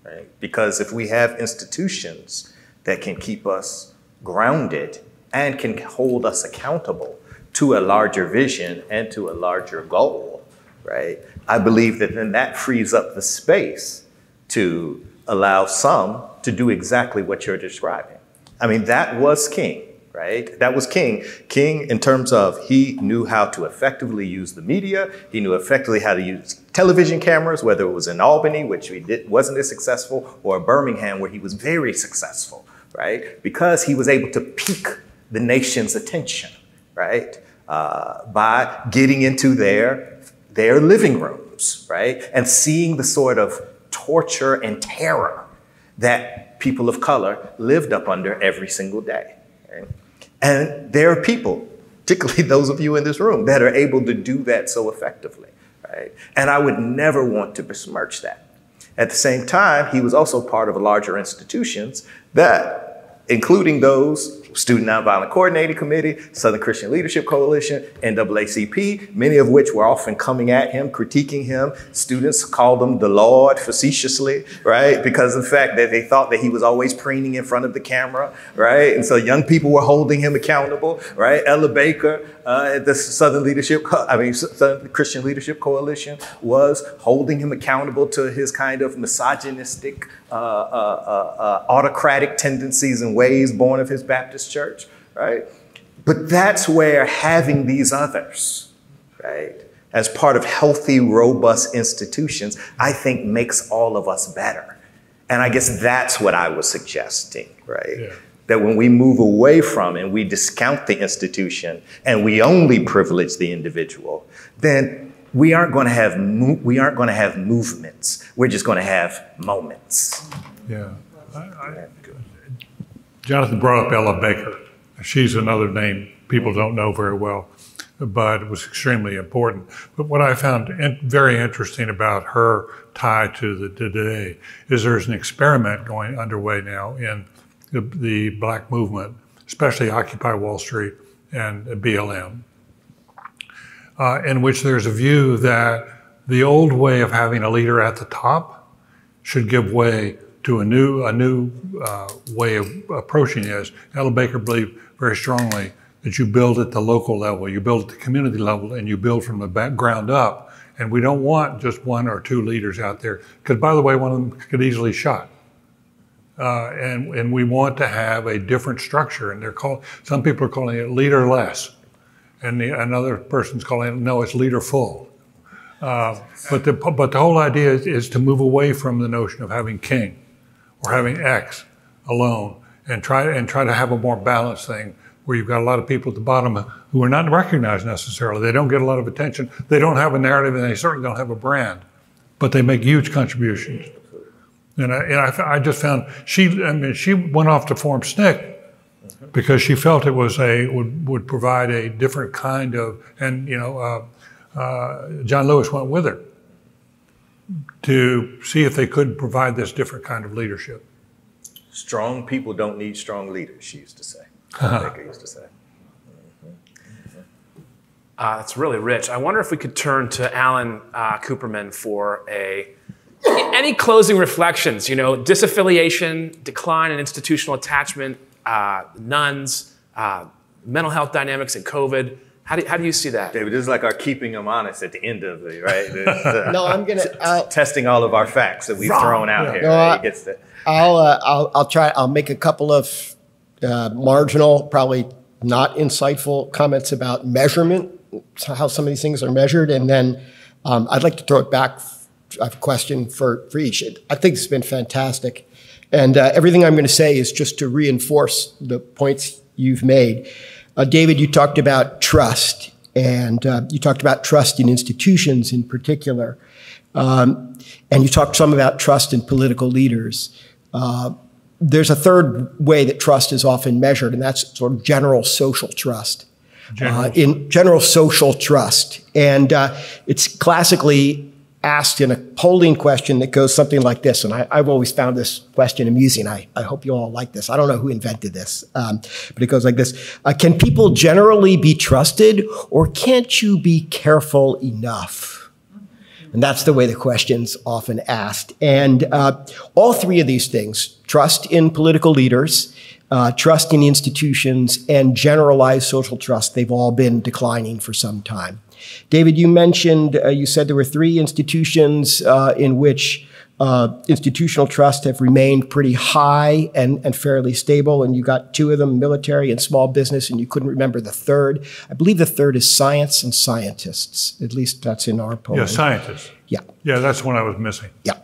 right? Because if we have institutions that can keep us grounded and can hold us accountable to a larger vision and to a larger goal, right? I believe that then that frees up the space to allow some to do exactly what you're describing. I mean, that was King, right? That was King. King in terms of he knew how to effectively use the media. He knew effectively how to use television cameras, whether it was in Albany, which wasn't as successful, or Birmingham, where he was very successful, right? Because he was able to pique the nation's attention, right? By getting into their living rooms, right? And seeing the sort of torture and terror that people of color lived up under every single day. Right? And there are people, particularly those of you in this room, that are able to do that so effectively. Right? And I would never want to besmirch that. At the same time, he was also part of larger institutions that, including those Student Nonviolent Coordinating Committee, Southern Christian Leadership Coalition, NAACP, many of which were often coming at him, critiquing him. Students called him the Lord facetiously, right? Because of the fact that they thought that he was always preening in front of the camera, right? And so young people were holding him accountable, right? Ella Baker at the Southern Christian Leadership Coalition was holding him accountable to his kind of misogynistic, autocratic tendencies and ways born of his Baptist church, right? But that's where having these others, right, as part of healthy, robust institutions, I think makes all of us better. And I guess that's what I was suggesting, right? Yeah. That when we move away from and we discount the institution and we only privilege the individual, then we aren't going to have movements. We're just going to have moments. Yeah. Jonathan brought up Ella Baker. She's another name people don't know very well, but it was extremely important. But what I found very interesting about her tie to today is there's an experiment underway now in the Black movement, especially Occupy Wall Street and BLM, in which there's a view that the old way of having a leader at the top should give way to a new way of approaching this. Ella Baker believed very strongly that you build at the local level, you build at the community level, and you build from the ground up. And we don't want just 1 or 2 leaders out there, because by the way, one of them could easily shot. And we want to have a different structure, and some people are calling it leaderless, and another person's calling it, no, it's leaderful. But the whole idea is to move away from the notion of having king or having X alone, and try to have a more balanced thing where you've got a lot of people at the bottom who are not recognized necessarily. They don't get a lot of attention. They don't have a narrative, and they certainly don't have a brand, but they make huge contributions. And I just found she went off to form SNCC because she felt it was would provide a different kind of, and John Lewis went with her to see if they could provide this different kind of leadership. Strong people don't need strong leaders, she used to say. I think I used to say. That's really rich. I wonder if we could turn to Alan Cooperman for any closing reflections. Disaffiliation, decline in institutional attachment, nuns, mental health dynamics and COVID. How do you see that? David, this is like our keeping them honest at the end of it, right? No, I'm gonna testing all of our facts that we've thrown out here. No, right? I'll make a couple of marginal, probably not insightful comments about measurement, how some of these things are measured, and then I'd like to throw it back. I have a question for each. I think it's been fantastic, and everything I'm going to say is just to reinforce the points you've made. David, you talked about trust, and you talked about trust in institutions in particular, and you talked some about trust in political leaders. There's a third way that trust is often measured, and that's sort of general social trust. General social trust. And it's classically asked in a polling question that goes something like this, and I've always found this question amusing. I hope you all like this. I don't know who invented this, but it goes like this. Can people generally be trusted, or can't you be careful enough? And that's the way the question's often asked. And all three of these things, trust in political leaders, trust in institutions, and generalized social trust, they've all been declining for some time. David, you mentioned, you said there were three institutions in which institutional trust have remained pretty high and fairly stable, and you got two of them, military and small business, and you couldn't remember the third. I believe the third is science and scientists. At least that's in our poll. Yeah, scientists. Yeah. Yeah, that's one I was missing. Yeah.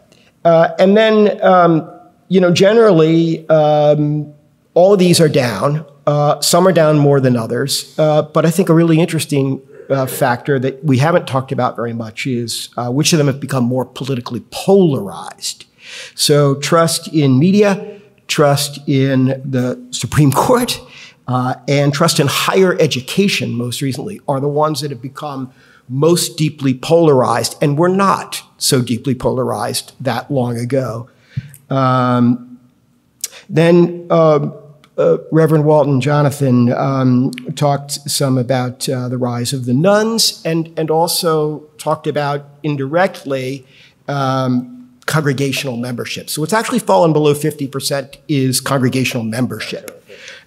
And then, generally, all of these are down. Some are down more than others. But I think a really interesting factor that we haven't talked about very much is which of them have become more politically polarized. So trust in media, trust in the Supreme Court, and trust in higher education most recently are the ones that have become most deeply polarized, and were not so deeply polarized that long ago. Then Reverend Walton Jonathan talked some about the rise of the nuns, and also talked about indirectly congregational membership. So what's actually fallen below 50% is congregational membership.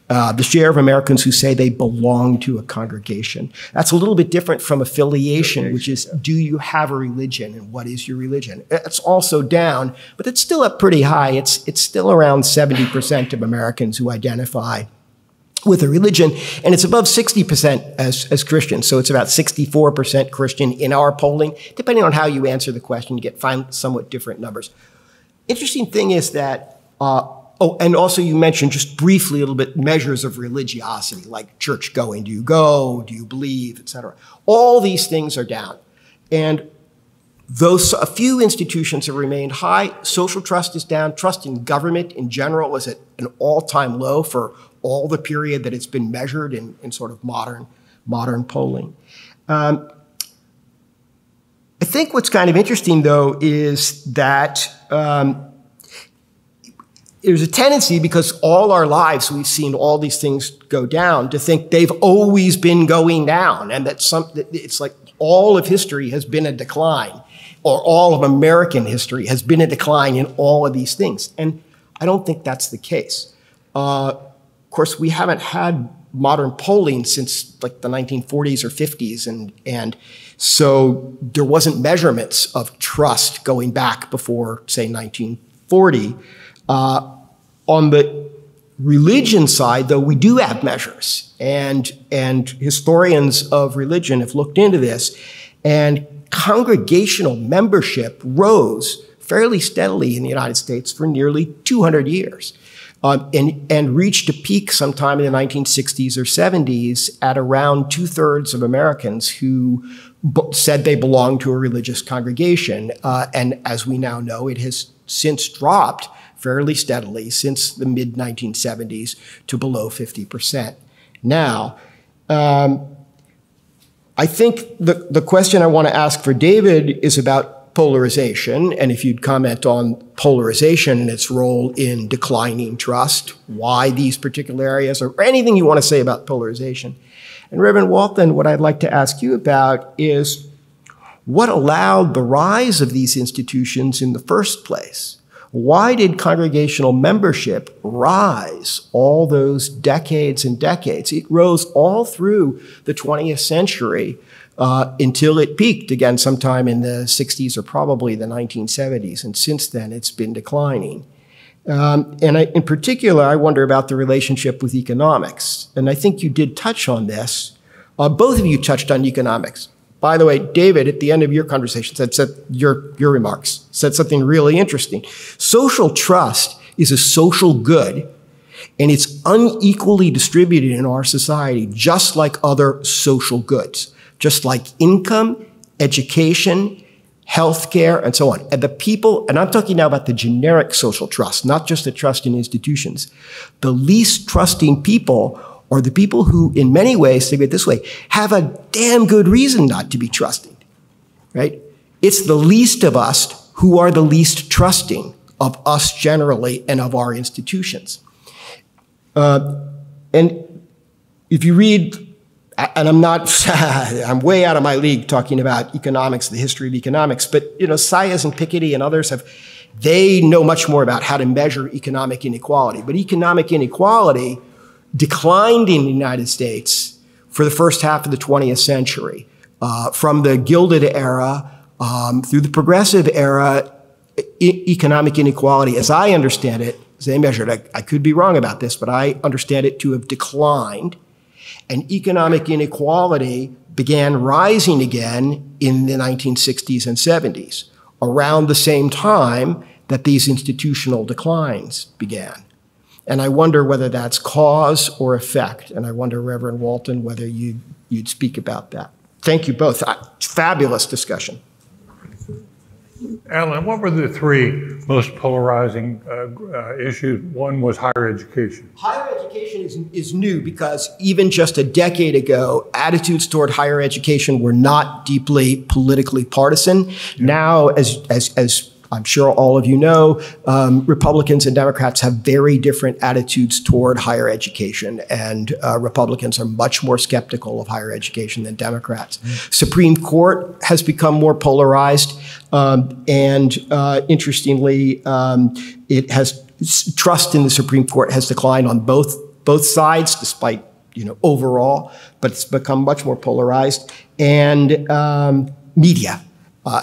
The share of Americans who say they belong to a congregation. That's a little bit different from affiliation, which is, do you have a religion and what is your religion? It's also down, but it's still up pretty high. It's still around 70% of Americans who identify with a religion, and it's above 60% as Christians. So it's about 64% Christian in our polling. Depending on how you answer the question, you find somewhat different numbers. Interesting thing is that oh, and also you mentioned just briefly a little bit measures of religiosity, like church going. Do you go? Do you believe, et cetera? All these things are down. And a few institutions have remained high. Social trust is down. Trust in government in general is at an all-time low for all the period that it's been measured in sort of modern polling. I think what's kind of interesting, though, is that there's a tendency, because all our lives we've seen all these things go down, to think they've always been going down, and that it's like all of history has been a decline, or all of American history has been a decline in all of these things. And I don't think that's the case. Of course, we haven't had modern polling since like the 1940s or 50s, and so there wasn't measurements of trust going back before, say, 1940. On the religion side, though, we do have measures, and historians of religion have looked into this, and congregational membership rose fairly steadily in the United States for nearly 200 years. and reached a peak sometime in the 1960s or 70s at around 2/3 of Americans who said they belonged to a religious congregation. And as we now know, it has since dropped fairly steadily since the mid-1970s to below 50%. Now, I think the question I want to ask for David is about polarization, and if you'd comment on polarization and its role in declining trust, why these particular areas, or anything you want to say about polarization. And Reverend Walton, what I'd like to ask you about is what allowed the rise of these institutions in the first place? Why did congregational membership rise all those decades and decades? It rose all through the 20th century until it peaked again sometime in the 60s or probably the 1970s. And since then, it's been declining. In particular, I wonder about the relationship with economics. And I think you did touch on this. Both of you touched on economics. By the way, David, at the end of your conversation, said your remarks, said something really interesting. Social trust is a social good, and it's unequally distributed in our society, just like other social goods, just like income, education, healthcare, and so on. And the people, and I'm talking now about the generic social trust, not just the trust in institutions. The least trusting people are the people who, in many ways, think of it this way, have a damn good reason not to be trusting, right? It's the least of us who are the least trusting of us generally and of our institutions. And if you read, and I'm not, I'm way out of my league talking about economics, the history of economics, but Sayers and Piketty and others they know much more about how to measure economic inequality. But economic inequality declined in the United States for the first half of the 20th century. From the Gilded Era through the Progressive Era, economic inequality, as I understand it, as they measured, I could be wrong about this, but I understand it to have declined. And economic inequality began rising again in the 1960s and 70s, around the same time that these institutional declines began. And I wonder whether that's cause or effect. And I wonder, Reverend Walton, whether you'd speak about that. Thank you both. Fabulous discussion. Alan, what were the three most polarizing issues? One was higher education. Higher education is new because even just a decade ago, attitudes toward higher education were not deeply politically partisan. Yeah. Now, as I'm sure all of you know, Republicans and Democrats have very different attitudes toward higher education, and Republicans are much more skeptical of higher education than Democrats. Supreme Court has become more polarized, and interestingly, it has trust in the Supreme Court has declined on both sides, despite overall, but it's become much more polarized. And media,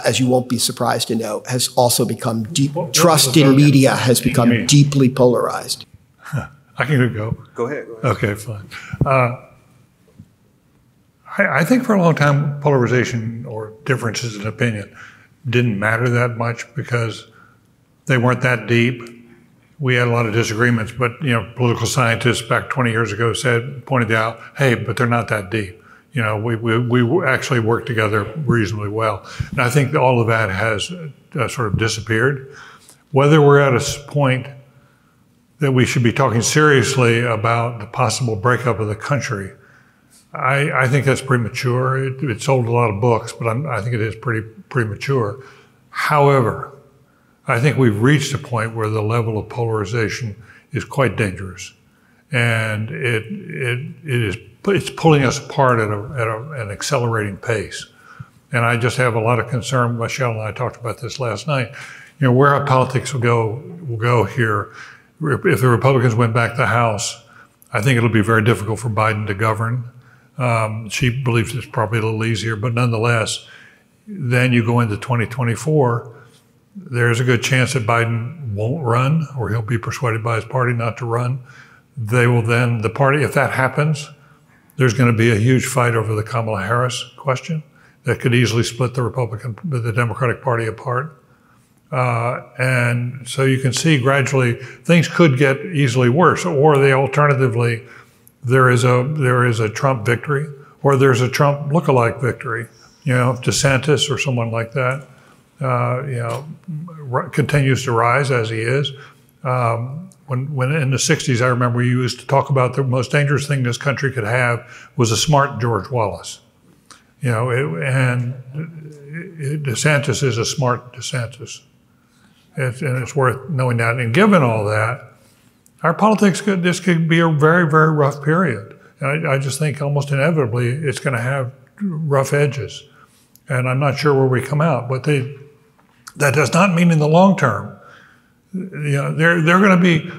as you won't be surprised to know, has also become trust in media has become deeply polarized. I can go. Go ahead. Okay, fine. I think for a long time, polarization or differences in opinion didn't matter that much because they weren't that deep. We had a lot of disagreements, but political scientists back 20 years ago pointed out, hey, but they're not that deep. We actually work together reasonably well. And I think that all of that has sort of disappeared. Whether we're at a point that we should be talking seriously about the possible breakup of the country, I think that's premature. It sold a lot of books, but I think it is pretty premature. However, I think we've reached a point where the level of polarization is quite dangerous. And it's pulling us apart at an accelerating pace. And I just have a lot of concern. Michelle and I talked about this last night. Where our politics will go here. If the Republicans went back to the House, I think it'll be very difficult for Biden to govern. She believes it's probably a little easier, but nonetheless, then you go into 2024, there's a good chance that Biden won't run, or he'll be persuaded by his party not to run. They will then, the party, if that happens, there's going to be a huge fight over the Kamala Harris question that could easily split the Democratic Party apart. And so you can see gradually things could get easily worse, or alternatively, there is a Trump victory, or there's a Trump lookalike victory. You know, DeSantis or someone like that, continues to rise as he is. When in the 60s, I remember we used to talk about the most dangerous thing this country could have was a smart George Wallace. You know, DeSantis is a smart DeSantis. And it's worth knowing that. And given all that, our politics this could be a very, very rough period. And I just think almost inevitably it's going to have rough edges. And I'm not sure where we come out, but that does not mean in the long term. You know, there are going to be,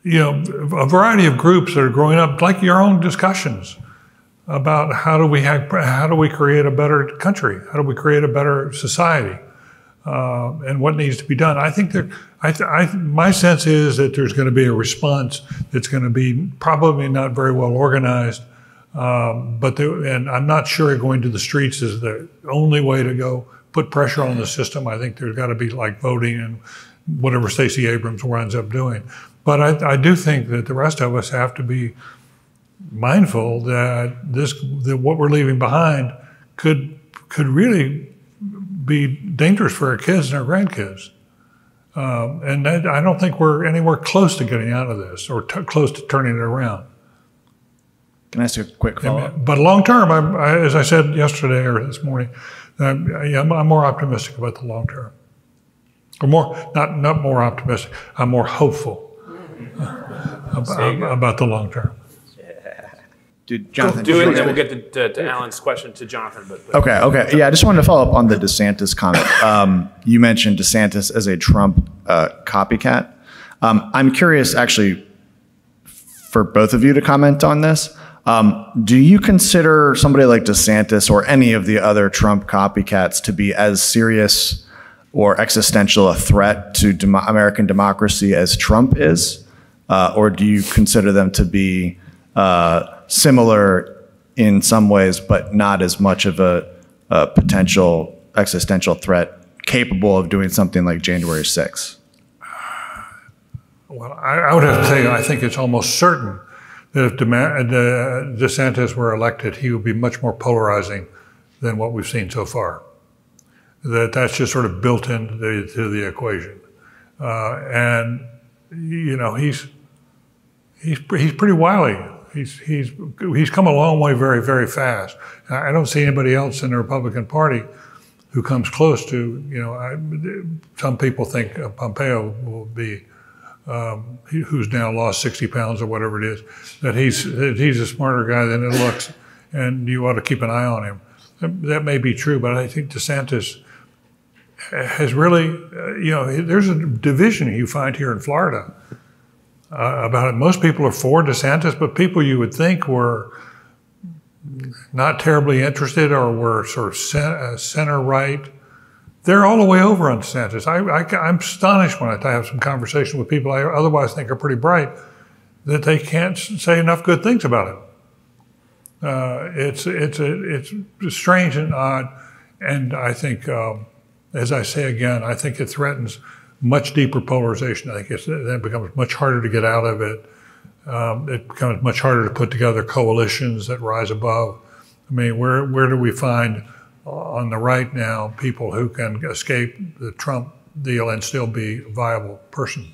you know, a variety of groups that are growing up, like your own discussions about how do we create a better country, how do we create a better society, and what needs to be done. I think my sense is that there's going to be a response that's going to be probably not very well organized, and I'm not sure going to the streets is the only way to go. Put pressure on the system. I think there's got to be like voting and whatever Stacey Abrams winds up doing. But I do think that the rest of us have to be mindful that what we're leaving behind could really be dangerous for our kids and our grandkids. And I don't think we're anywhere close to getting out of this or close to turning it around. Can I ask you a quick follow-up? But long term, as I said yesterday or this morning, I'm more optimistic about the long term. Or not more optimistic, I'm more hopeful about the long term. Dude, Jonathan, do it, and then we'll get to Alan's question to Jonathan. Okay. Yeah, I just wanted to follow up on the DeSantis comment. You mentioned DeSantis as a Trump copycat. I'm curious, actually, for both of you to comment on this. Do you consider somebody like DeSantis or any of the other Trump copycats to be as serious or existential a threat to American democracy as Trump is? Or do you consider them to be similar in some ways, but not as much of a potential existential threat capable of doing something like January 6th? Well, I would have to tell you, I think it's almost certain that if DeSantis were elected, he would be much more polarizing than what we've seen so far. That's just sort of built into the equation. And, you know, he's pretty wily. He's come a long way very, very fast. I don't see anybody else in the Republican Party who comes close to, you know, some people think Pompeo will be, who's now lost 60 pounds or whatever it is, that he's a smarter guy than it looks, and you ought to keep an eye on him. That may be true, but I think DeSantis has really, you know, there's a division you find here in Florida about it. Most people are for DeSantis, but people you would think were not terribly interested or were sort of center-right, they're all the way over on DeSantis. I'm astonished when I have some conversation with people I otherwise think are pretty bright that they can't say enough good things about him. It's strange and odd, and I think, as I say again, I think it threatens much deeper polarization. I think it becomes much harder to get out of it. It becomes much harder to put together coalitions that rise above. I mean, where do we find on the right now people who can escape the Trump deal and still be a viable person?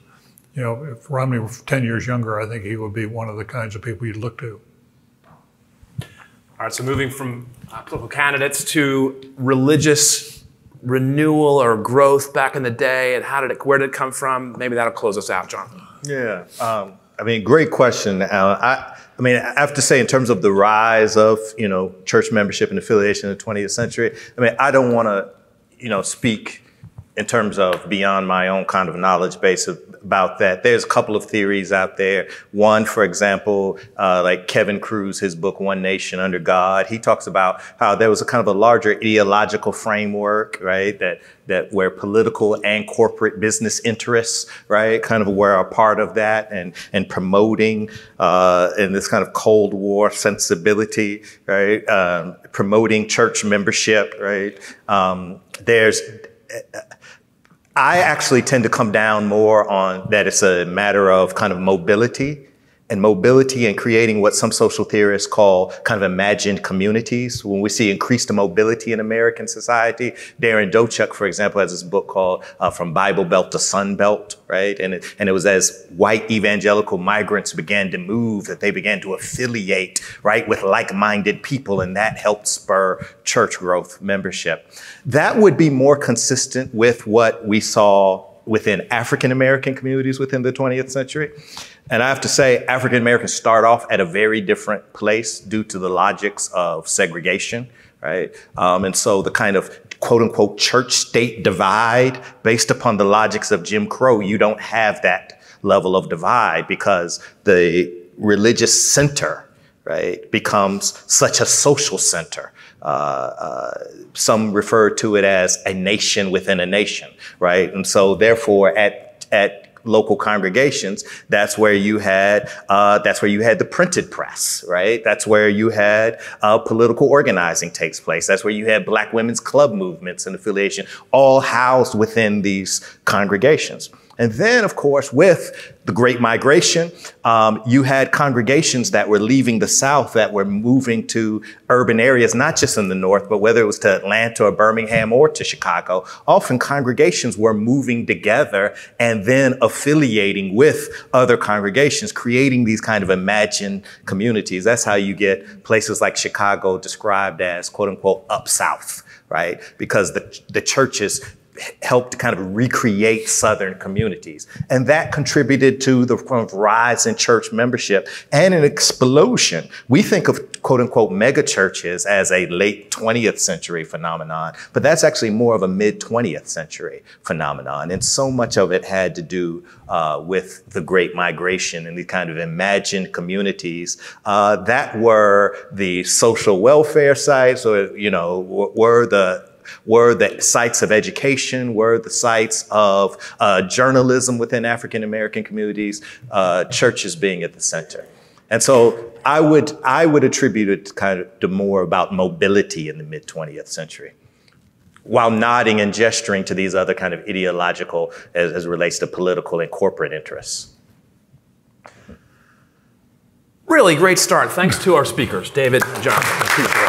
You know, if Romney were 10 years younger, I think he would be one of the kinds of people you'd look to. All right, so moving from political candidates to religious renewal or growth back in the day, and where did it come from? Maybe that'll close us out, Jonathan. Yeah, I mean, great question, Alan. I mean, I have to say, in terms of the rise of, you know, church membership and affiliation in the 20th century, I mean, I don't want to, you know, speak in terms of beyond my own kind of knowledge base about that. There's a couple of theories out there. One, for example, like Kevin Cruz, his book, One Nation Under God, he talks about how there was a kind of a larger ideological framework, right, that where political and corporate business interests, right, kind of were a part of that and promoting in this kind of Cold War sensibility, right, promoting church membership, right. I actually tend to come down more on that it's a matter of kind of mobility and creating what some social theorists call kind of imagined communities. When we see increased mobility in American society, Darren Dochuk, for example, has this book called From Bible Belt to Sun Belt, right? And it was as white evangelical migrants began to move that they began to affiliate, right, with like-minded people, and that helped spur church growth membership. That would be more consistent with what we saw within African-American communities within the 20th century. And I have to say, African-Americans start off at a very different place due to the logics of segregation, right? And so the kind of quote unquote church-state divide based upon the logics of Jim Crow, you don't have that level of divide because the religious center, right, becomes such a social center. Some refer to it as a nation within a nation, right? And so therefore at local congregations, that's where you had the printed press, right? That's where you had political organizing takes place. That's where you had Black women's club movements and affiliation, all housed within these congregations. And then, of course, with the Great Migration, you had congregations that were leaving the South that were moving to urban areas, not just in the North, but whether it was to Atlanta or Birmingham or to Chicago. Often congregations were moving together and then affiliating with other congregations, creating these kind of imagined communities. That's how you get places like Chicago described as, quote unquote, up South, right? Because the churches helped to kind of recreate Southern communities. And that contributed to the rise in church membership and an explosion. We think of quote unquote mega churches as a late 20th century phenomenon, but that's actually more of a mid 20th century phenomenon. And so much of it had to do with the Great Migration and the kind of imagined communities that were the social welfare sites, or, you know, were the sites of education, were the sites of journalism within African-American communities, churches being at the center. And so I would attribute it kind of to more about mobility in the mid 20th century, while nodding and gesturing to these other kind of ideological, as it relates to political and corporate interests. Really great start. Thanks to our speakers, David and Jonathan.